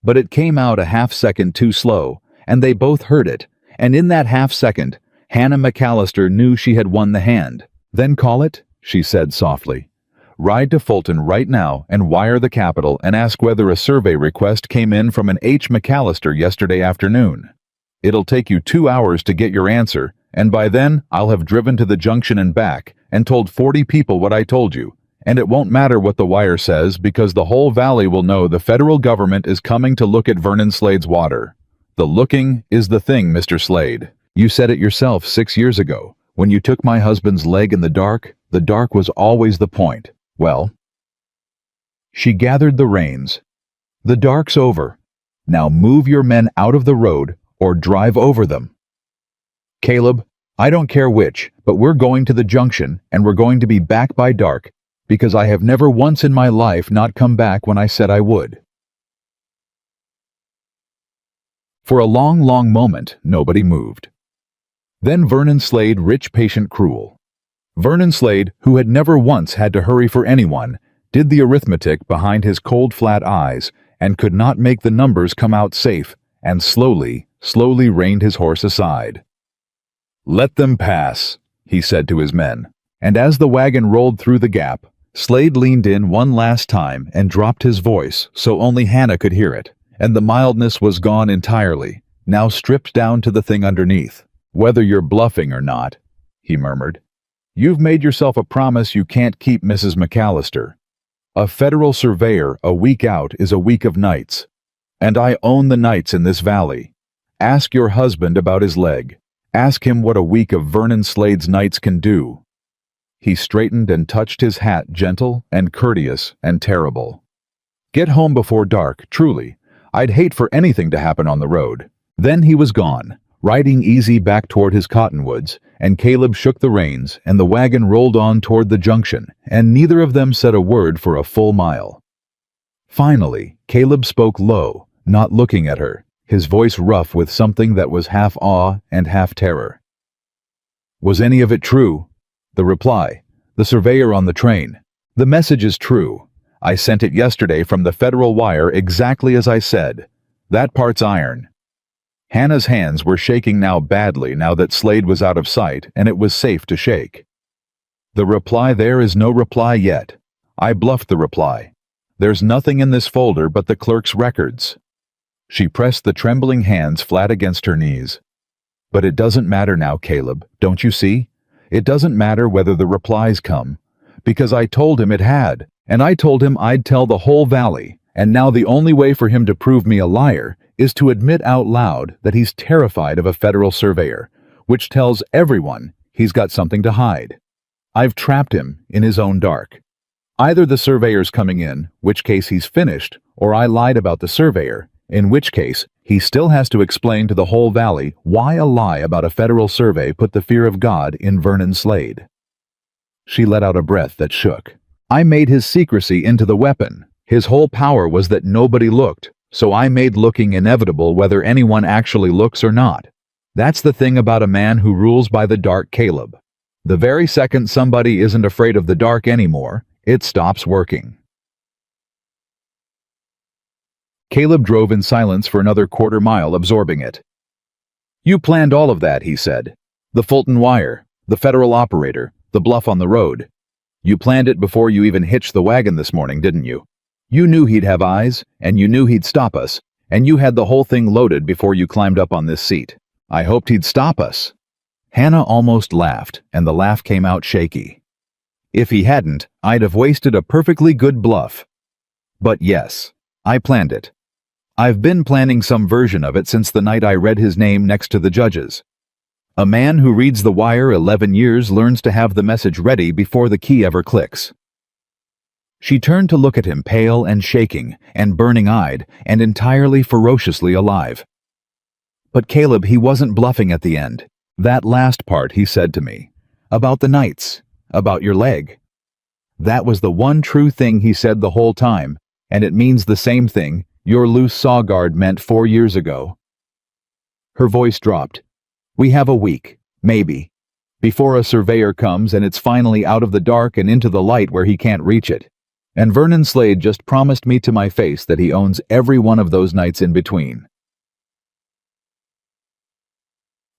But it came out a half second too slow, and they both heard it, and in that half second, Hannah McAllister knew she had won the hand. Then call it, she said softly. Ride to Fulton right now and wire the Capitol and ask whether a survey request came in from an H. McAllister yesterday afternoon. It'll take you 2 hours to get your answer, and by then I'll have driven to the junction and back and told 40 people what I told you, and it won't matter what the wire says because the whole valley will know the federal government is coming to look at Vernon Slade's water. The looking is the thing, Mr. Slade. You said it yourself 6 years ago. When you took my husband's leg in the dark was always the point. Well, she gathered the reins. The dark's over. Now move your men out of the road or drive over them. Caleb, I don't care which, but we're going to the junction, and we're going to be back by dark, because I have never once in my life not come back when I said I would. For a long, long moment, nobody moved. Then Vernon Slade, rich, patient, cruel. Vernon Slade, who had never once had to hurry for anyone, did the arithmetic behind his cold, flat eyes, and could not make the numbers come out safe, and slowly reined his horse aside. Let them pass, he said to his men, and as the wagon rolled through the gap, Slade leaned in one last time and dropped his voice so only Hannah could hear it, and the mildness was gone entirely, now stripped down to the thing underneath. Whether you're bluffing or not, he murmured, you've made yourself a promise you can't keep, Mrs. McAllister. A federal surveyor a week out is a week of nights, and I own the nights in this valley. Ask your husband about his leg. Ask him what a week of Vernon Slade's nights can do. He straightened and touched his hat, gentle and courteous and terrible. Get home before dark, truly. I'd hate for anything to happen on the road. Then he was gone, riding easy back toward his cottonwoods, and Caleb shook the reins, and the wagon rolled on toward the junction, and neither of them said a word for a full mile. Finally, Caleb spoke low, not looking at her, his voice rough with something that was half awe and half terror. Was any of it true? The reply. The surveyor on the train. The message is true. I sent it yesterday from the federal wire exactly as I said. That part's iron. Hannah's hands were shaking now badly now that Slade was out of sight and it was safe to shake. The reply there is no reply yet. I bluffed the reply. There's nothing in this folder but the clerk's records. She pressed the trembling hands flat against her knees. But it doesn't matter now, Caleb, don't you see? It doesn't matter whether the replies come, because I told him it had, and I told him I'd tell the whole valley, and now the only way for him to prove me a liar is to admit out loud that he's terrified of a federal surveyor, which tells everyone he's got something to hide. I've trapped him in his own dark. Either the surveyor's coming in, which case he's finished, or I lied about the surveyor, in which case he still has to explain to the whole valley why a lie about a federal survey put the fear of God in Vernon Slade. She let out a breath that shook. I made his secrecy into the weapon. His whole power was that nobody looked, so I made looking inevitable whether anyone actually looks or not. That's the thing about a man who rules by the dark, Caleb. The very second somebody isn't afraid of the dark anymore, it stops working. Caleb drove in silence for another quarter-mile, absorbing it. You planned all of that, he said. The Fulton wire, the federal operator, the bluff on the road. You planned it before you even hitched the wagon this morning, didn't you? You knew he'd have eyes, and you knew he'd stop us, and you had the whole thing loaded before you climbed up on this seat. I hoped he'd stop us. Hannah almost laughed, and the laugh came out shaky. If he hadn't, I'd have wasted a perfectly good bluff. But yes, I planned it. I've been planning some version of it since the night I read his name next to the judge's. A man who reads the wire 11 years learns to have the message ready before the key ever clicks. She turned to look at him, pale and shaking, and burning-eyed, and entirely ferociously alive. But Caleb, he wasn't bluffing at the end. That last part he said to me. About the nights. About your leg. That was the one true thing he said the whole time, and it means the same thing your loose saw guard meant 4 years ago. Her voice dropped. We have a week, maybe, before a surveyor comes and it's finally out of the dark and into the light where he can't reach it. And Vernon Slade just promised me to my face that he owns every one of those nights in between.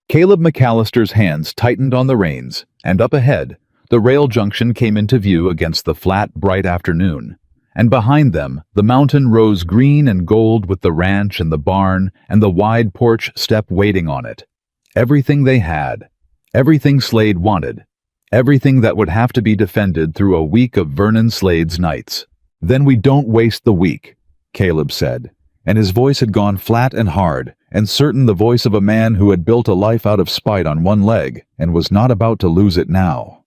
Caleb McAllister's hands tightened on the reins, and up ahead, the rail junction came into view against the flat, bright afternoon. And behind them, the mountain rose green and gold with the ranch and the barn and the wide porch step waiting on it. Everything they had, everything Slade wanted, everything that would have to be defended through a week of Vernon Slade's nights. Then we don't waste the week, Caleb said, and his voice had gone flat and hard, and certain the voice of a man who had built a life out of spite on one leg and was not about to lose it now.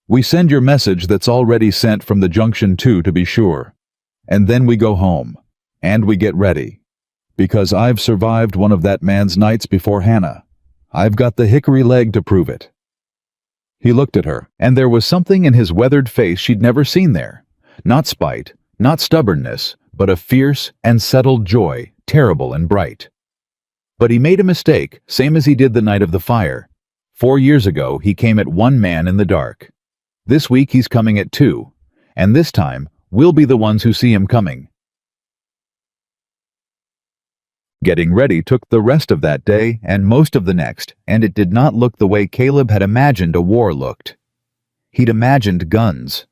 We send your message that's already sent from the Junction 2 to be sure. And then we go home. And we get ready. Because I've survived one of that man's nights before Hannah. I've got the hickory leg to prove it. He looked at her, and there was something in his weathered face she'd never seen there. Not spite, not stubbornness, but a fierce and settled joy, terrible and bright. But he made a mistake, same as he did the night of the fire. 4 years ago, he came at one man in the dark. This week he's coming at 2, and this time we'll be the ones who see him coming. Getting ready took the rest of that day and most of the next, and it did not look the way Caleb had imagined a war looked. He'd imagined guns.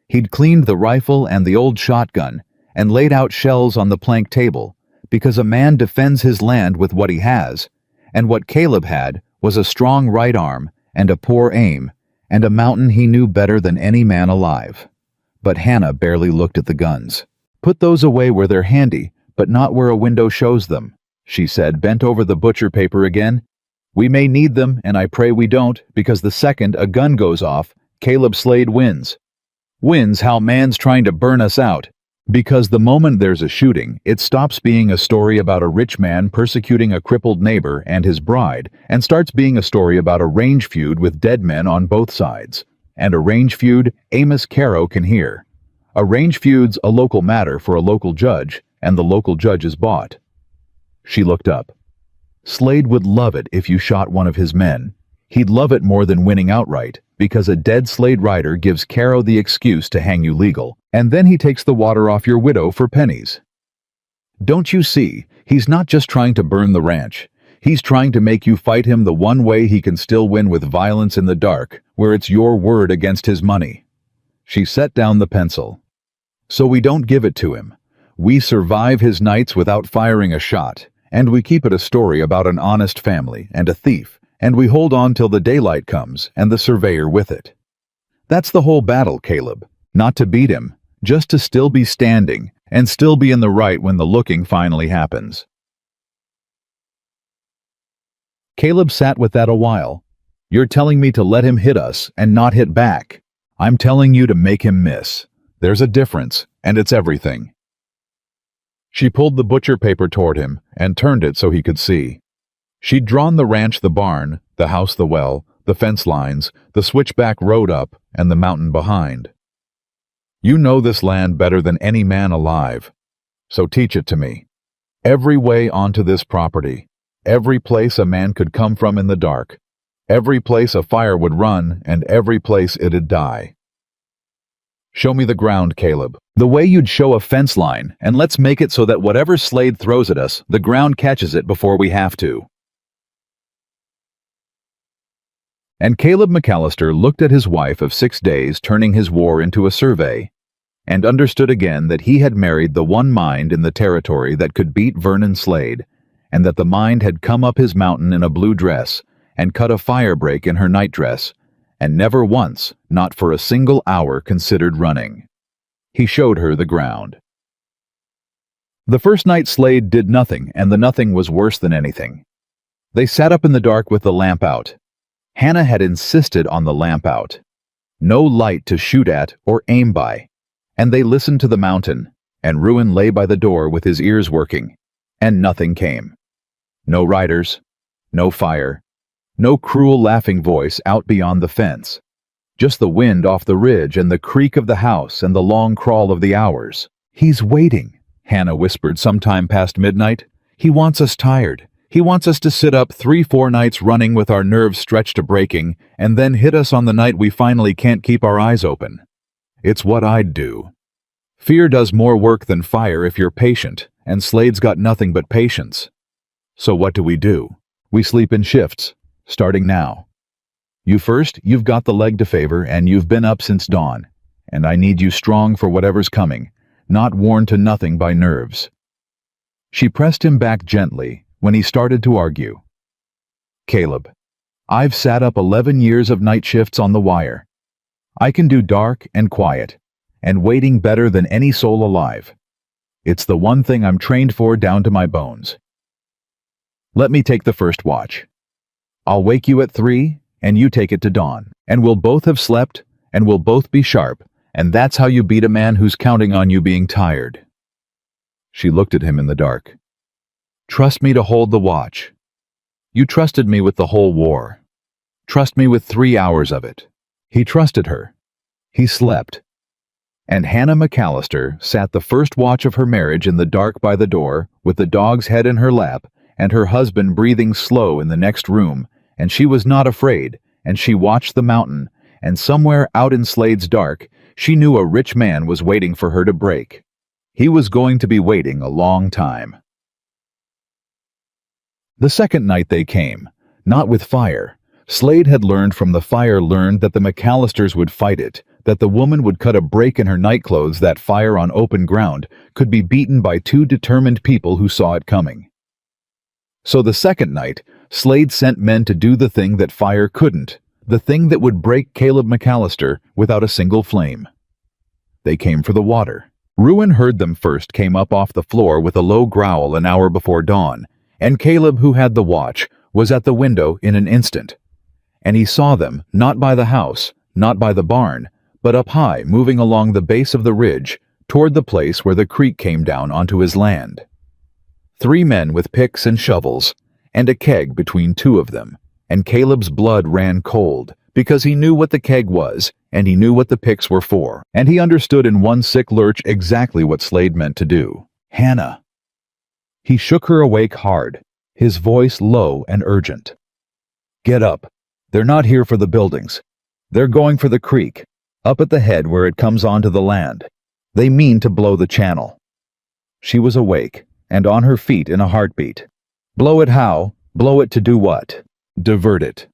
He'd cleaned the rifle and the old shotgun and laid out shells on the plank table, because a man defends his land with what he has, and what Caleb had was a strong right arm and a poor aim, and a mountain he knew better than any man alive. But Hannah barely looked at the guns. Put those away where they're handy, but not where a window shows them, she said, bent over the butcher paper again. We may need them, and I pray we don't, because the second a gun goes off, Caleb Slade wins. Wins how man's trying to burn us out. Because the moment there's a shooting, it stops being a story about a rich man persecuting a crippled neighbor and his bride, and starts being a story about a range feud with dead men on both sides. And a range feud Amos Caro can hear. A range feud's a local matter for a local judge, and the local judge is bought. She looked up. Slade would love it if you shot one of his men. He'd love it more than winning outright, because a dead Slade rider gives Caro the excuse to hang you legal, and then he takes the water off your widow for pennies. Don't you see, he's not just trying to burn the ranch. He's trying to make you fight him the one way he can still win, with violence in the dark, where it's your word against his money." She set down the pencil. "So we don't give it to him. We survive his nights without firing a shot, and we keep it a story about an honest family and a thief, and we hold on till the daylight comes and the surveyor with it. That's the whole battle, Caleb. Not to beat him, just to still be standing and still be in the right when the looking finally happens." Caleb sat with that a while. "You're telling me to let him hit us and not hit back. I'm telling you to make him miss. There's a difference, and it's everything." She pulled the butcher paper toward him and turned it so he could see. She'd drawn the ranch, the barn, the house, the well, the fence lines, the switchback road up, and the mountain behind. "You know this land better than any man alive, so teach it to me. Every way onto this property, every place a man could come from in the dark, every place a fire would run, and every place it'd die. Show me the ground, Caleb, the way you'd show a fence line, and let's make it so that whatever Slade throws at us, the ground catches it before we have to." And Caleb McAllister looked at his wife of 6 days, turning his war into a survey, and understood again that he had married the one mind in the territory that could beat Vernon Slade, and that the mind had come up his mountain in a blue dress and cut a fire break in her nightdress, and never once, not for a single hour, considered running. He showed her the ground. The first night Slade did nothing, and the nothing was worse than anything. They sat up in the dark with the lamp out. Hannah had insisted on the lamp out. No light to shoot at or aim by. And they listened to the mountain, and Ruin lay by the door with his ears working, and nothing came. No riders, no fire, no cruel laughing voice out beyond the fence. Just the wind off the ridge and the creak of the house and the long crawl of the hours. "He's waiting," Hannah whispered sometime past midnight. "He wants us tired. He wants us to sit up 3-4 nights running with our nerves stretched to breaking, and then hit us on the night we finally can't keep our eyes open. It's what I'd do. Fear does more work than fire if you're patient, and Slade's got nothing but patience. So what do? We sleep in shifts, starting now. You first, you've got the leg to favor, and you've been up since dawn, and I need you strong for whatever's coming, not worn to nothing by nerves." She pressed him back gently when he started to argue. "Caleb, I've sat up 11 years of night shifts on the wire. I can do dark and quiet, and waiting better than any soul alive. It's the one thing I'm trained for down to my bones. Let me take the first watch. I'll wake you at 3, and you take it to dawn, and we'll both have slept, and we'll both be sharp, and that's how you beat a man who's counting on you being tired." She looked at him in the dark. "Trust me to hold the watch. You trusted me with the whole war. Trust me with 3 hours of it." He trusted her. He slept. And Hannah McAllister sat the first watch of her marriage in the dark by the door, with the dog's head in her lap, and her husband breathing slow in the next room, and she was not afraid, and she watched the mountain, and somewhere out in Slade's dark, she knew a rich man was waiting for her to break. He was going to be waiting a long time. The second night they came, not with fire. Slade had learned from the fire that the McAllisters would fight it, that the woman would cut a break in her nightclothes, that fire on open ground could be beaten by 2 determined people who saw it coming. So the second night, Slade sent men to do the thing that fire couldn't, the thing that would break Caleb McAllister without a single flame. They came for the water. Ruin heard them first, came up off the floor with a low growl an hour before dawn, and Caleb, who had the watch, was at the window in an instant. And he saw them, not by the house, not by the barn, but up high, moving along the base of the ridge, toward the place where the creek came down onto his land. 3 men with picks and shovels, and a keg between 2 of them, and Caleb's blood ran cold, because he knew what the keg was, and he knew what the picks were for, and he understood in one sick lurch exactly what Slade meant to do. "Hannah." He shook her awake hard, his voice low and urgent. "Get up. They're not here for the buildings. They're going for the creek, up at the head where it comes onto the land. They mean to blow the channel." She was awake, and on her feet in a heartbeat. "Blow it how? Blow it to do what? Divert it.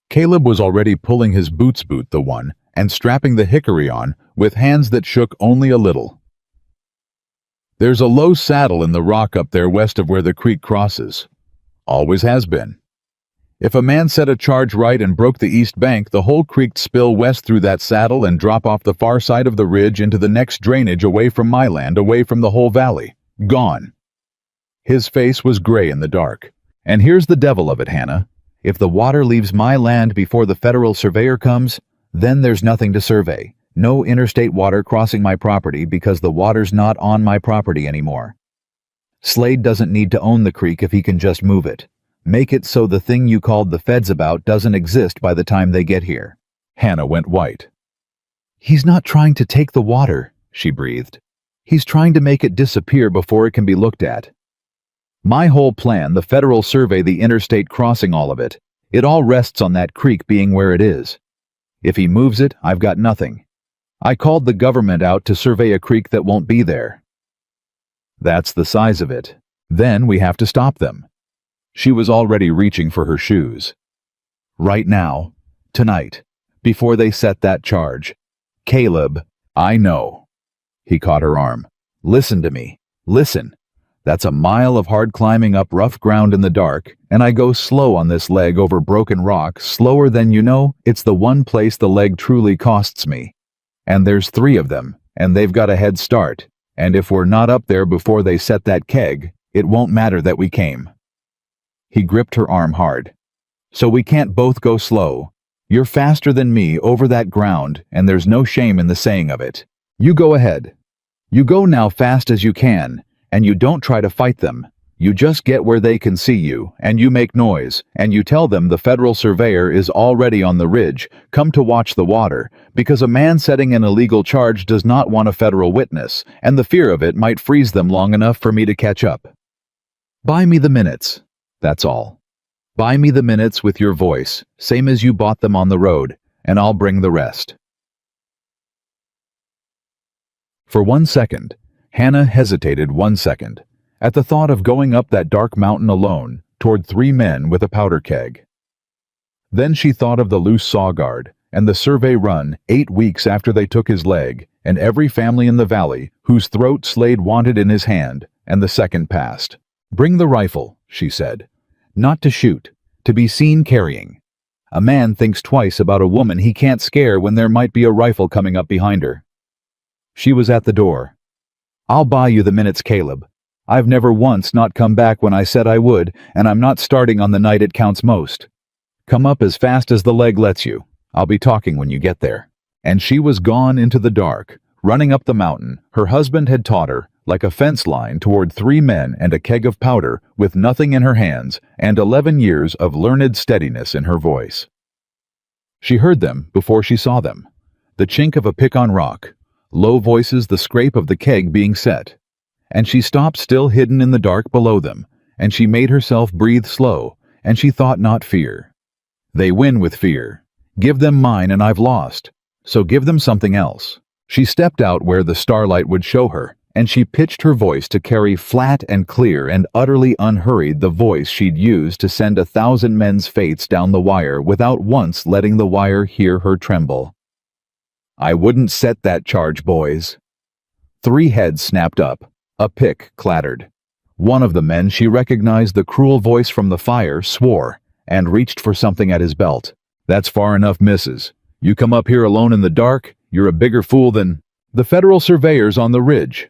Caleb was already pulling his boots boot the one and strapping the hickory on with hands that shook only a little. There's a low saddle in the rock up there west of where the creek crosses. Always has been. If a man set a charge right and broke the east bank, the whole creek'd spill west through that saddle and drop off the far side of the ridge into the next drainage away from my land, away from the whole valley. Gone. His face was gray in the dark. And here's the devil of it, Hannah. If the water leaves my land before the federal surveyor comes, then there's nothing to survey. No interstate water crossing my property because the water's not on my property anymore. Slade doesn't need to own the creek if he can just move it. Make it so the thing you called the feds about doesn't exist by the time they get here. Hannah went white. He's not trying to take the water, she breathed. He's trying to make it disappear before it can be looked at. My whole plan, the federal survey, the interstate crossing, all of it, it all rests on that creek being where it is. If he moves it, I've got nothing. I called the government out to survey a creek that won't be there. That's the size of it. Then we have to stop them. She was already reaching for her shoes. Right now, tonight, before they set that charge. Caleb, I know. He caught her arm. Listen to me. Listen. That's a mile of hard climbing up rough ground in the dark, and I go slow on this leg over broken rock, slower than you know. It's the one place the leg truly costs me. And there's 3 of them, and they've got a head start. And if we're not up there before they set that keg, it won't matter that we came. He gripped her arm hard. So we can't both go slow. You're faster than me over that ground, and there's no shame in the saying of it. You go ahead. You go now fast as you can, and you don't try to fight them. You just get where they can see you, and you make noise, and you tell them the federal surveyor is already on the ridge, come to watch the water, because a man setting an illegal charge does not want a federal witness, and the fear of it might freeze them long enough for me to catch up. Buy me the minutes. That's all. Buy me the minutes with your voice, same as you bought them on the road, and I'll bring the rest. For 1 second, Hannah hesitated 1 second, at the thought of going up that dark mountain alone, toward 3 men with a powder keg. Then she thought of the loose saw guard, and the survey run 8 weeks after they took his leg, and every family in the valley whose throat Slade wanted in his hand, and the second passed. Bring the rifle, she said. Not to shoot, to be seen carrying. A man thinks twice about a woman he can't scare when there might be a rifle coming up behind her. She was at the door. I'll buy you the minutes, Caleb. I've never once not come back when I said I would, and I'm not starting on the night it counts most. Come up as fast as the leg lets you. I'll be talking when you get there. And she was gone into the dark, running up the mountain. Her husband had taught her, like a fence line, toward 3 men and a keg of powder, with nothing in her hands, and 11 years of learned steadiness in her voice. She heard them before she saw them. The chink of a pick on rock, low voices, the scrape of the keg being set. And she stopped still, hidden in the dark below them, and she made herself breathe slow, and she thought not fear. They win with fear. Give them mine and I've lost, so give them something else. She stepped out where the starlight would show her, and she pitched her voice to carry flat and clear and utterly unhurried the voice she'd used to send 1,000 men's fates down the wire without once letting the wire hear her tremble. I wouldn't set that charge, boys. 3 heads snapped up. A pick clattered. One of the men, she recognized the cruel voice from the fire, swore, and reached for something at his belt. That's far enough, missus. You come up here alone in the dark, you're a bigger fool than the federal surveyors on the ridge.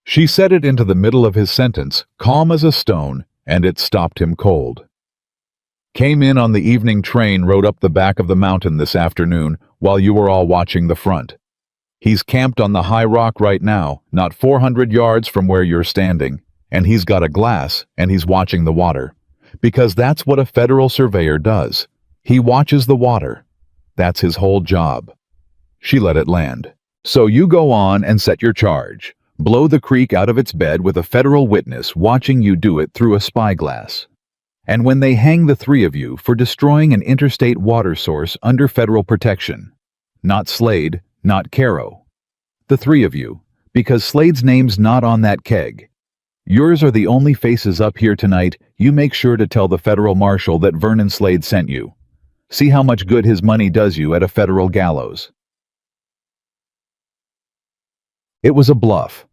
She said it into the middle of his sentence, calm as a stone, and it stopped him cold. Came in on the evening train, rode up the back of the mountain this afternoon while you were all watching the front. He's camped on the high rock right now, not 400 yards from where you're standing, and he's got a glass and he's watching the water. Because that's what a federal surveyor does. He watches the water. That's his whole job. She let it land. So you go on and set your charge. Blow the creek out of its bed with a federal witness watching you do it through a spyglass. And when they hang the 3 of you for destroying an interstate water source under federal protection, not Slade, not Caro, the 3 of you, because Slade's name's not on that keg. Yours are the only faces up here tonight. You make sure to tell the federal marshal that Vernon Slade sent you. See how much good his money does you at a federal gallows." It was a bluff.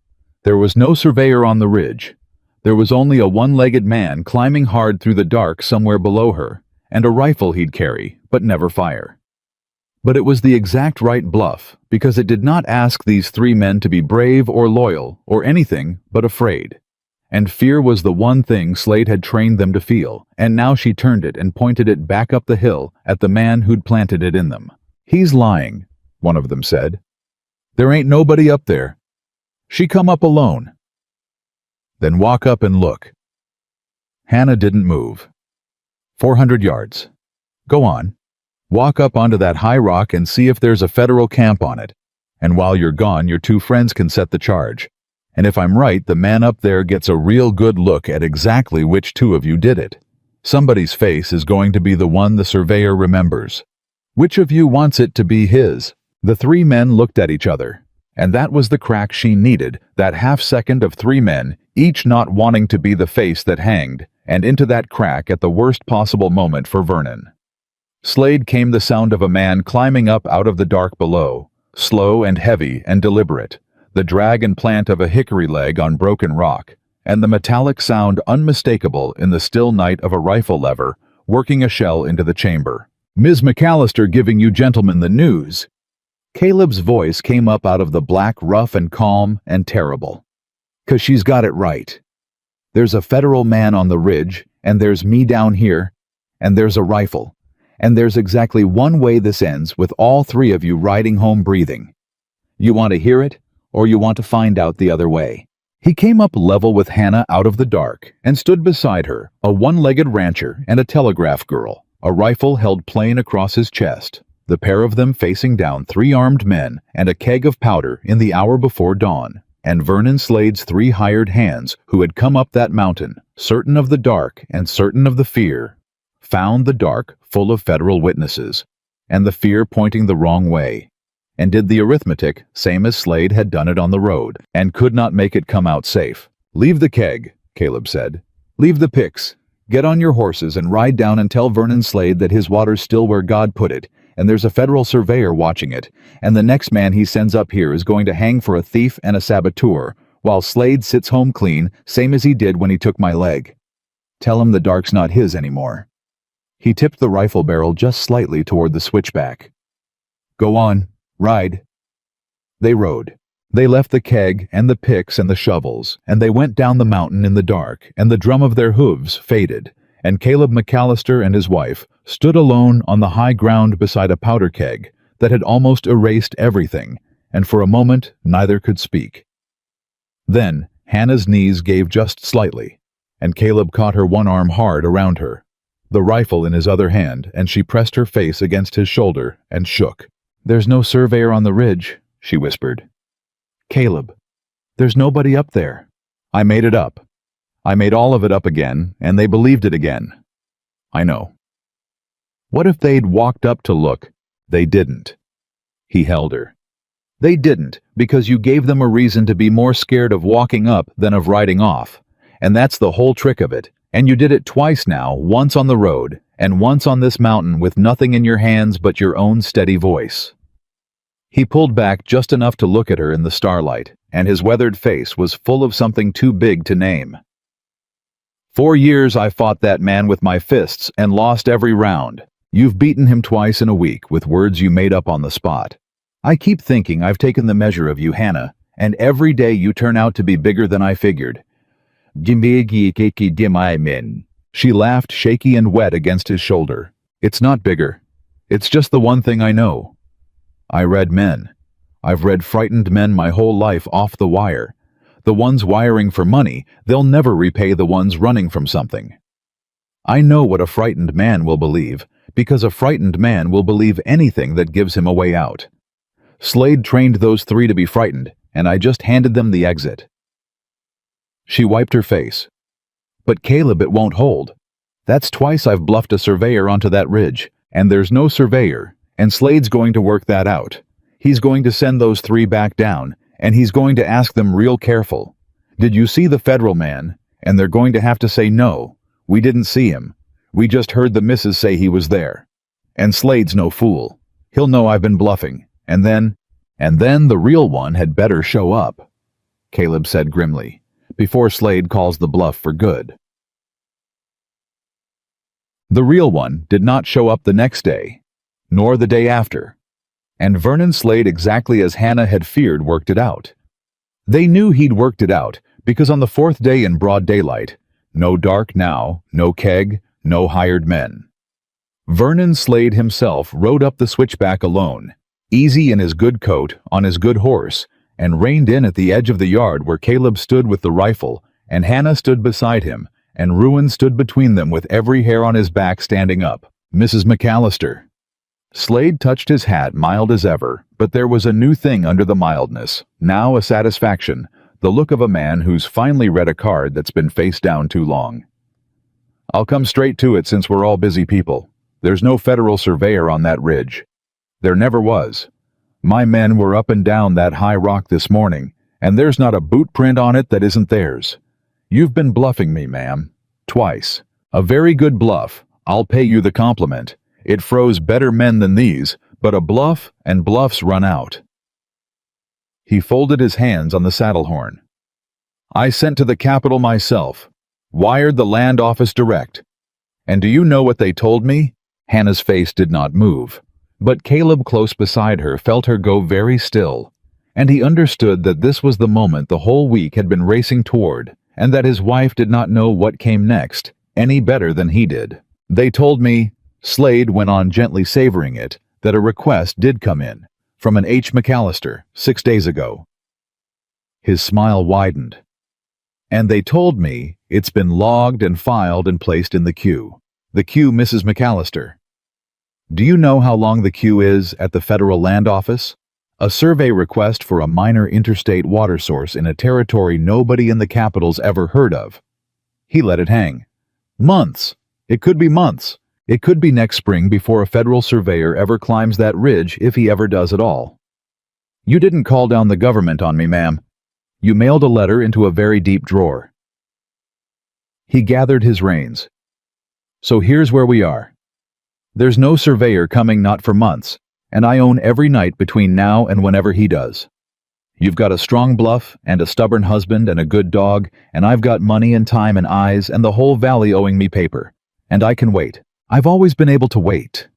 There was no surveyor on the ridge. There was only a one-legged man climbing hard through the dark somewhere below her, and a rifle he'd carry, but never fire. But it was the exact right bluff, because it did not ask these three men to be brave or loyal or anything but afraid. And fear was the one thing Slade had trained them to feel, and now she turned it and pointed it back up the hill at the man who'd planted it in them. "He's lying," one of them said. "There ain't nobody up there. She come up alone." "Then walk up and look." Hannah didn't move. 400 yards. "Go on. Walk up onto that high rock and see if there's a federal camp on it. And while you're gone, your two friends can set the charge. And if I'm right, the man up there gets a real good look at exactly which two of you did it. Somebody's face is going to be the one the surveyor remembers. Which of you wants it to be his?" The three men looked at each other, and that was the crack she needed, that half-second of three men, each not wanting to be the face that hanged, and into that crack at the worst possible moment for Vernon. Slade came the sound of a man climbing up out of the dark below, slow and heavy and deliberate, the drag and plant of a hickory leg on broken rock, and the metallic sound unmistakable in the still night of a rifle lever working a shell into the chamber. "Ms. McAllister giving you gentlemen the news." Caleb's voice came up out of the black, rough and calm and terrible. "'Cause she's got it right. There's a federal man on the ridge, and there's me down here, and there's a rifle, and there's exactly one way this ends with all three of you riding home breathing. You want to hear it, or you want to find out the other way?" He came up level with Hannah out of the dark and stood beside her, a one-legged rancher and a telegraph girl, a rifle held plain across his chest, the pair of them facing down three armed men and a keg of powder in the hour before dawn, and Vernon Slade's three hired hands who had come up that mountain, certain of the dark and certain of the fear, found the dark full of federal witnesses, and the fear pointing the wrong way, and did the arithmetic same as Slade had done it on the road, and could not make it come out safe. "Leave the keg," Caleb said. "Leave the picks. Get on your horses and ride down and tell Vernon Slade that his water's still where God put it, and there's a federal surveyor watching it, and the next man he sends up here is going to hang for a thief and a saboteur, while Slade sits home clean, same as he did when he took my leg. Tell him the dark's not his anymore." He tipped the rifle barrel just slightly toward the switchback. "Go on. Ride." They rode. They left the keg and the picks and the shovels, and they went down the mountain in the dark, and the drum of their hooves faded, and Caleb McAllister and his wife stood alone on the high ground beside a powder keg that had almost erased everything, and for a moment neither could speak. Then Hannah's knees gave just slightly, and Caleb caught her one arm hard around her, the rifle in his other hand, and she pressed her face against his shoulder and shook. "There's no surveyor on the ridge," she whispered. "Caleb, there's nobody up there. I made it up. I made all of it up again, and they believed it again. I know." "What if they'd walked up to look?" "They didn't." He held her. "They didn't, because you gave them a reason to be more scared of walking up than of riding off. And that's the whole trick of it. And you did it twice now, once on the road, and once on this mountain with nothing in your hands but your own steady voice." He pulled back just enough to look at her in the starlight, and his weathered face was full of something too big to name. 4 years I fought that man with my fists and lost every round. You've beaten him twice in a week with words you made up on the spot. I keep thinking I've taken the measure of you, Hannah, and every day you turn out to be bigger than I figured." She laughed shaky and wet against his shoulder. "It's not bigger. It's just the one thing I know. I read men. I've read frightened men my whole life off the wire. The ones wiring for money, they'll never repay the ones running from something. I know what a frightened man will believe, because a frightened man will believe anything that gives him a way out. Slade trained those three to be frightened, and I just handed them the exit." She wiped her face. "But Caleb, it won't hold. That's twice I've bluffed a surveyor onto that ridge, and there's no surveyor, and Slade's going to work that out. He's going to send those three back down, and he's going to ask them real careful. Did you see the federal man? And they're going to have to say no. We didn't see him. We just heard the missus say he was there. And Slade's no fool. He'll know I've been bluffing. And then the real one had better show up," Caleb said grimly, "before Slade calls the bluff for good." The real one did not show up the next day, nor the day after. And Vernon Slade, exactly as Hannah had feared, worked it out. They knew he'd worked it out because on the fourth day in broad daylight, no dark now, no keg, no hired men, Vernon Slade himself rode up the switchback alone, easy in his good coat, on his good horse, and reined in at the edge of the yard where Caleb stood with the rifle, and Hannah stood beside him, and Ruin stood between them with every hair on his back standing up. "Mrs. McAllister." Slade touched his hat, mild as ever, but there was a new thing under the mildness, now a satisfaction, the look of a man who's finally read a card that's been face down too long. "I'll come straight to it since we're all busy people. There's no federal surveyor on that ridge. There never was. My men were up and down that high rock this morning, and there's not a boot print on it that isn't theirs. You've been bluffing me, ma'am. Twice. A very good bluff. I'll pay you the compliment. It froze better men than these, but a bluff and bluffs run out." He folded his hands on the saddle horn. "I sent to the Capitol myself. Wired the land office direct. And do you know what they told me?" Hannah's face did not move, but Caleb close beside her felt her go very still, and he understood that this was the moment the whole week had been racing toward, and that his wife did not know what came next any better than he did. "They told me," Slade went on, gently savoring it, "that a request did come in, from an H. McAllister, 6 days ago." His smile widened. "And they told me it's been logged and filed and placed in the queue. The queue, Mrs. McAllister. Do you know how long the queue is at the Federal Land Office? A survey request for a minor interstate water source in a territory nobody in the Capitol's ever heard of." He let it hang. "Months. It could be months. It could be next spring before a federal surveyor ever climbs that ridge, if he ever does at all. You didn't call down the government on me, ma'am. You mailed a letter into a very deep drawer." He gathered his reins. "So here's where we are. There's no surveyor coming, not for months, and I own every night between now and whenever he does. You've got a strong bluff and a stubborn husband and a good dog, and I've got money and time and eyes and the whole valley owing me paper. And I can wait. I've always been able to wait."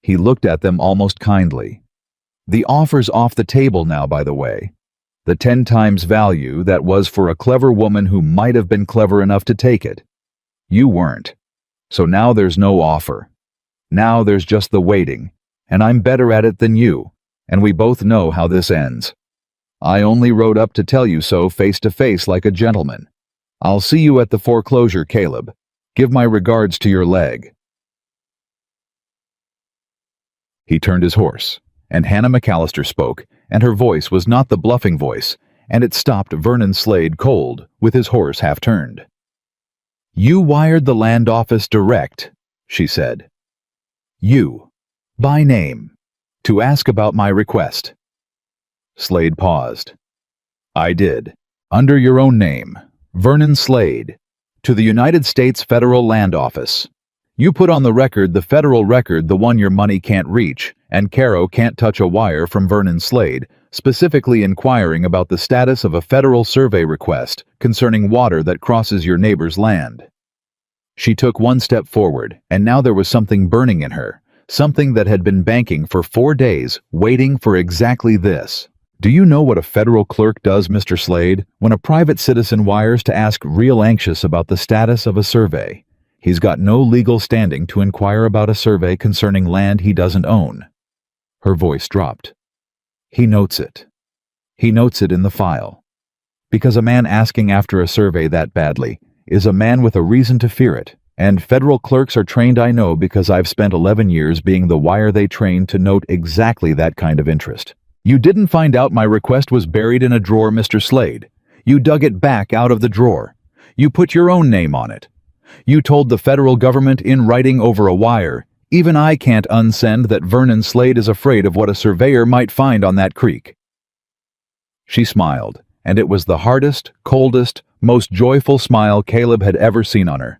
He looked at them almost kindly. "The offer's off the table now, by the way. The 10 times value that was for a clever woman who might have been clever enough to take it. You weren't. So now there's no offer. Now there's just the waiting, and I'm better at it than you, and we both know how this ends. I only rode up to tell you so face to face like a gentleman. I'll see you at the foreclosure, Caleb. Give my regards to your leg." He turned his horse, and Hannah McAllister spoke, and her voice was not the bluffing voice, and it stopped Vernon Slade cold, with his horse half turned. "You wired the land office direct," she said. "You, by name, to ask about my request." Slade paused. "I did, under your own name, Vernon Slade, to the United States Federal Land Office. You put on the record, the federal record, the one your money can't reach, and Caro can't touch a wire from Vernon Slade, specifically inquiring about the status of a federal survey request concerning water that crosses your neighbor's land." She took one step forward, and now there was something burning in her, something that had been banking for 4 days, waiting for exactly this. "Do you know what a federal clerk does, Mr. Slade, when a private citizen wires to ask real anxious about the status of a survey? He's got no legal standing to inquire about a survey concerning land he doesn't own." Her voice dropped. "He notes it. He notes it in the file. Because a man asking after a survey that badly is a man with a reason to fear it, and federal clerks are trained, I know, because I've spent 11 years being the wire they trained to note exactly that kind of interest. You didn't find out my request was buried in a drawer, Mr. Slade. You dug it back out of the drawer. You put your own name on it. You told the federal government in writing over a wire, even I can't unsend that Vernon Slade is afraid of what a surveyor might find on that creek." She smiled, and it was the hardest, coldest, most joyful smile Caleb had ever seen on her.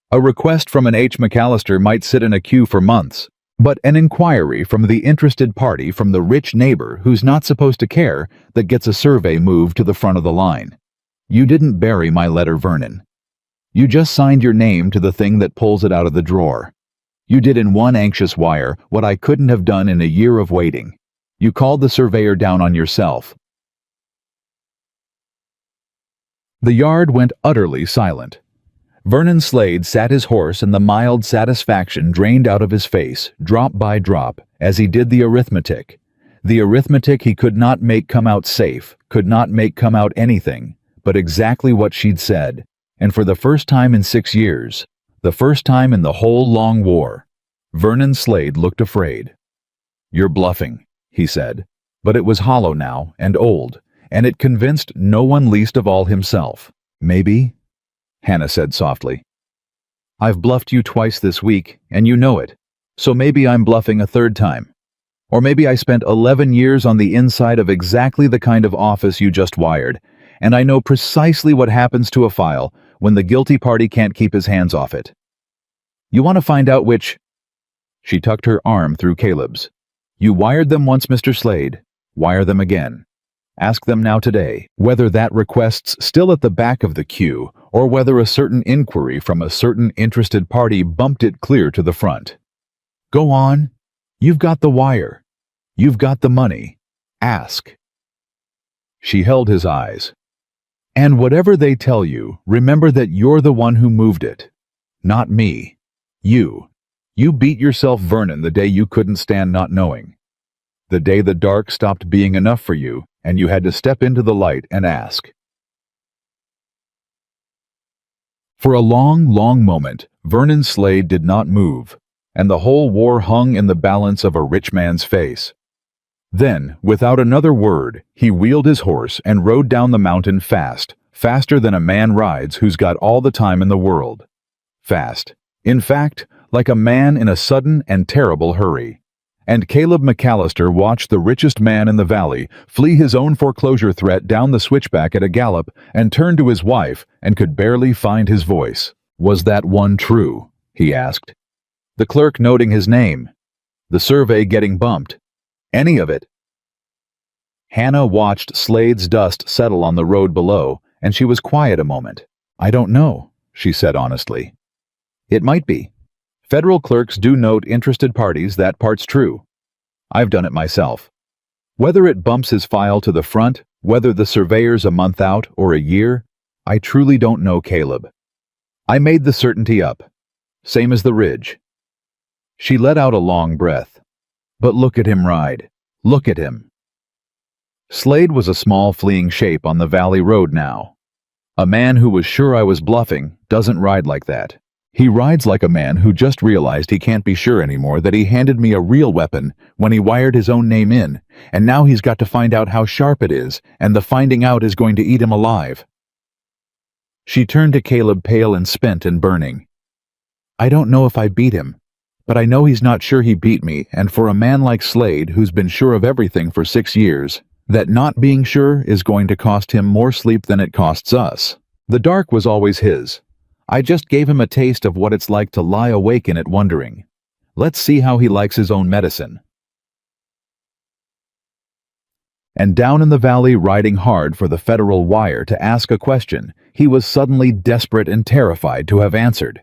A request from an H. McAllister might sit in a queue for months, but an inquiry from the interested party from the rich neighbor who's not supposed to care that gets a survey moved to the front of the line. You didn't bury my letter, Vernon. You just signed your name to the thing that pulls it out of the drawer. You did in one anxious wire what I couldn't have done in a year of waiting. You called the surveyor down on yourself. The yard went utterly silent. Vernon Slade sat his horse, and the mild satisfaction drained out of his face, drop by drop, as he did the arithmetic. The arithmetic he could not make come out safe, could not make come out anything, but exactly what she'd said, and for the first time in 6 years, the first time in the whole long war, Vernon Slade looked afraid. "You're bluffing," he said, but it was hollow now and old, and it convinced no one, least of all himself. "Maybe," Hannah said softly. "I've bluffed you twice this week, and you know it, so maybe I'm bluffing a third time. Or maybe I spent 11 years on the inside of exactly the kind of office you just wired, and I know precisely what happens to a file when the guilty party can't keep his hands off it. You want to find out which—" She tucked her arm through Caleb's. "You wired them once, Mr. Slade. Wire them again. Ask them now today whether that request's still at the back of the queue, or whether a certain inquiry from a certain interested party bumped it clear to the front. Go on. You've got the wire. You've got the money. Ask." She held his eyes. "And whatever they tell you, remember that you're the one who moved it. Not me. You. You beat yourself, Vernon, the day you couldn't stand not knowing. The day the dark stopped being enough for you, and you had to step into the light and ask." For a long, long moment, Vernon Slade did not move, and the whole war hung in the balance of a rich man's face. Then, without another word, he wheeled his horse and rode down the mountain fast, faster than a man rides who's got all the time in the world. Fast. In fact, like a man in a sudden and terrible hurry. And Caleb McAllister watched the richest man in the valley flee his own foreclosure threat down the switchback at a gallop and turn to his wife and could barely find his voice. "Was that one true?" he asked. The clerk noting his name. The survey getting bumped. Any of it? Hannah watched Slade's dust settle on the road below, and she was quiet a moment. "I don't know," she said honestly. "It might be. Federal clerks do note interested parties, that part's true. I've done it myself. Whether it bumps his file to the front, whether the surveyor's a month out or a year, I truly don't know, Caleb. I made the certainty up. Same as the ridge." She let out a long breath. "But look at him ride. Look at him." Slade was a small fleeing shape on the valley road now. A man who was sure I was bluffing doesn't ride like that. He rides like a man who just realized he can't be sure anymore that he handed me a real weapon when he wired his own name in, and now he's got to find out how sharp it is, and the finding out is going to eat him alive. She turned to Caleb, pale and spent and burning. "I don't know if I beat him, but I know he's not sure he beat me, and for a man like Slade, who's been sure of everything for 6 years, that not being sure is going to cost him more sleep than it costs us. The dark was always his. I just gave him a taste of what it's like to lie awake in it wondering. Let's see how he likes his own medicine." And down in the valley, riding hard for the federal wire to ask a question he was suddenly desperate and terrified to have answered,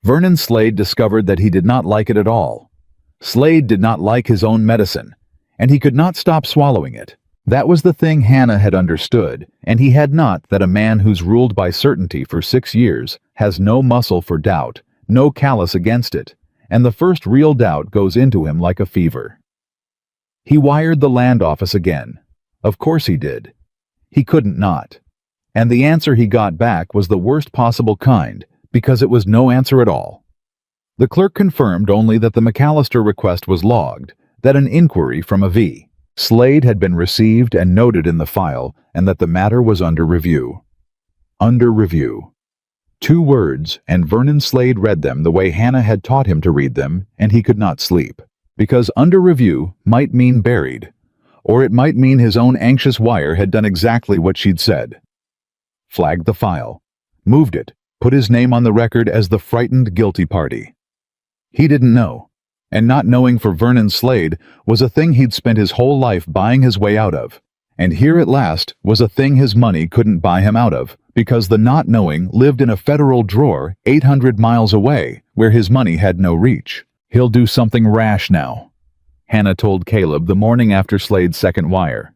Vernon Slade discovered that he did not like it at all. Slade did not like his own medicine, and he could not stop swallowing it. That was the thing Hannah had understood, and he had not, that a man who's ruled by certainty for 6 years has no muscle for doubt, no callous against it, and the first real doubt goes into him like a fever. He wired the land office again. Of course he did. He couldn't not. And the answer he got back was the worst possible kind, because it was no answer at all. The clerk confirmed only that the McAllister request was logged, that an inquiry from a V. Slade had been received and noted in the file, and that the matter was under review. Under review. 2 words, and Vernon Slade read them the way Hannah had taught him to read them, and he could not sleep. Because under review might mean buried. or it might mean his own anxious wire had done exactly what she'd said. Flagged the file. Moved it. Put his name on the record as the frightened guilty party. He didn't know. And not knowing for Vernon Slade was a thing he'd spent his whole life buying his way out of. And here at last was a thing his money couldn't buy him out of, because the not knowing lived in a federal drawer 800 miles away, where his money had no reach. He'll do something rash now, Hannah told Caleb the morning after Slade's second wire.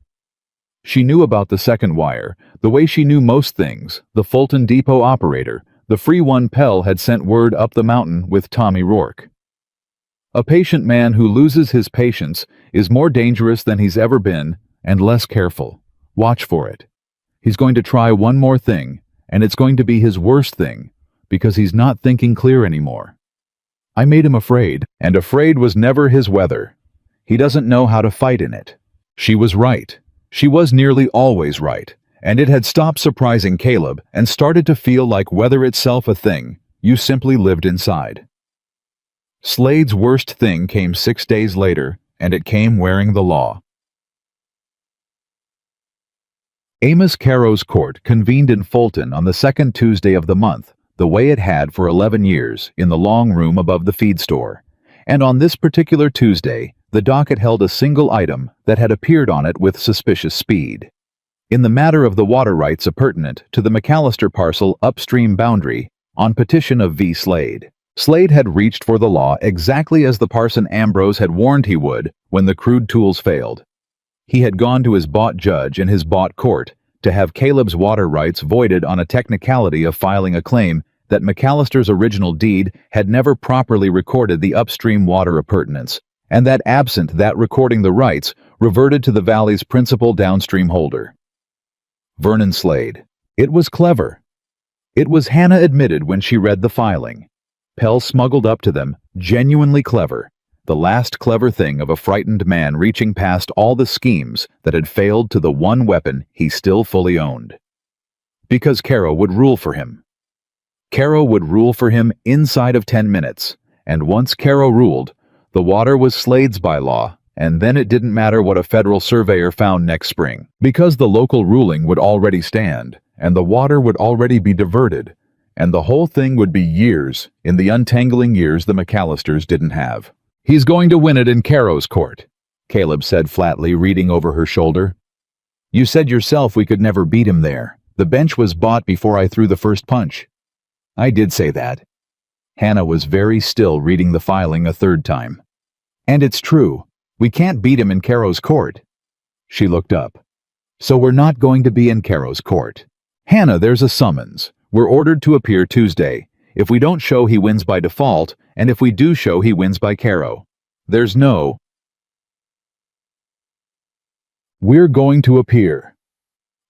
She knew about the second wire, the way she knew most things, the Fulton Depot operator, the free one Pell had sent word up the mountain with Tommy Rourke. A patient man who loses his patience is more dangerous than he's ever been, and less careful. Watch for it. He's going to try one more thing, and it's going to be his worst thing, because he's not thinking clear anymore. I made him afraid, and afraid was never his weather. He doesn't know how to fight in it. She was right. She was nearly always right, and it had stopped surprising Caleb and started to feel like weather itself a thing you simply lived inside. Slade's worst thing came 6 days later, and it came wearing the law. Amos Caro's court convened in Fulton on the second Tuesday of the month, the way it had for 11 years, in the long room above the feed store. And on this particular Tuesday, the docket held a single item that had appeared on it with suspicious speed. In the matter of the water rights appurtenant to the McAllister parcel upstream boundary, on petition of V. Slade. Slade had reached for the law exactly as the parson Ambrose had warned he would when the crude tools failed. He had gone to his bought judge in his bought court to have Caleb's water rights voided on a technicality of filing a claim that McAllister's original deed had never properly recorded the upstream water appurtenance, and that absent that recording the rights, reverted to the valley's principal downstream holder. Vernon Slade. It was clever. It was, Hannah admitted when she read the filing. Pell smuggled up to them, genuinely clever. The last clever thing of a frightened man reaching past all the schemes that had failed to the one weapon he still fully owned. Because Caro would rule for him. Caro would rule for him inside of 10 minutes, and once Caro ruled, the water was Slade's by law, and then it didn't matter what a federal surveyor found next spring, because the local ruling would already stand, and the water would already be diverted, and the whole thing would be years in the untangling years the McAllisters didn't have. He's going to win it in Caro's court, Caleb said flatly, reading over her shoulder. You said yourself we could never beat him there. The bench was bought before I threw the first punch. I did say that. Hannah was very still, reading the filing a third time. And it's true. We can't beat him in Caro's court. She looked up. So we're not going to be in Caro's court. Hannah, there's a summons. We're ordered to appear Tuesday. If we don't show, he wins by default, and if we do show, he wins by Caro. There's no... We're going to appear.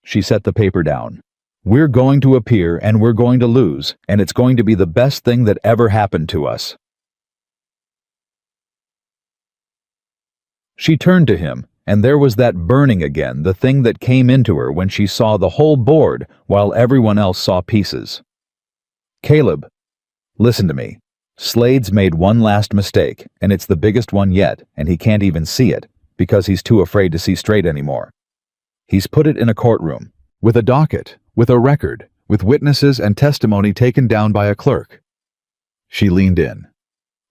She set the paper down. We're going to appear, and we're going to lose, and it's going to be the best thing that ever happened to us. She turned to him, and there was that burning again, the thing that came into her when she saw the whole board while everyone else saw pieces. Caleb, listen to me. Slade's made one last mistake, and it's the biggest one yet, and he can't even see it, because he's too afraid to see straight anymore. He's put it in a courtroom, with a docket, with a record, with witnesses and testimony taken down by a clerk. She leaned in.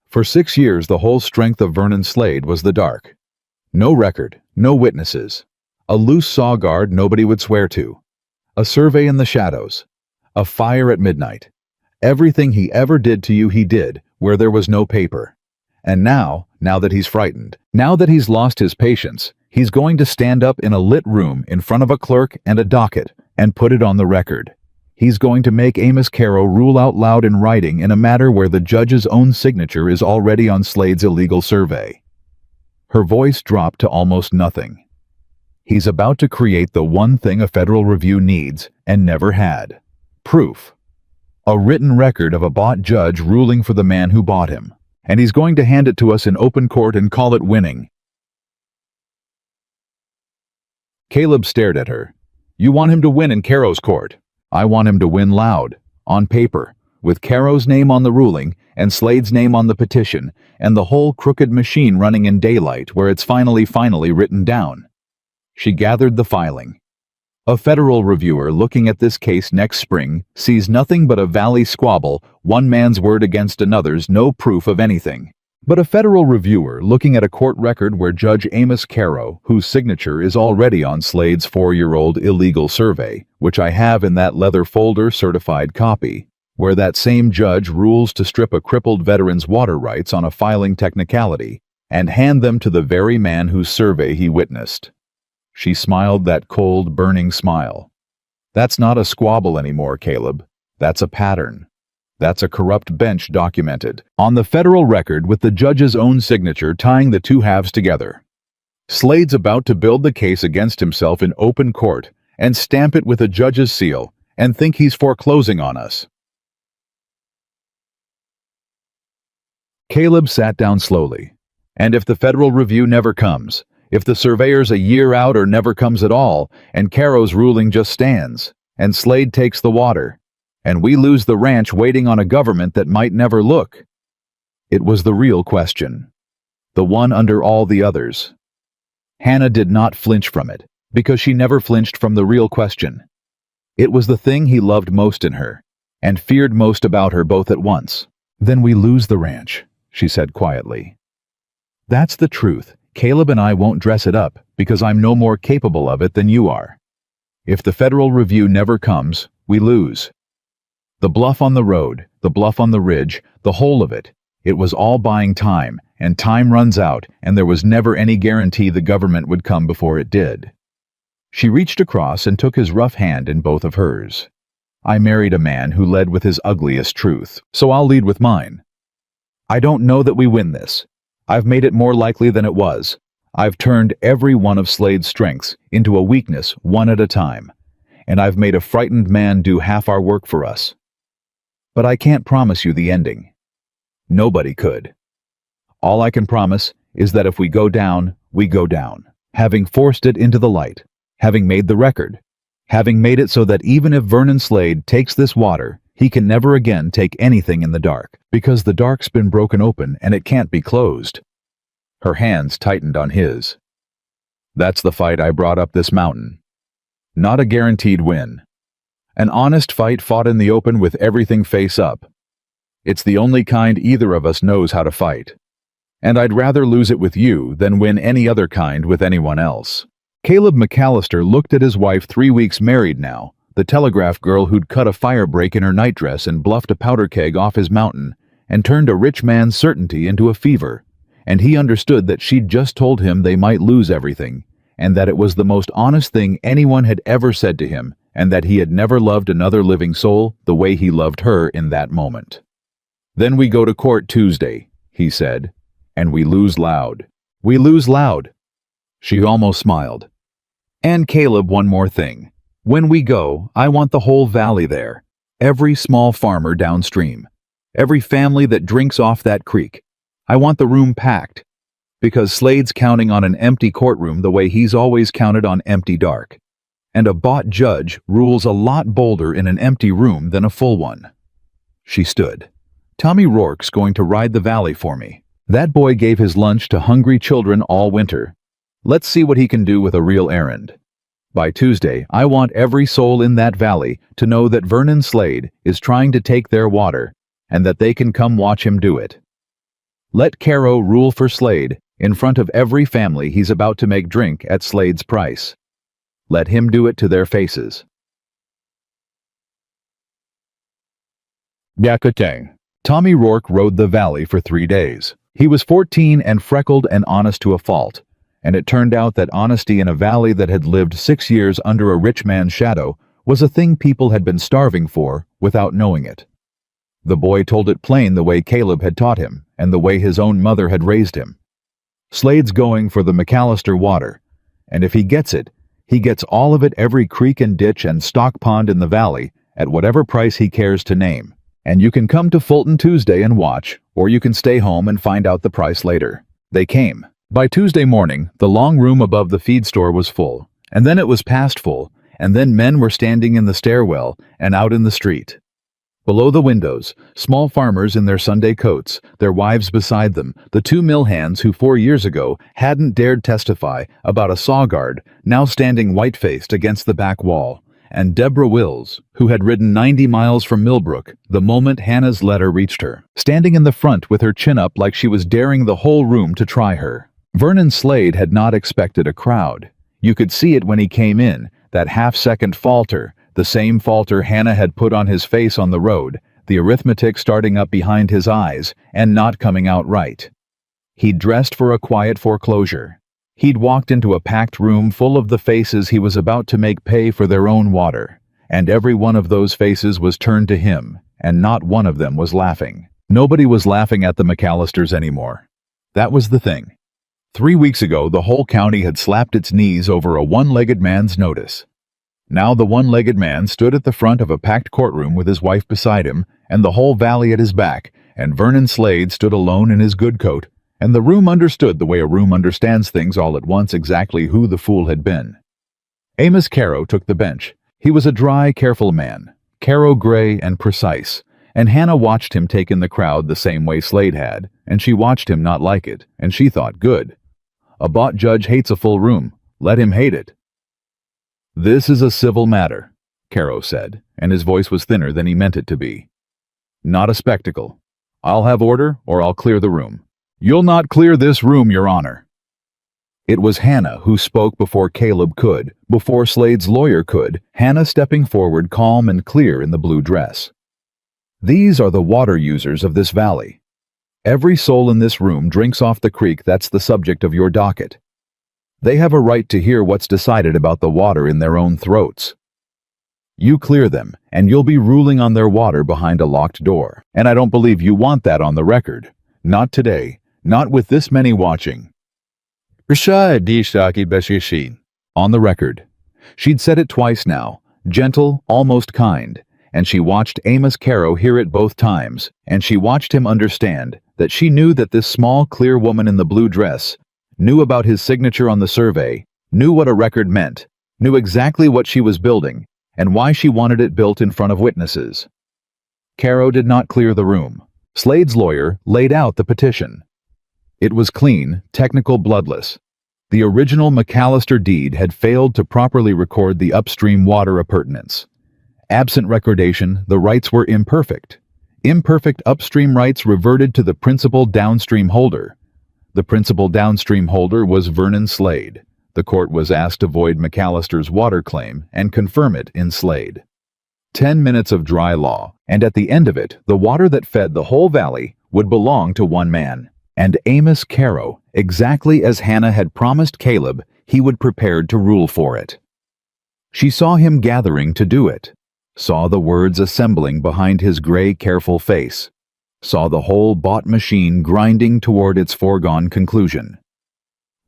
For 6 years the whole strength of Vernon Slade was the dark. No record, no witnesses. A loose saw guard nobody would swear to. A survey in the shadows. A fire at midnight. Everything he ever did to you he did, where there was no paper. And now that he's frightened, now that he's lost his patience, he's going to stand up in a lit room in front of a clerk and a docket and put it on the record. He's going to make Amos Caro rule out loud in writing in a matter where the judge's own signature is already on Slade's illegal survey. Her voice dropped to almost nothing. He's about to create the one thing a federal review needs and never had. Proof. A written record of a bought judge ruling for the man who bought him. And he's going to hand it to us in open court and call it winning. Caleb stared at her. You want him to win in Caro's court. I want him to win loud, on paper, with Caro's name on the ruling and Slade's name on the petition, and the whole crooked machine running in daylight where it's finally written down. She gathered the filing. A federal reviewer looking at this case next spring sees nothing but a valley squabble, one man's word against another's, no proof of anything. But a federal reviewer looking at a court record where Judge Amos Caro, whose signature is already on Slade's 4-year-old illegal survey, which I have in that leather folder certified copy, where that same judge rules to strip a crippled veteran's water rights on a filing technicality and hand them to the very man whose survey he witnessed. She smiled that cold, burning smile. That's not a squabble anymore, Caleb. That's a pattern. That's a corrupt bench documented on the federal record with the judge's own signature tying the two halves together. Slade's about to build the case against himself in open court and stamp it with a judge's seal and think he's foreclosing on us. Caleb sat down slowly. And if the federal review never comes, if the surveyor's a year out or never comes at all, and Caro's ruling just stands, and Slade takes the water, and we lose the ranch waiting on a government that might never look? It was the real question, the one under all the others. Hannah did not flinch from it, because she never flinched from the real question. It was the thing he loved most in her, and feared most about her both at once. Then we lose the ranch, she said quietly. That's the truth. Caleb and I won't dress it up, because I'm no more capable of it than you are. If the federal review never comes, we lose. The bluff on the road, the bluff on the ridge, the whole of it, it was all buying time, and time runs out, and there was never any guarantee the government would come before it did. She reached across and took his rough hand in both of hers. I married a man who led with his ugliest truth, so I'll lead with mine. I don't know that we win this. I've made it more likely than it was. I've turned every one of Slade's strengths into a weakness one at a time, and I've made a frightened man do half our work for us. But I can't promise you the ending. Nobody could. All I can promise is that if we go down, we go down, having forced it into the light, having made the record, having made it so that even if Vernon Slade takes this water, he can never again take anything in the dark, because the dark's been broken open and it can't be closed. Her hands tightened on his. That's the fight I brought up this mountain. Not a guaranteed win. An honest fight fought in the open with everything face up. It's the only kind either of us knows how to fight. And I'd rather lose it with you than win any other kind with anyone else. Caleb McAllister looked at his wife 3 weeks married now, the telegraph girl who'd cut a fire break in her nightdress and bluffed a powder keg off his mountain, and turned a rich man's certainty into a fever. And he understood that she'd just told him they might lose everything, and that it was the most honest thing anyone had ever said to him, and that he had never loved another living soul the way he loved her in that moment. Then we go to court Tuesday, he said, and we lose loud. We lose loud. She almost smiled. And Caleb, one more thing. When we go, I want the whole valley there. Every small farmer downstream. Every family that drinks off that creek. I want the room packed. Because Slade's counting on an empty courtroom the way he's always counted on empty dark. And a bought judge rules a lot bolder in an empty room than a full one. She stood. Tommy Rourke's going to ride the valley for me. That boy gave his lunch to hungry children all winter. Let's see what he can do with a real errand. By Tuesday, I want every soul in that valley to know that Vernon Slade is trying to take their water, and that they can come watch him do it. Let Caro rule for Slade in front of every family he's about to make drink at Slade's price. Let him do it to their faces. Yakutang. Tommy Rourke rode the valley for 3 days. He was 14 and freckled and honest to a fault, and it turned out that honesty in a valley that had lived 6 years under a rich man's shadow was a thing people had been starving for without knowing it. The boy told it plain the way Caleb had taught him and the way his own mother had raised him. Slade's going for the McAllister water, and if he gets it, he gets all of it, every creek and ditch and stock pond in the valley, at whatever price he cares to name. And you can come to Fulton Tuesday and watch, or you can stay home and find out the price later. They came. By Tuesday morning, the long room above the feed store was full, and then it was past full, and then men were standing in the stairwell and out in the street. Below the windows, small farmers in their Sunday coats, their wives beside them, the two mill hands who 4 years ago hadn't dared testify about a saw guard, now standing white-faced against the back wall, and Deborah Wills, who had ridden 90 miles from Millbrook the moment Hannah's letter reached her, standing in the front with her chin up like she was daring the whole room to try her. Vernon Slade had not expected a crowd. You could see it when he came in, that half-second falter, the same falter Hannah had put on his face on the road, the arithmetic starting up behind his eyes and not coming out right. He'd dressed for a quiet foreclosure. He'd walked into a packed room full of the faces he was about to make pay for their own water, and every one of those faces was turned to him, and not one of them was laughing. Nobody was laughing at the McAllisters anymore. That was the thing. 3 weeks ago, the whole county had slapped its knees over a one-legged man's notice. Now the one-legged man stood at the front of a packed courtroom with his wife beside him and the whole valley at his back, and Vernon Slade stood alone in his good coat, and the room understood the way a room understands things all at once exactly who the fool had been. Amos Caro took the bench. He was a dry, careful man, Caro gray and precise, and Hannah watched him take in the crowd the same way Slade had, and she watched him not like it, and she thought, good. A bought judge hates a full room. Let him hate it. "This is a civil matter," Caro said, and his voice was thinner than he meant it to be. "Not a spectacle. I'll have order, or I'll clear the room." "You'll not clear this room, Your Honor." It was Hannah who spoke before Caleb could, before Slade's lawyer could, Hannah stepping forward calm and clear in the blue dress. "These are the water users of this valley. Every soul in this room drinks off the creek that's the subject of your docket. They have a right to hear what's decided about the water in their own throats. You clear them, and you'll be ruling on their water behind a locked door. And I don't believe you want that on the record. Not today. Not with this many watching." On the record. She'd said it twice now, gentle, almost kind, and she watched Amos Caro hear it both times, and she watched him understand that she knew that this small, clear woman in the blue dress knew about his signature on the survey, knew what a record meant, knew exactly what she was building, and why she wanted it built in front of witnesses. Caro did not clear the room. Slade's lawyer laid out the petition. It was clean, technical, bloodless. The original McAllister deed had failed to properly record the upstream water appurtenance. Absent recordation, the rights were imperfect. Imperfect upstream rights reverted to the principal downstream holder. The principal downstream holder was Vernon Slade. The court was asked to void McAllister's water claim and confirm it in Slade. 10 minutes of dry law, and at the end of it, the water that fed the whole valley would belong to one man. And Amos Caro, exactly as Hannah had promised Caleb, he would prepared to rule for it. She saw him gathering to do it, saw the words assembling behind his gray, careful face, saw the whole bought machine grinding toward its foregone conclusion.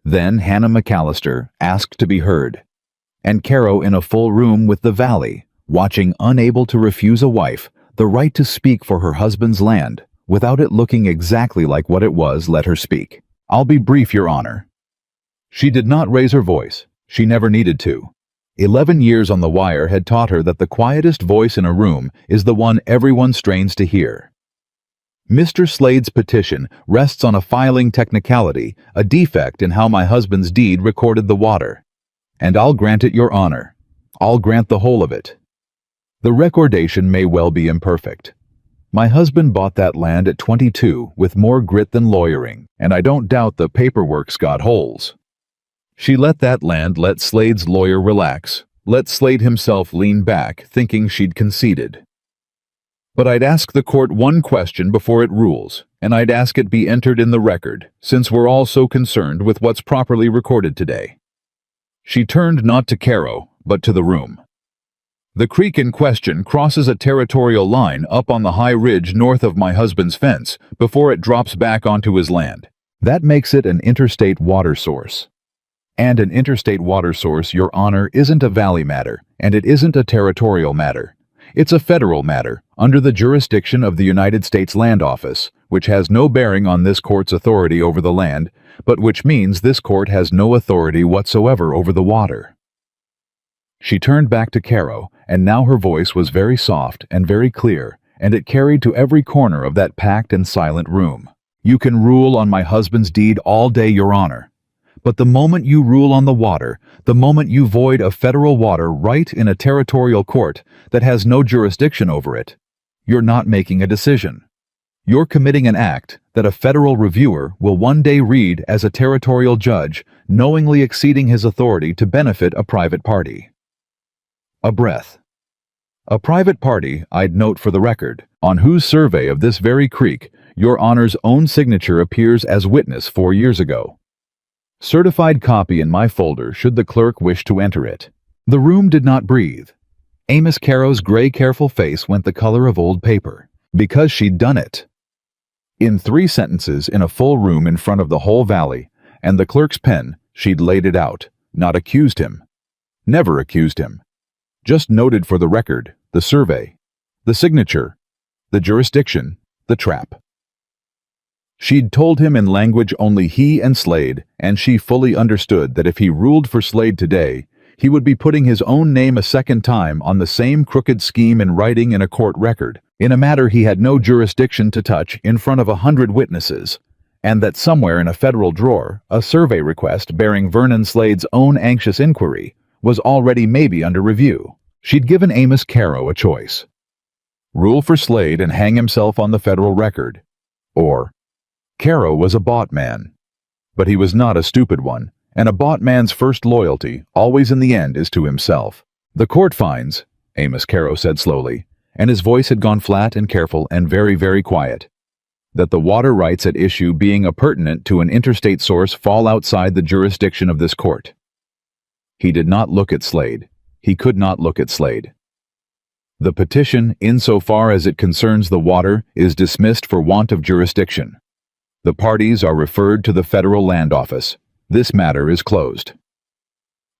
Then Hannah McAllister asked to be heard, and Caro in a full room with the valley, watching, unable to refuse a wife the right to speak for her husband's land, without it looking exactly like what it was. Let her speak. "I'll be brief, Your Honor." She did not raise her voice. She never needed to. 11 years on the wire had taught her that the quietest voice in a room is the one everyone strains to hear. Mr. Slade's petition rests on a filing technicality, a defect in how my husband's deed recorded the water. And I'll grant it, Your Honor. I'll grant the whole of it. The recordation may well be imperfect. My husband bought that land at 22 with more grit than lawyering, and I don't doubt the paperwork's got holes. She let that land let Slade's lawyer relax, let Slade himself lean back, thinking she'd conceded. But I'd ask the court one question before it rules, and I'd ask it be entered in the record, since we're all so concerned with what's properly recorded today. She turned not to Caro, but to the room. The creek in question crosses a territorial line up on the high ridge north of my husband's fence before it drops back onto his land. That makes it an interstate water source. And an interstate water source, Your Honor, isn't a valley matter, and it isn't a territorial matter. It's a federal matter, under the jurisdiction of the United States Land Office, which has no bearing on this court's authority over the land, but which means this court has no authority whatsoever over the water. She turned back to Caro, and now her voice was very soft and very clear, and it carried to every corner of that packed and silent room. "You can rule on my husband's deed all day, Your Honor. But the moment you rule on the water, the moment you void a federal water right in a territorial court that has no jurisdiction over it, you're not making a decision. You're committing an act that a federal reviewer will one day read as a territorial judge knowingly exceeding his authority to benefit a private party." A breath. A private party, I'd note for the record, on whose survey of this very creek Your Honor's own signature appears as witness 4 years ago. Certified copy in my folder should the clerk wish to enter it. The room did not breathe. Amos Caro's gray, careful face went the color of old paper. Because she'd done it. In 3 sentences in a full room in front of the whole valley, and the clerk's pen, she'd laid it out, not accused him. Never accused him. Just noted for the record, the survey, the signature, the jurisdiction, the trap. She'd told him in language only he and Slade, and she fully understood that if he ruled for Slade today, he would be putting his own name a second time on the same crooked scheme in writing in a court record, in a matter he had no jurisdiction to touch in front of 100 witnesses, and that somewhere in a federal drawer, a survey request bearing Vernon Slade's own anxious inquiry was already maybe under review. She'd given Amos Caro a choice. Rule for Slade and hang himself on the federal record, or Caro was a bought man. But he was not a stupid one, and a bought man's first loyalty, always in the end, is to himself. "The court finds," Amos Caro said slowly, and his voice had gone flat and careful and very, very quiet, "that the water rights at issue being appurtenant to an interstate source fall outside the jurisdiction of this court." He did not look at Slade. He could not look at Slade. "The petition, insofar as it concerns the water, is dismissed for want of jurisdiction. The parties are referred to the Federal Land Office. This matter is closed."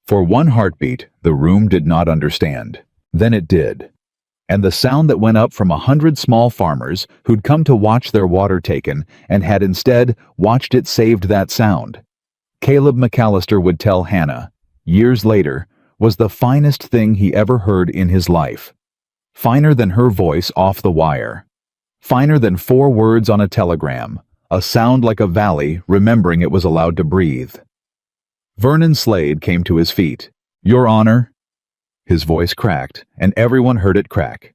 For one heartbeat, the room did not understand. Then it did. And the sound that went up from 100 small farmers who'd come to watch their water taken and had instead watched it saved that sound. Caleb McAllister would tell Hannah, years later, was the finest thing he ever heard in his life. Finer than her voice off the wire. Finer than 4 words on a telegram. A sound like a valley remembering it was allowed to breathe. Vernon Slade came to his feet. "Your Honor." His voice cracked, and everyone heard it crack.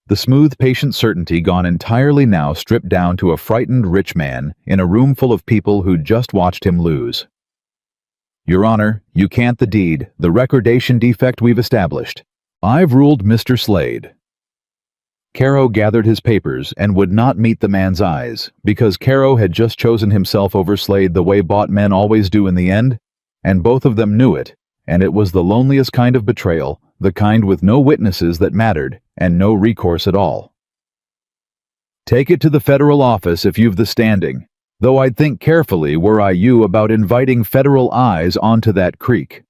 The smooth, patient certainty gone entirely now, stripped down to a frightened rich man in a room full of people who'd just watched him lose. "Your Honor, you can't the deed, the recordation defect we've established. I've ruled Mr. Slade." Caro gathered his papers and would not meet the man's eyes, because Caro had just chosen himself over Slade the way bought men always do in the end, and both of them knew it, and it was the loneliest kind of betrayal, the kind with no witnesses that mattered, and no recourse at all. "Take it to the federal office if you've the standing, though I'd think carefully were I you about inviting federal eyes onto that creek."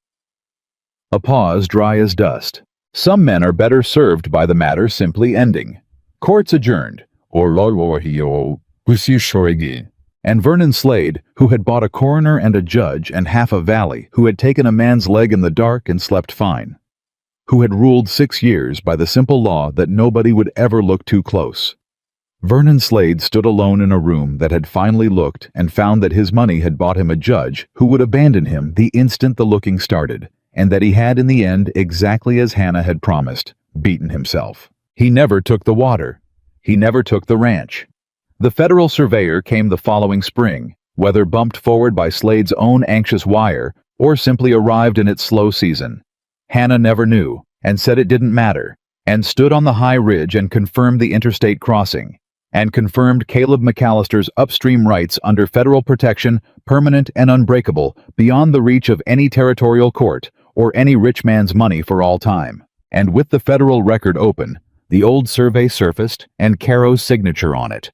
A pause dry as dust. Some men are better served by the matter simply ending. Courts adjourned, and Vernon Slade, who had bought a coroner and a judge and half a valley, who had taken a man's leg in the dark and slept fine, who had ruled 6 years by the simple law that nobody would ever look too close. Vernon Slade stood alone in a room that had finally looked and found that his money had bought him a judge who would abandon him the instant the looking started, and that he had in the end, exactly as Hannah had promised, beaten himself. He never took the water. He never took the ranch. The federal surveyor came the following spring, whether bumped forward by Slade's own anxious wire or simply arrived in its slow season. Hannah never knew, and said it didn't matter, and stood on the high ridge and confirmed the interstate crossing, and confirmed Caleb McAllister's upstream rights under federal protection, permanent and unbreakable, beyond the reach of any territorial court or any rich man's money for all time. And with the federal record open, the old survey surfaced and Caro's signature on it.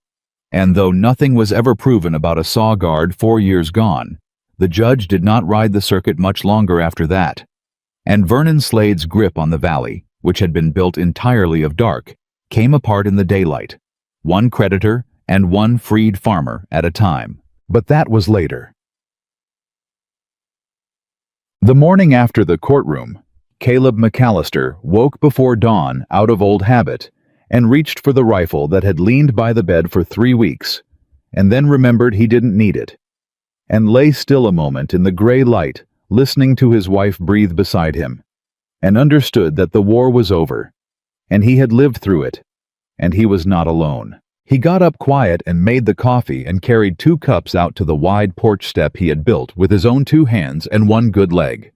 And though nothing was ever proven about a saw guard 4 years gone, the judge did not ride the circuit much longer after that. And Vernon Slade's grip on the valley, which had been built entirely of dark, came apart in the daylight, one creditor and one freed farmer at a time. But that was later. The morning after the courtroom, Caleb McAllister woke before dawn out of old habit and reached for the rifle that had leaned by the bed for 3 weeks, and then remembered he didn't need it, and lay still a moment in the gray light, listening to his wife breathe beside him, and understood that the war was over, and he had lived through it, and he was not alone. He got up quiet and made the coffee and carried 2 cups out to the wide porch step he had built with his own 2 hands and 1 good leg,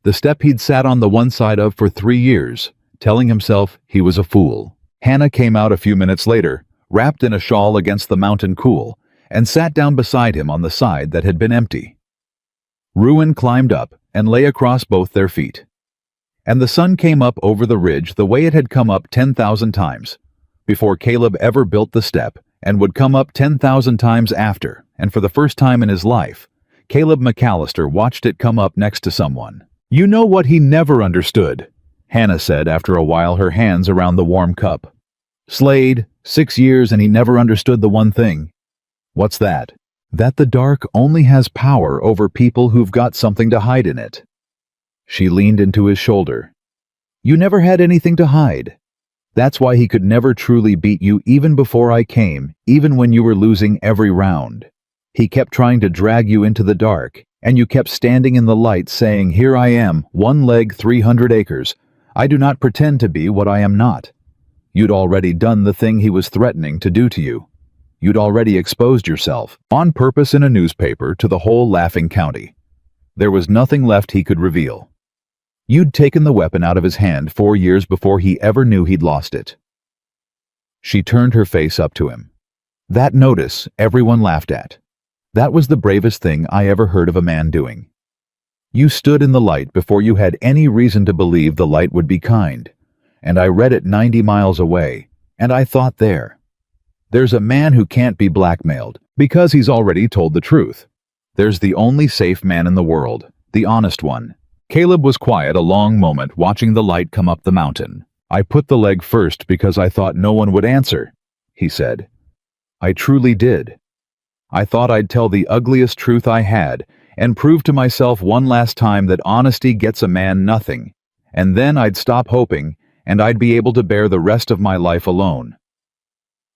the step he'd sat on the one side of for 3 years, telling himself he was a fool. Hannah came out a few minutes later, wrapped in a shawl against the mountain cool, and sat down beside him on the side that had been empty. Ruin climbed up and lay across both their feet. And the sun came up over the ridge the way it had come up 10,000 times, before Caleb ever built the step, and would come up 10,000 times after, and for the first time in his life, Caleb McAllister watched it come up next to someone. "You know what he never understood," Hannah said after a while, her hands around the warm cup. "Slade, 6 years and he never understood the one thing." "What's that?" "That the dark only has power over people who've got something to hide in it." She leaned into his shoulder. "You never had anything to hide. That's why he could never truly beat you even before I came, even when you were losing every round. He kept trying to drag you into the dark, and you kept standing in the light saying, 'Here I am, 1 leg, 300 acres. I do not pretend to be what I am not.' You'd already done the thing he was threatening to do to you. You'd already exposed yourself, on purpose in a newspaper, to the whole Laughing County. There was nothing left he could reveal. You'd taken the weapon out of his hand 4 years before he ever knew he'd lost it." She turned her face up to him. "That notice everyone laughed at. That was the bravest thing I ever heard of a man doing. You stood in the light before you had any reason to believe the light would be kind, and I read it 90 miles away, and I thought there's a man who can't be blackmailed because he's already told the truth. There's the only safe man in the world, the honest one." Caleb was quiet a long moment, watching the light come up the mountain. "I put the leg first because I thought no one would answer," he said. "I truly did. I thought I'd tell the ugliest truth I had and prove to myself one last time that honesty gets a man nothing, and then I'd stop hoping and I'd be able to bear the rest of my life alone."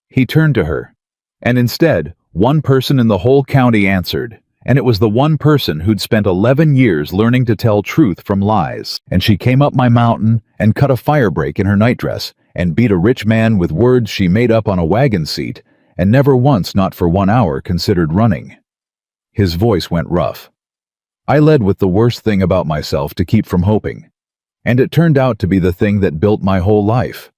He turned to her, and instead, one person in the whole county answered, and it was the one person who'd spent 11 years learning to tell truth from lies. "And she came up my mountain and cut a fire break in her nightdress and beat a rich man with words she made up on a wagon seat and never once, not for 1 hour, considered running." His voice went rough. "I led with the worst thing about myself to keep from hoping, and it turned out to be the thing that built my whole life."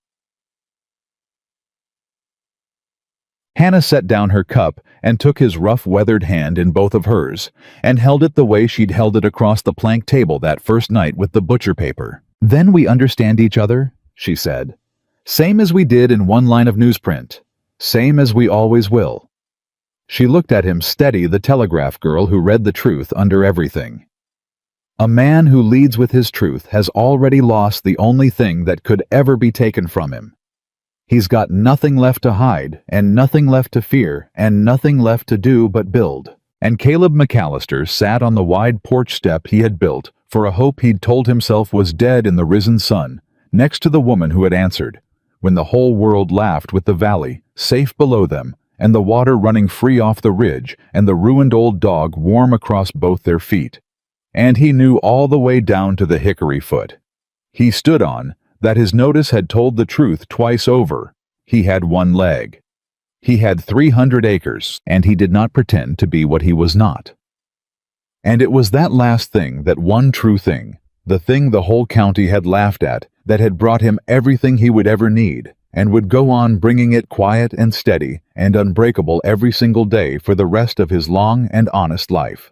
Hannah set down her cup and took his rough, weathered hand in both of hers, and held it the way she'd held it across the plank table that first night with the butcher paper. "Then we understand each other," she said. "Same as we did in one line of newsprint. Same as we always will." She looked at him steady, the telegraph girl who read the truth under everything. "A man who leads with his truth has already lost the only thing that could ever be taken from him. He's got nothing left to hide, and nothing left to fear, and nothing left to do but build." And Caleb McAllister sat on the wide porch step he had built for a hope he'd told himself was dead in the risen sun, next to the woman who had answered, when the whole world laughed with the valley, safe below them, and the water running free off the ridge, and the ruined old dog warm across both their feet. And he knew all the way down to the hickory foot he stood on that his notice had told the truth twice over. He had 1 leg. He had 300 acres, and he did not pretend to be what he was not. And it was that last thing, that one true thing, the thing the whole county had laughed at, that had brought him everything he would ever need, and would go on bringing it quiet and steady and unbreakable every single day for the rest of his long and honest life.